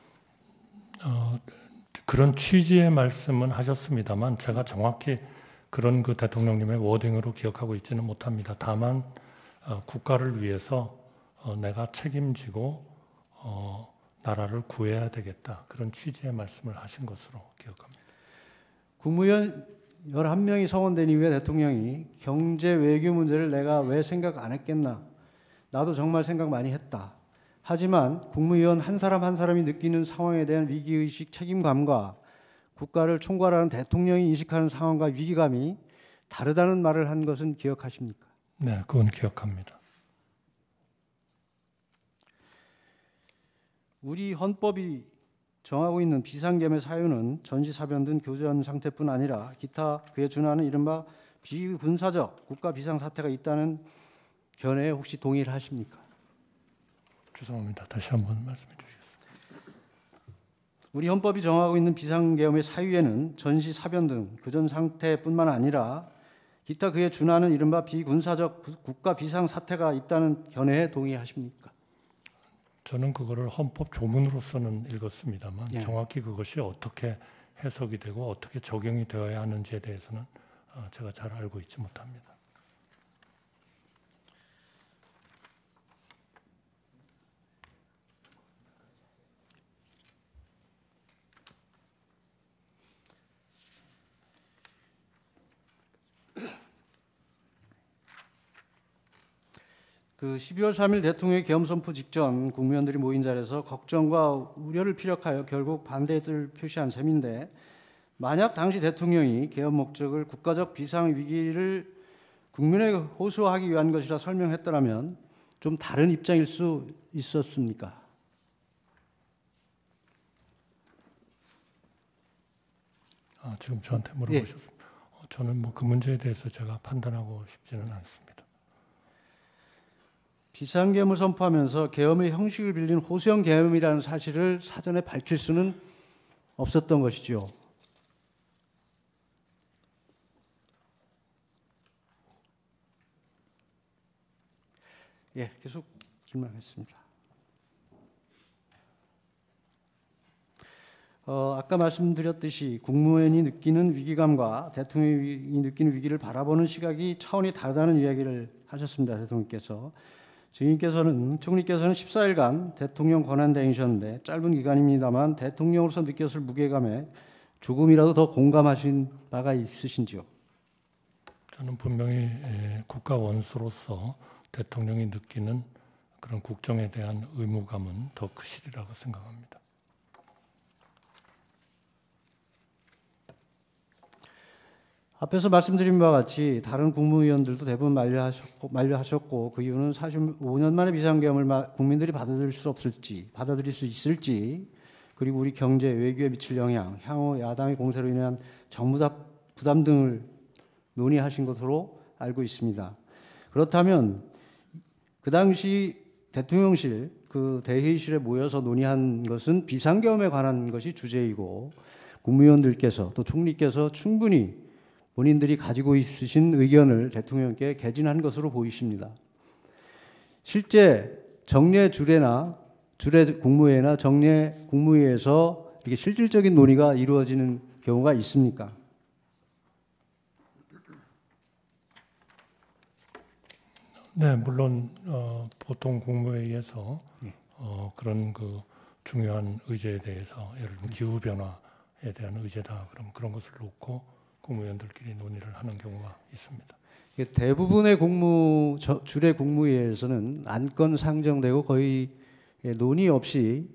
그런 취지의 말씀은 하셨습니다만 제가 정확히 그런 그 대통령님의 워딩으로 기억하고 있지는 못합니다. 다만 국가를 위해서 내가 책임지고 나라를 구해야 되겠다, 그런 취지의 말씀을 하신 것으로 기억합니다. 국무위원 11명이 성원된 이후에 대통령이 경제 외교 문제를 내가 왜 생각 안 했겠나, 나도 정말 생각 많이 했다, 하지만 국무위원 한 사람 한 사람이 느끼는 상황에 대한 위기의식, 책임감과 국가를 총괄하는 대통령이 인식하는 상황과 위기감이 다르다는 말을 한 것은 기억하십니까? 네, 그건 기억합니다. 우리 헌법이 정하고 있는 비상계엄의 사유는 전시사변 등 교전 상태뿐 아니라 기타 그에 준하는 이른바 비군사적 국가 비상사태가 있다는 견해에 혹시 동의를 하십니까? 죄송합니다. 다시 한번 말씀해 주시겠습니다. 우리 헌법이 정하고 있는 비상계엄의 사유에는 전시사변 등 교전 상태뿐만 아니라 기타 그에 준하는 이른바 비군사적 국가 비상사태가 있다는 견해에 동의하십니까? 저는 그거를 헌법 조문으로서는 읽었습니다만 예. 정확히 그것이 어떻게 해석이 되고 어떻게 적용이 되어야 하는지에 대해서는 제가 잘 알고 있지 못합니다. 그 12월 3일 대통령의 계엄 선포 직전 국무위원들이 모인 자리에서 걱정과 우려를 피력하여 결국 반대의 뜻을 표시한 셈인데, 만약 당시 대통령이 계엄 목적을 국가적 비상 위기를 국민에게 호소하기 위한 것이라 설명했더라면 좀 다른 입장일 수 있었습니까? 지금 저한테 물어보셨습니다. 저는 그 문제에 대해서 제가 판단하고 싶지는 않습니다. 비상계엄을 선포하면서 계엄의 형식을 빌린 호소형 계엄이라는 사실을 사전에 밝힐 수는 없었던 것이죠. 예, 계속 질문하겠습니다. 아까 말씀드렸듯이 국무위원이 느끼는 위기감과 대통령이 느끼는 위기를 바라보는 시각이 차원이 다르다는 이야기를 하셨습니다. 대통령께서. 총리께서는 14일간 대통령 권한대행이셨는데 짧은 기간입니다만 대통령으로서 느꼈을 무게감에 조금이라도 더 공감하신 바가 있으신지요? 저는 분명히 국가 원수로서 대통령이 느끼는 그런 국정에 대한 의무감은 더 크시리라고 생각합니다. 앞에서 말씀드린 바와 같이 다른 국무위원들도 대부분 만류하셨고 그 이유는 45년 만에 비상계엄을 국민들이 받아들일 수 있을지, 그리고 우리 경제 외교에 미칠 영향, 향후 야당의 공세로 인한 정무적 부담 등을 논의하신 것으로 알고 있습니다. 그렇다면 그 당시 대통령실 그 대회의실에 모여서 논의한 것은 비상계엄에 관한 것이 주제이고 국무위원들께서 또 총리께서 충분히 본인들이 가지고 있으신 의견을 대통령께 개진한 것으로 보이십니다. 실제 정례 국무회나 정례 국무회에서 이렇게 실질적인 논의가 이루어지는 경우가 있습니까? 네, 물론 보통 국무회의에서 그런 그 중요한 의제에 대해서 예를 들면 기후 변화에 대한 의제다. 그럼 그런 것을 놓고 국무위원들끼리 논의를 하는 경우가 있습니다. 대부분의 주례 국무회의에서는 안건 상정되고 거의 논의 없이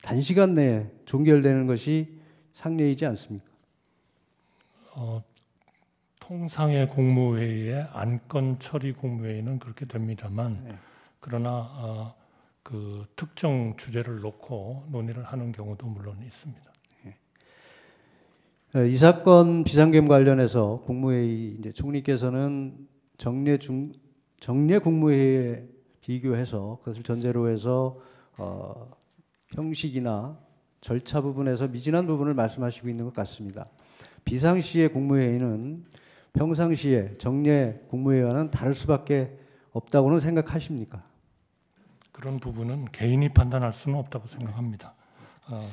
단시간 내에 종결되는 것이 상례이지 않습니까? 통상의 국무회의에 안건 처리 국무회의는 그렇게 됩니다만 그러나 그 특정 주제를 놓고 논의를 하는 경우도 물론 있습니다. 이 사건 비상계엄 관련해서 국무회의 이제 총리께서는 정례 국무회의에 비교해서 그것을 전제로 해서 형식이나 절차 부분에서 미진한 부분을 말씀하시고 있는 것 같습니다. 비상시의 국무회의는 평상시에 정례 국무회의와는 다를 수밖에 없다고는 생각하십니까? 그런 부분은 개인이 판단할 수는 없다고 생각합니다.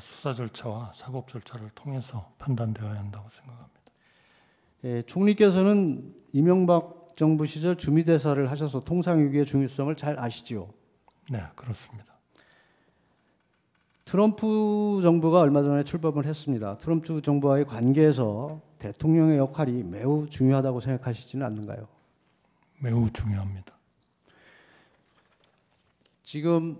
수사 절차와 사법 절차를 통해서 판단되어야 한다고 생각합니다. 총리께서는 이명박 정부 시절 주미대사를 하셔서 통상위기의 중요성을 잘 아시지요? 네, 그렇습니다. 트럼프 정부가 얼마 전에 출범을 했습니다. 트럼프 정부와의 관계에서 대통령의 역할이 매우 중요하다고 생각하시지는 않는가요? 매우 중요합니다. 지금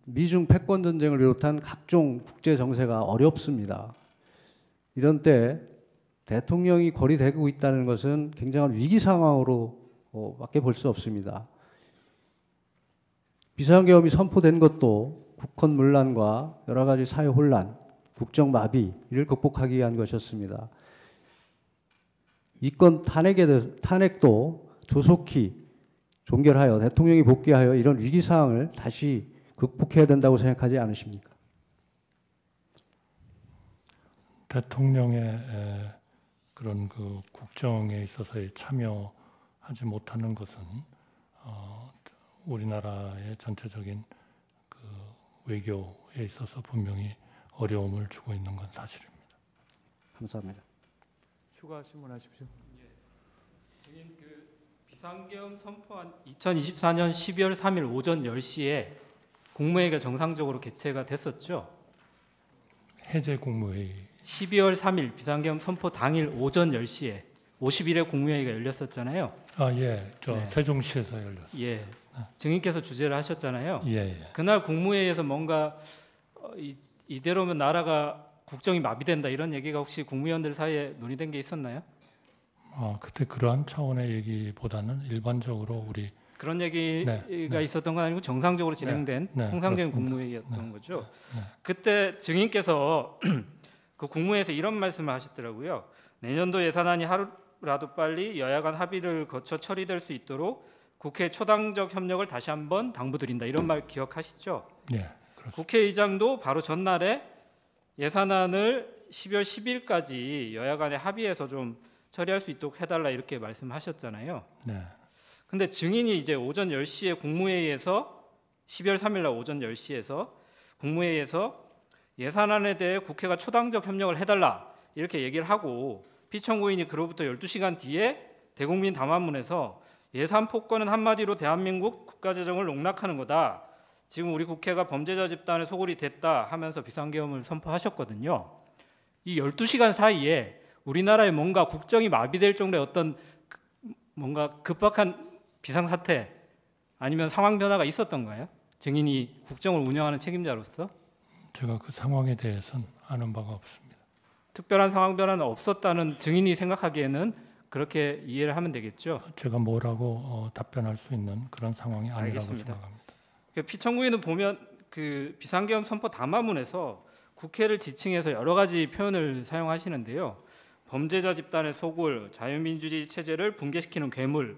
미중 패권 전쟁을 비롯한 각종 국제 정세가 어렵습니다. 이런 때 대통령이 고리되고 있다는 것은 굉장한 위기 상황으로밖에 볼 수 없습니다. 비상계엄이 선포된 것도 국헌 문란과 여러 가지 사회 혼란, 국정 마비 이를 극복하기 위한 것이었습니다. 이건 탄핵도 조속히 종결하여 대통령이 복귀하여 이런 위기 상황을 다시 극복해야 된다고 생각하지 않으십니까? 대통령의 그런 그 국정에 있어서의 참여하지 못하는 것은 우리나라의 전체적인 그 외교에 있어서 분명히 어려움을 주고 있는 건 사실입니다. 감사합니다. 추가 질문하십시오. 증인 비상계엄 선포한 2024년 12월 3일 오전 10시에 국무회의가 정상적으로 개최가 됐었죠. 해제 국무회의 12월 3일 비상계엄 선포 당일 오전 10시에 51회 국무회의가 열렸었잖아요. 예, 네. 세종시에서 열렸습니다. 예, 증인께서 주재를 하셨잖아요. 예. 그날 국무회의에서 뭔가 이대로면 나라가 국정이 마비된다 이런 얘기가 혹시 국무위원들 사이에 논의된 게 있었나요? 그때 그러한 차원의 얘기보다는 일반적으로 우리 그런 얘기가 네. 있었던 건 아니고 정상적으로 진행된 통상적인 그렇습니다. 국무회의였던 거죠. 그때 증인께서 그 국무회에서 이런 말씀을 하셨더라고요. 내년도 예산안이 하루라도 빨리 여야 간 합의를 거쳐 처리될 수 있도록 국회 초당적 협력을 다시 한번 당부드린다. 이런 말 기억하시죠? 네, 그렇습니다. 국회의장도 바로 전날에 예산안을 12월 10일까지 여야 간에 합의해서 좀 처리할 수 있도록 해달라 이렇게 말씀하셨잖아요. 네. 근데 증인이 이제 오전 10시에 국무회의에서 12월 3일 날 오전 10시에서 국무회의에서 예산안에 대해 국회가 초당적 협력을 해달라 이렇게 얘기를 하고 피청구인이 그로부터 12시간 뒤에 대국민 담화문에서 예산 폭거는 한마디로 대한민국 국가재정을 농락하는 거다. 지금 우리 국회가 범죄자 집단의 소굴이 됐다 하면서 비상계엄을 선포하셨거든요. 이 12시간 사이에 우리나라에 뭔가 국정이 마비될 정도의 어떤 뭔가 급박한 비상사태 아니면 상황 변화가 있었던가요? 증인이 국정을 운영하는 책임자로서? 제가 그 상황에 대해서는 아는 바가 없습니다. 특별한 상황 변화는 없었다는 증인이 생각하기에는 그렇게 이해를 하면 되겠죠. 제가 뭐라고 답변할 수 있는 그런 상황이 아니라고 알겠습니다. 생각합니다. 피청구인은 보면 그 비상계엄 선포 담화문에서 국회를 지칭해서 여러 가지 표현을 사용하시는데요. 범죄자 집단의 소굴, 자유민주주의 체제를 붕괴시키는 괴물,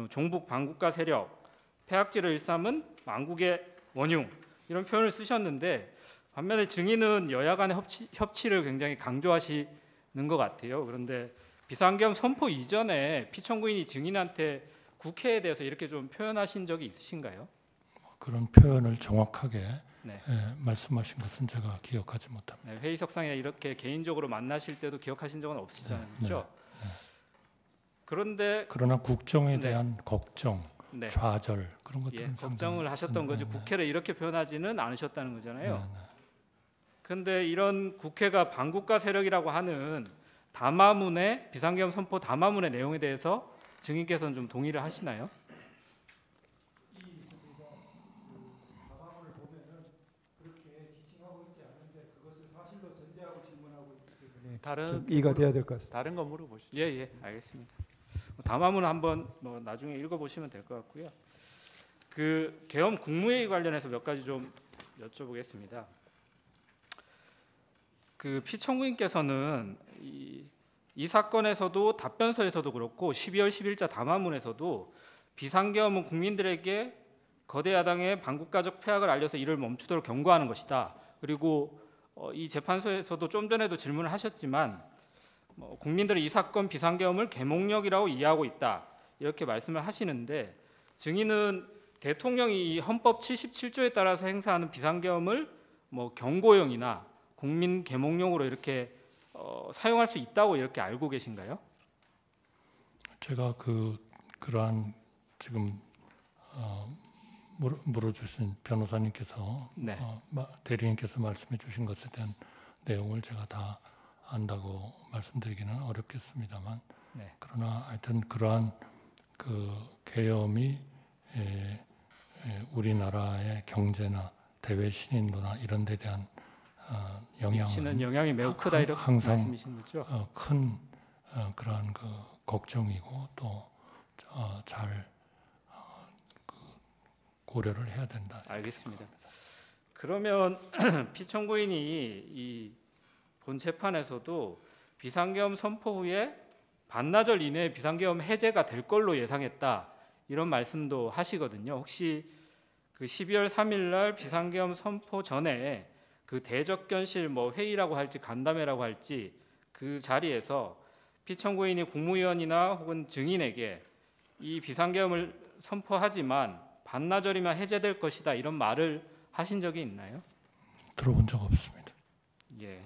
종북 반국가 세력, 폐악질을 일삼은 망국의 원흉 이런 표현을 쓰셨는데 반면에 증인은 여야 간의 협치를 굉장히 강조하시는 것 같아요. 그런데 비상계엄 선포 이전에 피청구인이 증인한테 국회에 대해서 이렇게 좀 표현하신 적이 있으신가요? 그런 표현을 정확하게 네. 말씀하신 것은 제가 기억하지 못합니다. 네, 회의석상에 이렇게 개인적으로 만나실 때도 기억하신 적은 없으시잖아요. 네, 그렇죠? 그런데 그러나 국정에 네. 대한 걱정, 네. 좌절 그런 것들은 예, 상당히 걱정을 하셨던 거지 네, 국회를 이렇게 표현하지는 않으셨다는 거잖아요. 네, 네. 근데 이런 국회가 반국가 세력이라고 하는 담화문의 비상계엄 선포 담화문의 내용에 대해서 증인께서는 좀 동의를 하시나요? 다른 이해가 돼야 될 것 같습니다. 다른 거 물어보시죠. 예, 알겠습니다. 담화문을 한번 나중에 읽어보시면 될 것 같고요. 그 계엄 국무회의 관련해서 몇 가지 좀 여쭤보겠습니다. 그 피청구인께서는 이 사건에서도 답변서에서도 그렇고 12월 10일자 담화문에서도 비상계엄은 국민들에게 거대 야당의 반국가적 폐악을 알려서 이를 멈추도록 경고하는 것이다. 그리고 이 재판소에서도 좀 전에도 질문을 하셨지만 국민들은 이 사건 비상계엄을 계몽령이라고 이해하고 있다. 이렇게 말씀을 하시는데 증인은 대통령이 이 헌법 77조에 따라서 행사하는 비상계엄을 경고용이나 국민 계몽령으로 이렇게 사용할 수 있다고 이렇게 알고 계신가요? 제가 그러한 지금 물어주신 변호사님께서 네. 대리인께서 말씀해 주신 것에 대한 내용을 제가 다 안다고 말씀드리기는 어렵겠습니다만 네. 그러나 하여튼 그러한 그 계엄이 우리나라의 경제나 대외 신인도나 이런 데 대한 미치는 영향은 영향이 매우 크다 이렇게 항상 말씀이신 거죠? 큰 그러한 그 걱정이고 또 잘 고려를 해야 된다. 알겠습니다. 그러면 피청구인이 이 본 재판에서도 비상계엄 선포 후에 반나절 이내에 비상계엄 해제가 될 걸로 예상했다 이런 말씀도 하시거든요. 혹시 그 12월 3일 날 비상계엄 선포 전에 그 대적견실 회의라고 할지 간담회라고 할지 그 자리에서 피청구인이 국무위원이나 혹은 증인에게 이 비상계엄을 선포하지만 반나절이면 해제될 것이다 이런 말을 하신 적이 있나요? 들어본 적 없습니다. 예.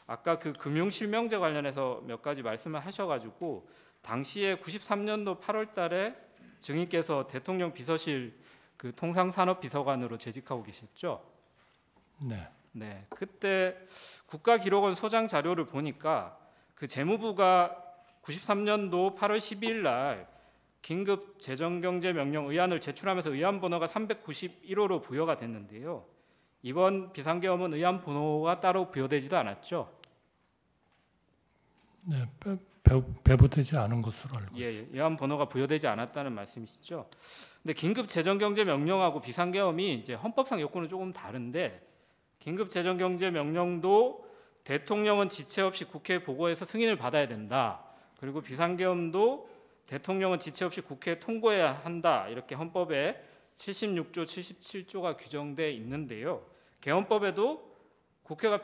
아까 그 금융실명제 관련해서 몇 가지 말씀을 하셔가지고 당시에 93년도 8월달에 증인께서 대통령 비서실 그 통상산업비서관으로 재직하고 계셨죠? 네. 네. 그때 국가기록원 소장 자료를 보니까 그 재무부가 93년도 8월 12일 날 긴급 재정경제명령 의안을 제출하면서 의안 번호가 391호로 부여가 됐는데요. 이번 비상계엄은 의안 번호가 따로 부여되지도 않았죠. 네, 배부되지 않은 것으로 알고 있습니다. 예, 의안 번호가 부여되지 않았다는 말씀이시죠. 근데 긴급 재정경제명령하고 비상계엄이 이제 헌법상 요건은 조금 다른데 긴급 재정경제명령도 대통령은 지체 없이 국회에 보고해서 승인을 받아야 된다. 그리고 비상계엄도 대통령은 지체 없이 국회에 통고해야 한다. 이렇게 헌법에 76조, 77조가 규정돼 있는데요. 개헌법에도 국회가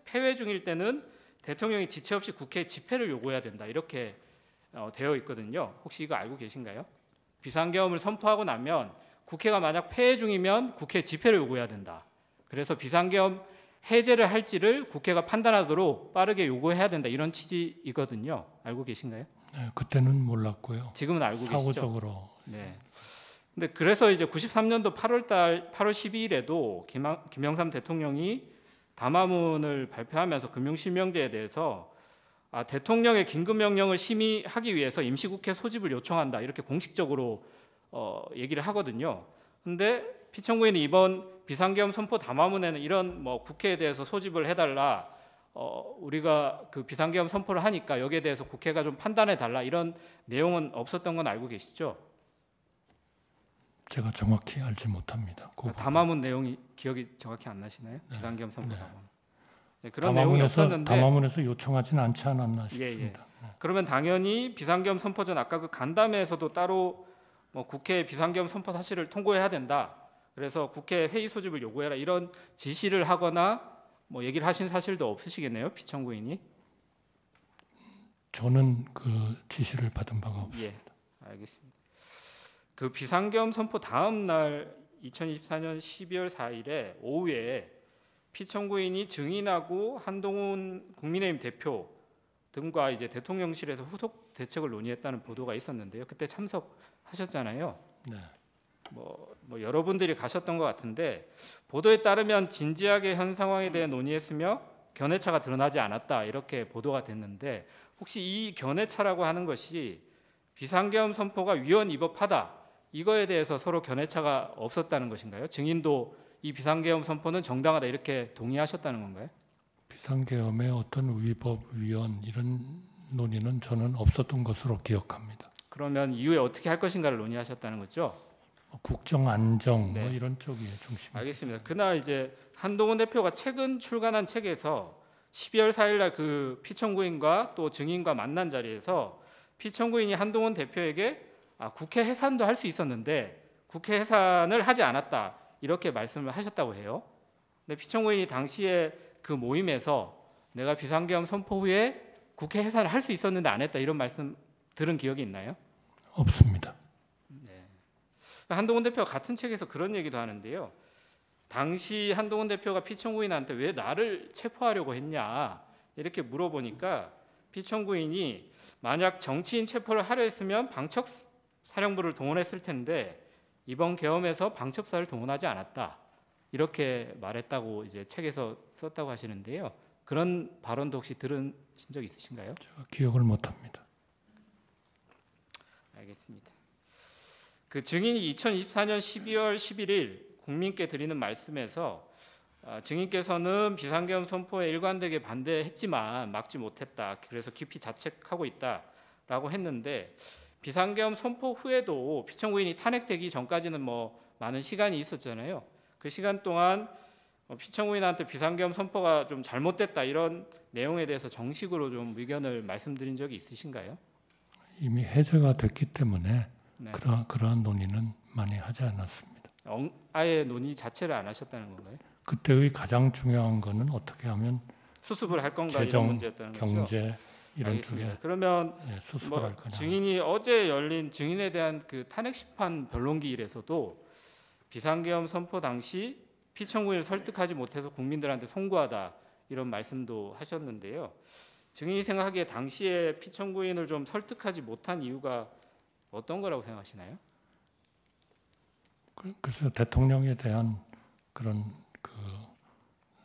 폐회 중일 때는 대통령이 지체 없이 국회에 집회를 요구해야 된다. 이렇게 되어 있거든요. 혹시 이거 알고 계신가요? 비상계엄을 선포하고 나면 국회가 만약 폐회 중이면 국회 집회를 요구해야 된다. 그래서 비상계엄 해제를 할지를 국회가 판단하도록 빠르게 요구해야 된다. 이런 취지이거든요. 알고 계신가요? 네, 그때는 몰랐고요. 지금은 알고 계시죠? 사고적으로. 네. 근데 그래서 이제 93년도 8월 12일에도 김영삼 대통령이 담화문을 발표하면서 금융실명제에 대해서 대통령의 긴급명령을 심의하기 위해서 임시국회 소집을 요청한다 이렇게 공식적으로 얘기를 하거든요. 근데 피청구인이 이번 비상계엄 선포 담화문에는 이런 국회에 대해서 소집을 해달라, 우리가 그 비상계엄 선포를 하니까 여기에 대해서 국회가 좀 판단해 달라 이런 내용은 없었던 건 알고 계시죠? 제가 정확히 알지 못합니다. 담화문 내용이 기억이 정확히 안 나시나요? 네. 비상계엄 선포 네. 담화문. 네, 그런 내용이 없었는데 담화문에서 요청하진 않지 않았나 싶습니다. 네. 그러면 당연히 비상계엄 선포 전 아까 그 간담회에서도 따로 국회 비상계엄 선포 사실을 통고해야 된다. 그래서 국회 회의 소집을 요구해라 이런 지시를 하거나 얘기를 하신 사실도 없으시겠네요, 피청구인이? 저는 그 지시를 받은 바가 없습니다. 예, 알겠습니다. 그 비상계엄 선포 다음 날 2024년 12월 4일에 오후에 피청구인이 증인하고 한동훈 국민의힘 대표 등과 이제 대통령실에서 후속 대책을 논의했다는 보도가 있었는데요. 그때 참석하셨잖아요. 네. 뭐 여러분들이 가셨던 것 같은데 보도에 따르면 진지하게 현 상황에 대해 논의했으며 견해차가 드러나지 않았다 이렇게 보도가 됐는데 혹시 이 견해차라고 하는 것이 비상계엄 선포가 위헌 위법하다 이거에 대해서 서로 견해차가 없었다는 것인가요? 증인도 이 비상계엄 선포는 정당하다 이렇게 동의하셨다는 건가요? 비상계엄의 어떤 위법 위헌 이런 논의는 저는 없었던 것으로 기억합니다. 그러면 이후에 어떻게 할 것인가를 논의하셨다는 거죠? 국정 안정 네. 뭐 이런 쪽이 중심. 알겠습니다. 그날 이제 한동훈 대표가 최근 출간한 책에서 12월 4일 날 그 피청구인과 또 증인과 만난 자리에서 피청구인이 한동훈 대표에게 국회 해산도 할 수 있었는데 국회 해산을 하지 않았다 이렇게 말씀을 하셨다고 해요. 근데 피청구인이 당시에 그 모임에서 내가 비상계엄 선포 후에 국회 해산을 할 수 있었는데 안 했다 이런 말씀 들은 기억이 있나요? 없습니다. 한동훈 대표가 같은 책에서 그런 얘기도 하는데요. 당시 한동훈 대표가 피청구인한테 왜 나를 체포하려고 했냐 이렇게 물어보니까 피청구인이 만약 정치인 체포를 하려 했으면 방첩사령부를 동원했을 텐데 이번 계엄에서 방첩사를 동원하지 않았다 이렇게 말했다고 이제 책에서 썼다고 하시는데요. 그런 발언도 혹시 들으신 적 있으신가요? 제가 기억을 못합니다. 알겠습니다. 그 증인이 2024년 12월 11일 국민께 드리는 말씀에서 증인께서는 비상계엄 선포에 일관되게 반대했지만 막지 못했다. 그래서 깊이 자책하고 있다라고 했는데 비상계엄 선포 후에도 피청구인이 탄핵되기 전까지는 뭐 많은 시간이 있었잖아요. 그 시간 동안 피청구인한테 비상계엄 선포가 좀 잘못됐다 이런 내용에 대해서 정식으로 좀 의견을 말씀드린 적이 있으신가요? 이미 해제가 됐기 때문에 네. 그러한 논의는 많이 하지 않았습니다. 아예 논의 자체를 안 하셨다는 건가요? 그때의 가장 중요한 거는 어떻게 하면 수습을 할 건가 이런 재정, 문제였다는 거죠. 경제 이런 알겠습니다. 쪽에 그러면 수습을 할 거냐. 증인이 어제 열린 증인에 대한 그 탄핵 심판 변론기일에서도 비상계엄 선포 당시 피청구인을 설득하지 못해서 국민들한테 송구하다 이런 말씀도 하셨는데요. 증인이 생각하기에 당시에 피청구인을 좀 설득하지 못한 이유가 어떤 거라고 생각하시나요? 그래서 대통령에 대한 그런 그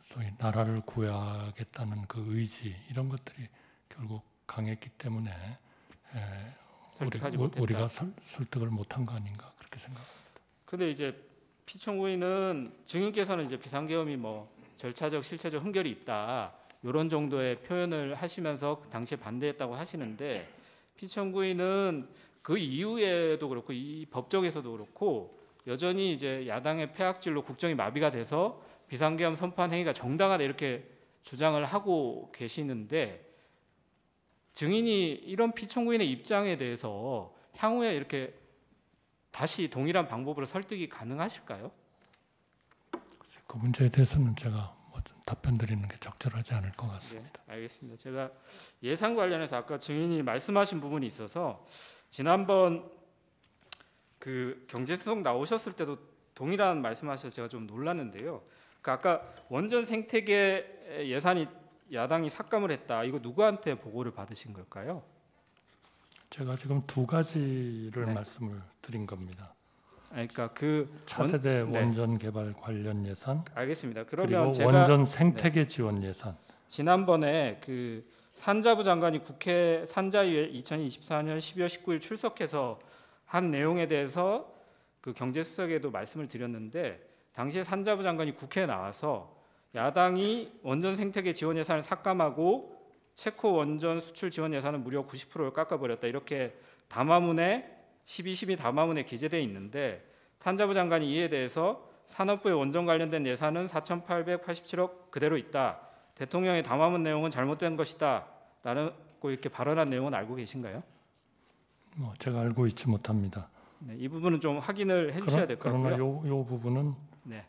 소위 나라를 구해야겠다는 그 의지 이런 것들이 결국 강했기 때문에 설득하지 못했다. 우리가 설득을 못한 거 아닌가 그렇게 생각합니다. 근데 이제 피청구인은 증인께서는 이제 비상계엄이 뭐 절차적 실체적 흠결이 있다 이런 정도의 표현을 하시면서 그 당시에 반대했다고 하시는데 피청구인은 그 이후에도 그렇고 이 법정에서도 그렇고 여전히 이제 야당의 폐악질로 국정이 마비가 돼서 비상계엄 선포한 행위가 정당하다 이렇게 주장을 하고 계시는데 증인이 이런 피청구인의 입장에 대해서 향후에 이렇게 다시 동일한 방법으로 설득이 가능하실까요? 그 문제에 대해서는 제가 뭐좀 답변 드리는 게 적절하지 않을 것 같습니다. 네, 알겠습니다. 제가 예산 관련해서 아까 증인이 말씀하신 부분이 있어서 지난번 그 경제수석 나오셨을 때도 동일한 말씀하셔서 제가 좀 놀랐는데요. 그러니까 아까 원전 생태계 예산이 야당이 삭감을 했다. 이거 누구한테 보고를 받으신 걸까요? 제가 지금 두 가지를 네. 말씀을 드린 겁니다. 그러니까 그 차세대 네. 원전 개발 관련 예산 알겠습니다. 그리고 그러면 제가 원전 생태계 지원 예산 지난번에 그 산자부 장관이 국회 산자위에 2024년 12월 19일 출석해서 한 내용에 대해서 그 경제수석에도 말씀을 드렸는데 당시에 산자부 장관이 국회에 나와서 야당이 원전 생태계 지원 예산을 삭감하고 체코 원전 수출 지원 예산은 무려 90%를 깎아버렸다 이렇게 담화문에 12.12 담화문에 기재되어 있는데 산자부 장관이 이에 대해서 산업부의 원전 관련된 예산은 4,887억 그대로 있다. 대통령의 담화문 내용은 잘못된 것이다. 라고 이렇게 발언한 내용은 알고 계신가요? 뭐 제가 알고 있지 못합니다. 네, 이 부분은 좀 확인을 해주셔야 될 것 그러나 같고요. 요 부분은 네.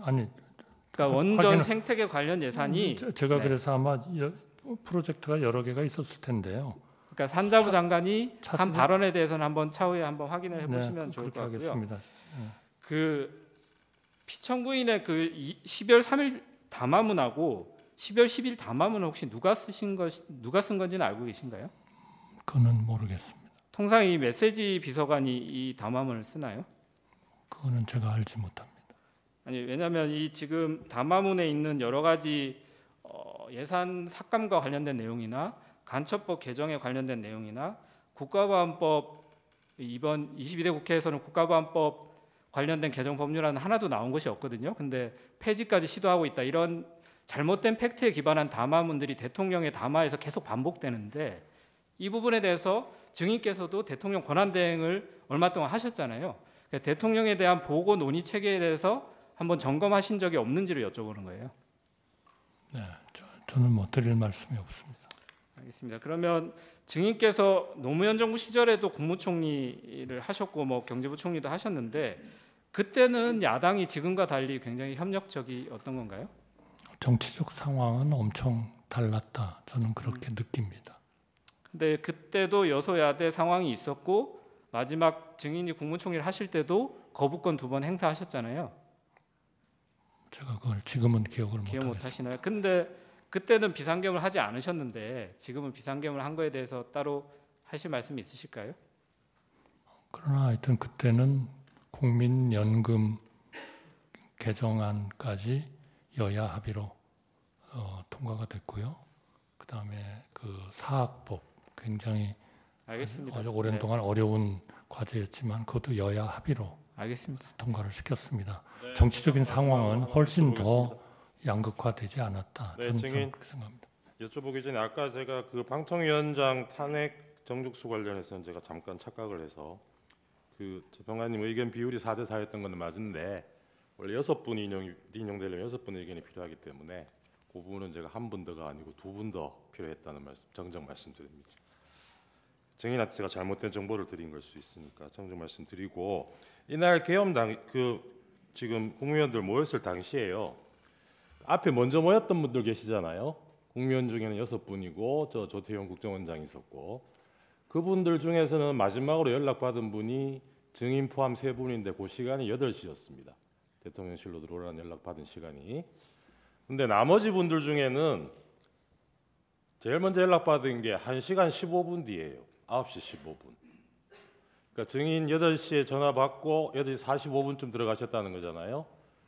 아니 그러니까 원전 확인을- 생태계 관련 예산이 제가 네. 그래서 아마 프로젝트가 여러 개가 있었을 텐데요. 그러니까 산자부 장관이 차세대- 한 발언에 대해서는 한번 차후에 한번 확인을 해보시면 네, 좋을 것 그렇게 같고요. 하겠습니다. 그 피청구인의 그 12월 3일 담화문하고 12월 10일 담화문은 혹시 누가 쓴 건지는 알고 계신가요? 그거는 모르겠습니다. 통상 이 메시지 비서관이 이 담화문을 쓰나요? 그거는 제가 알지 못합니다. 아니 왜냐하면 이 지금 담화문에 있는 여러 가지 예산 삭감과 관련된 내용이나 간첩법 개정에 관련된 내용이나 국가보안법 이번 22대 국회에서는 국가보안법 관련된 개정 법률안은 하나도 나온 것이 없거든요. 근데 폐지까지 시도하고 있다. 이런 잘못된 팩트에 기반한 담화문들이 대통령의 담화에서 계속 반복되는데 이 부분에 대해서 증인께서도 대통령 권한대행을 얼마 동안 하셨잖아요. 그러니까 대통령에 대한 보고 논의 체계에 대해서 한번 점검하신 적이 없는지를 여쭤보는 거예요. 네, 저는 뭐 드릴 말씀이 없습니다. 알겠습니다. 그러면 증인께서 노무현 정부 시절에도 국무총리를 하셨고 뭐 경제부총리도 하셨는데 그때는 야당이 지금과 달리 굉장히 협력적이었던 건가요? 정치적 상황은 엄청 달랐다. 저는 그렇게 느낍니다. 근데 그때도 여소야대 상황이 있었고 마지막 증인이 국무총리를 하실 때도 거부권 2번 행사하셨잖아요. 제가 그걸 지금은 기억을 기억 못 못하겠습니다. 하시나요? 근데 그때는 비상겸을 하지 않으셨는데 지금은 비상겸을 한 거에 대해서 따로 하실 말씀이 있으실까요? 그러나 하여튼 그때는 국민연금 개정안까지 여야 합의로 통과가 됐고요. 그다음에 그 사학법 굉장히 알겠습니다. 아주 오랜 동안 어려운 과제였지만 그것도 여야 합의로 알겠습니다. 통과를 시켰습니다. 정치적인 상황은 훨씬 더 양극화되지 않았다. 네, 저는 증인. 그렇게 생각합니다. 여쭤보기 전에 아까 제가 그 방통위원장 탄핵 정죽수 관련해서는 제가 잠깐 착각을 해서 그 재판관님 의견 비율이 4대 4였던 건 맞는데 원래 6분 인용되려면 6분 의견이 필요하기 때문에 그 부분은 제가 한 분 더가 아니고 2분 더 필요했다는 말씀 정정 말씀드립니다. 증인한테 제가 잘못된 정보를 드린 걸 수 있으니까 정정 말씀드리고 이날 계엄당 지금 국무위원들 모였을 당시에요. 앞에 먼저 모였던 분들 계시잖아요. 국무위원 중에는 6분이고 저 조태용 국정원장이 있었고 그분들 중에서는 마지막으로 연락받은 분이 증인 포함 3분인데 그 시간이 8시였습니다. 대통령실로 들어오라는 연락받은 시간이. 근데 나머지 분들 중에는 제일 먼저 연락받은 게 1시간 15분 뒤에요. 9시 15분. 그러니까 증인 8시에 전화 받고 8시 45분쯤 들어가셨다는 거잖아요.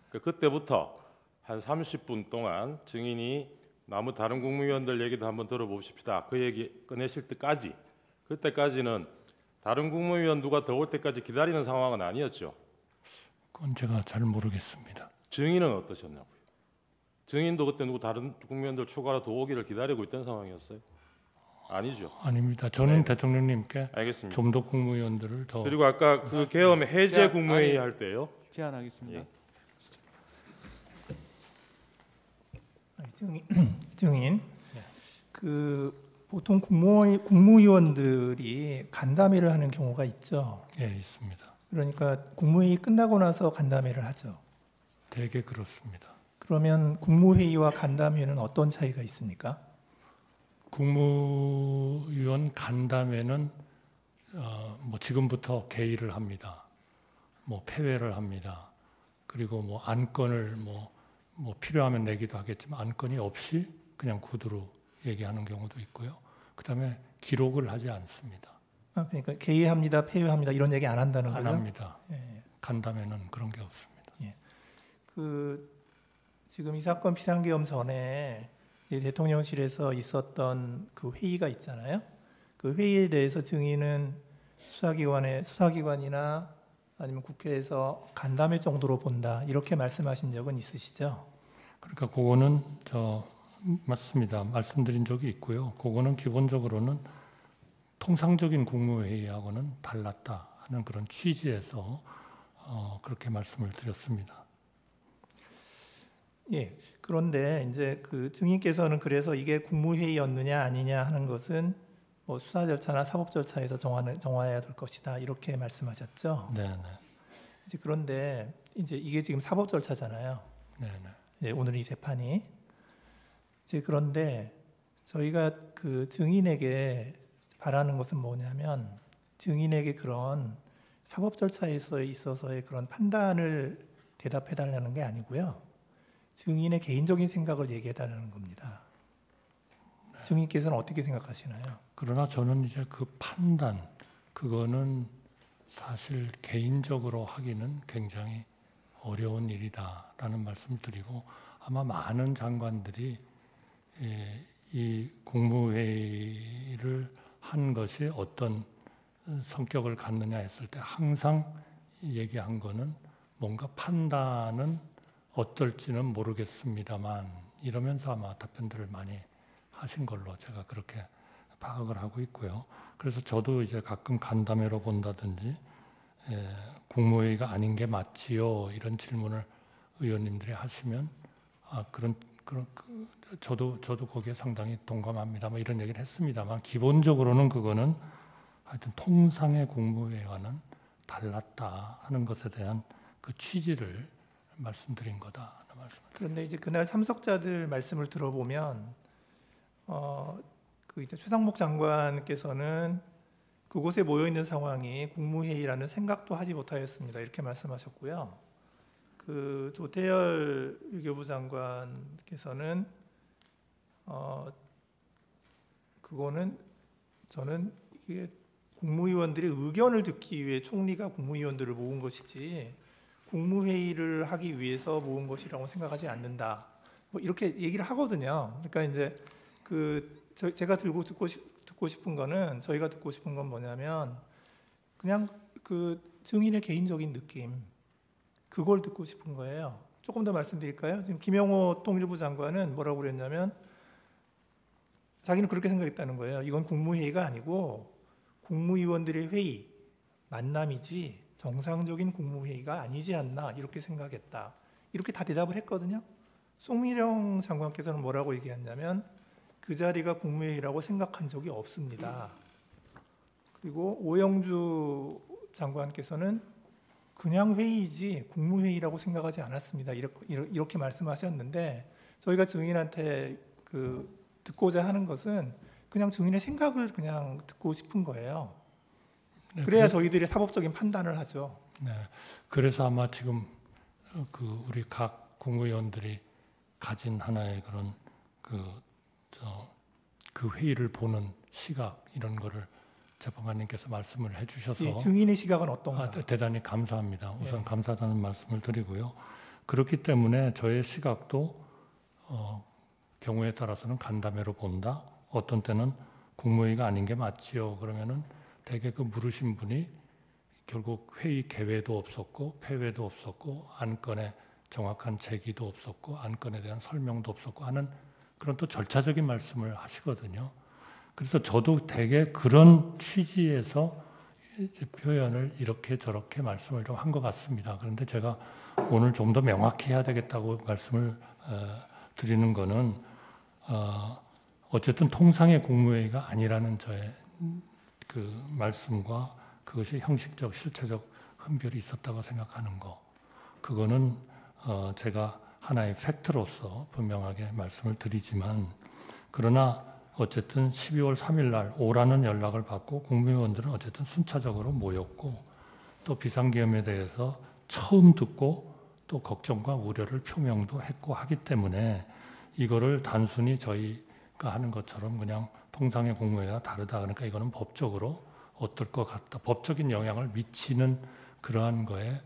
그러니까 그때부터 한 30분 동안 증인이 다른 국무위원들 얘기도 한번 들어봅시다. 그 얘기 꺼내실 때까지 그때까지는 다른 국무위원 누가 들어올 때까지 기다리는 상황은 아니었죠. 그건 제가 잘 모르겠습니다. 증인은 어떠셨냐고요? 증인도 그때 다른 국무위원들 추가로 더 오기를 기다리고 있던 상황이었어요? 아니죠. 아닙니다. 저는 네. 대통령님께 알겠습니다. 좀 더 국무위원들을 더 그리고 아까 그 계엄 해제 국무회의 할 때요. 제안하겠습니다. 예. 증인, 그 보통 국무위원들이 간담회를 하는 경우가 있죠. 예, 있습니다. 그러니까 국무회의 끝나고 나서 간담회를 하죠. 대개 그렇습니다. 그러면 국무회의와 간담회는 어떤 차이가 있습니까? 국무위원 간담회는 뭐 지금부터 개의를 합니다. 뭐 폐회를 합니다. 그리고 뭐 안건을 뭐 필요하면 내기도 하겠지만 안건이 없이 그냥 구두로 얘기하는 경우도 있고요. 그다음에 기록을 하지 않습니다. 그러니까 개의합니다, 폐회합니다 이런 얘기 안 한다는 안 거죠? 합니다. 예. 간담회는 그런 게 없습니다. 지금 이 사건 비상계엄 전에 대통령실에서 있었던 그 회의가 있잖아요. 그 회의에 대해서 증인은 수사기관이나 아니면 국회에서 간담회 정도로 본다 이렇게 말씀하신 적은 있으시죠? 그러니까 그거는 맞습니다. 말씀드린 적이 있고요. 그거는 기본적으로는 통상적인 국무회의하고는 달랐다 하는 그런 취지에서 그렇게 말씀을 드렸습니다. 예. 그런데 이제 그 증인께서는 그래서 이게 국무회의였느냐 아니냐 하는 것은 뭐 수사 절차나 사법 절차에서 정화해야 될 것이다 이렇게 말씀하셨죠. 네, 이제 그런데 이제 이게 지금 사법 절차잖아요. 네. 이제 오늘 이 재판이 이제 그런데 저희가 그 증인에게 바라는 것은 뭐냐면 증인에게 그런 사법 절차에 있어서의 그런 판단을 대답해 달라는 게 아니고요. 증인의 개인적인 생각을 얘기해 달라는 겁니다. 증인께서는 어떻게 생각하시나요? 그러나 저는 이제 그 판단, 그거는 사실 개인적으로 하기는 굉장히 어려운 일이다라는 말씀을 드리고 아마 많은 장관들이 이 국무회의를 한 것이 어떤 성격을 갖느냐 했을 때 항상 얘기한 거는 뭔가 판단은 어떨지는 모르겠습니다만 이러면서 아마 답변들을 많이 하신 걸로 제가 그렇게 파악을 하고 있고요. 그래서 저도 이제 가끔 간담회로 본다든지 국무회의가 아닌 게 맞지요 이런 질문을 의원님들이 하시면 저도 거기에 상당히 동감합니다. 뭐 이런 얘기를 했습니다만 기본적으로는 그거는 하여튼 통상의 국무회의와는 달랐다 하는 것에 대한 그 취지를 말씀드린 거다 하는 말씀을. 그런데 이제 그날 참석자들 말씀을 들어보면 그 이제 최상목 장관께서는 그곳에 모여 있는 상황이 국무회의라는 생각도 하지 못하였습니다. 이렇게 말씀하셨고요. 그 조태열 외교부 장관께서는 그거는 저는 이게 국무위원들의 의견을 듣기 위해 총리가 국무위원들을 모은 것이지 국무회의를 하기 위해서 모은 것이라고 생각하지 않는다. 뭐 이렇게 얘기를 하거든요. 그러니까 이제 제가 듣고 싶은 거는 저희가 듣고 싶은 건 뭐냐면 그냥 그 증인의 개인적인 느낌 그걸 듣고 싶은 거예요. 조금 더 말씀드릴까요? 지금 김영호 통일부 장관은 뭐라고 그랬냐면 자기는 그렇게 생각했다는 거예요. 이건 국무회의가 아니고 국무위원들의 회의, 만남이지 정상적인 국무회의가 아니지 않나 이렇게 생각했다. 이렇게 다 대답을 했거든요. 송미령 장관께서는 뭐라고 얘기했냐면 그 자리가 국무회의라고 생각한 적이 없습니다. 그리고 오영주 장관께서는 그냥 회의이지 국무회의라고 생각하지 않았습니다. 이렇게 말씀하셨는데 저희가 증인한테 듣고자 하는 것은 그냥 증인의 생각을 그냥 듣고 싶은 거예요. 네, 그래야 저희들이 사법적인 판단을 하죠. 네, 그래서 아마 지금 우리 각 국무위원들이 가진 하나의 그런 그 회의를 보는 시각 이런 거를 재판관님께서 말씀을 해주셔서 예, 증인의 시각은 어떤가? 대단히 감사합니다. 우선 예. 감사하다는 말씀을 드리고요. 그렇기 때문에 저의 시각도 경우에 따라서는 간담회로 본다. 어떤 때는 국무회의가 아닌 게 맞지요. 그러면은 대개 그 물으신 분이 결국 회의 개회도 없었고 폐회도 없었고 안건에 정확한 제기도 없었고 안건에 대한 설명도 없었고 하는 그런 또 절차적인 말씀을 하시거든요. 그래서 저도 대개 그런 취지에서 이제 표현을 이렇게 저렇게 말씀을 좀 한 것 같습니다. 그런데 제가 오늘 좀 더 명확히 해야 되겠다고 말씀을 드리는 거는 어쨌든 통상의 국무회의가 아니라는 저의 그 말씀과 그것이 형식적, 실체적 흠결이 있었다고 생각하는 거, 그거는 제가 하나의 팩트로서 분명하게 말씀을 드리지만, 그러나 어쨌든 12월 3일 날 오라는 연락을 받고 국무위원들은 어쨌든 순차적으로 모였고 또 비상계엄에 대해서 처음 듣고 또 걱정과 우려를 표명도 했고 하기 때문에 이거를 단순히 저희가 하는 것처럼 그냥 통상의 국무회의와 다르다, 그러니까 이거는 법적으로 어떨 것 같다, 법적인 영향을 미치는 그러한 거에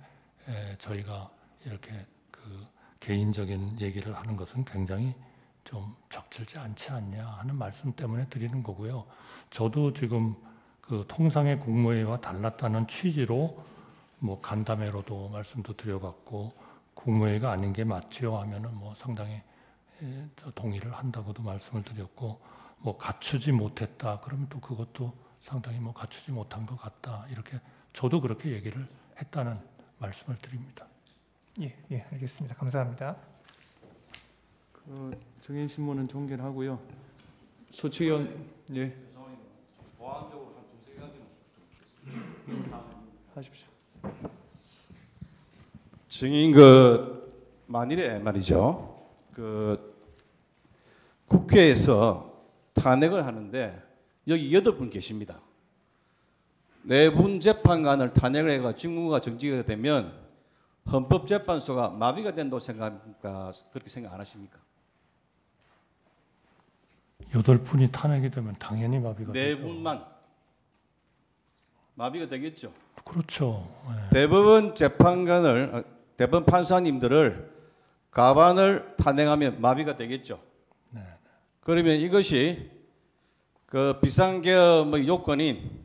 저희가 이렇게 그 개인적인 얘기를 하는 것은 굉장히 좀 적절치 않지 않냐 하는 말씀 때문에 드리는 거고요. 저도 지금 그 통상의 국무회의와 달랐다는 취지로 뭐 간담회로도 말씀도 드려봤고 국무회의가 아닌 게 맞지요 하면은 뭐 상당히 동의를 한다고도 말씀을 드렸고, 뭐 갖추지 못했다 그러면 또 그것도 상당히 뭐 갖추지 못한 것 같다, 이렇게 저도 그렇게 얘기를 했다는 말씀을 드립니다. 예, 알겠습니다. 감사합니다. 그 증인 신문은 종결하고요. 소측위원 예. 보완적으로 한 두세 가지는 하십시오. 증인 만일에 말이죠. 국회에서 탄핵을 하는데 여기 8분 계십니다. 4분 재판관을 탄핵을 해가 직무가 정지가 되면 헌법재판소가 마비가 된다고 생각합니까? 그렇게 생각 안 하십니까? 8분이 탄핵이 되면 당연히 마비가 되죠. 4분만. 마비가 되겠죠. 그렇죠. 예. 대법원 재판관을 대법원 판사님들을 과반을 탄핵하면 마비가 되겠죠. 네. 그러면 이것이 그 비상계엄의 요건인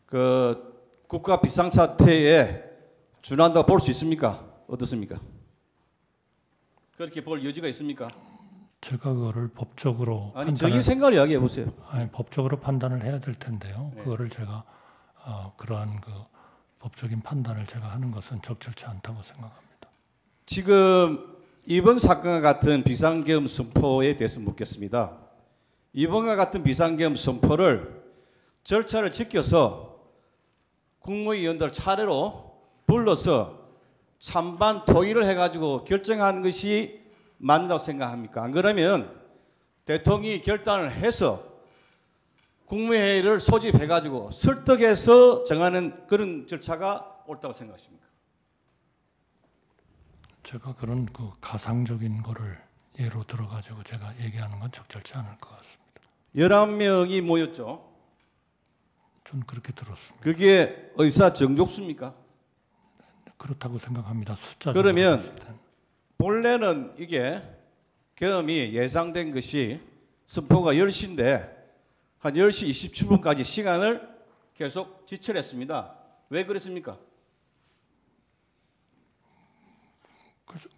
그 국가 비상사태에 준한다고 볼 수 있습니까? 어떻습니까? 그렇게 볼 여지가 있습니까? 제가 그거를 법적으로 아니 정의 생각을 이야기해 보세요. 아니, 법적으로 판단을 해야 될 텐데요. 네. 그거를 제가 그러한 그 법적인 판단을 제가 하는 것은 적절치 않다고 생각합니다. 지금 이번 사건과 같은 비상계엄 선포에 대해서 묻겠습니다. 이번과 같은 비상계엄 선포를 절차를 지켜서 국무위원들 차례로 불러서 찬반 토의를 해가지고 결정하는 것이 맞는다고 생각합니까? 안 그러면 대통령이 결단을 해서 국무회의를 소집해가지고 설득해서 정하는 그런 절차가 옳다고 생각하십니까? 제가 그런 그 가상적인 거를 예로 들어가지고 제가 얘기하는 건 적절치 않을 것 같습니다. 11명이 모였죠. 저는 그렇게 들었습니다. 그게 의사 정족수입니까? 그렇다고 생각합니다. 숫자적으로 그러면 봤을 땐. 본래는 이게 계엄이 예상된 것이 선포가 10시인데 한 10시 27분까지 시간을 계속 지체했습니다. 왜 그랬습니까?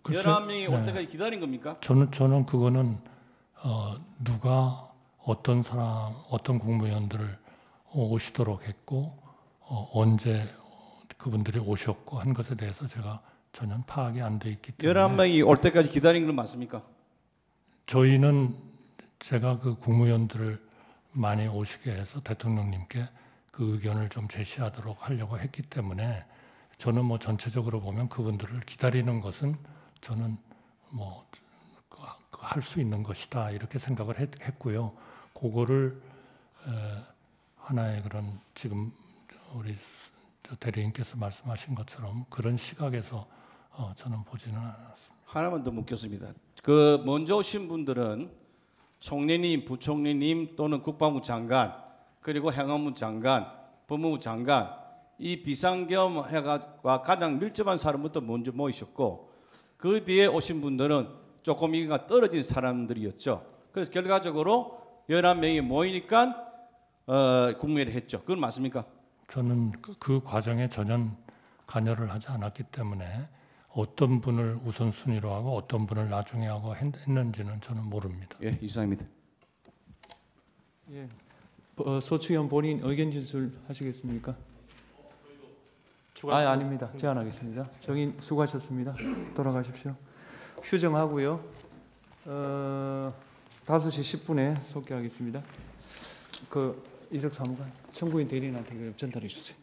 글쎄, 11명이 올 네. 때까지 기다린 겁니까? 저는 그거는 누가 어떤 사람 어떤 국무위원들을 오시도록 했고 언제 그분들이 오셨고 한 것에 대해서 제가 전혀 파악이 안 돼 있기 때문에 11명이 올 때까지 기다린 건 맞습니까? 저희는 제가 그 국무위원들을 많이 오시게 해서 대통령님께 그 의견을 좀 제시하도록 하려고 했기 때문에 저는 뭐 전체적으로 보면 그분들을 기다리는 것은 저는 뭐 할 수 있는 것이다 이렇게 생각을 했고요. 그거를 하나의 그런 지금 우리 대리인께서 말씀하신 것처럼 그런 시각에서 저는 보지는 않았습니다. 하나만 더 묻겠습니다. 그 먼저 오신 분들은 총리님, 부총리님 또는 국방부 장관 그리고 행안부 장관, 법무부 장관 이 비상계엄과 가장 밀접한 사람부터 먼저 모이셨고 그 뒤에 오신 분들은 조금 이가 떨어진 사람들이었죠. 그래서 결과적으로 11명이 모이니까 국무회의를 했죠. 그건 맞습니까? 저는 그 과정에 전혀 관여를 하지 않았기 때문에 어떤 분을 우선순위로 하고 어떤 분을 나중에 하고 했는지는 저는 모릅니다. 예, 이상입니다. 예. 소추위원 본인 의견 진술하시겠습니까? 아닙니다. 제안하겠습니다. 정인 수고하셨습니다. 돌아가십시오. 휴정하고요. 5시 10분에 속개하겠습니다. 그 이석 사무관 청구인 대리인한테 전달해 주세요.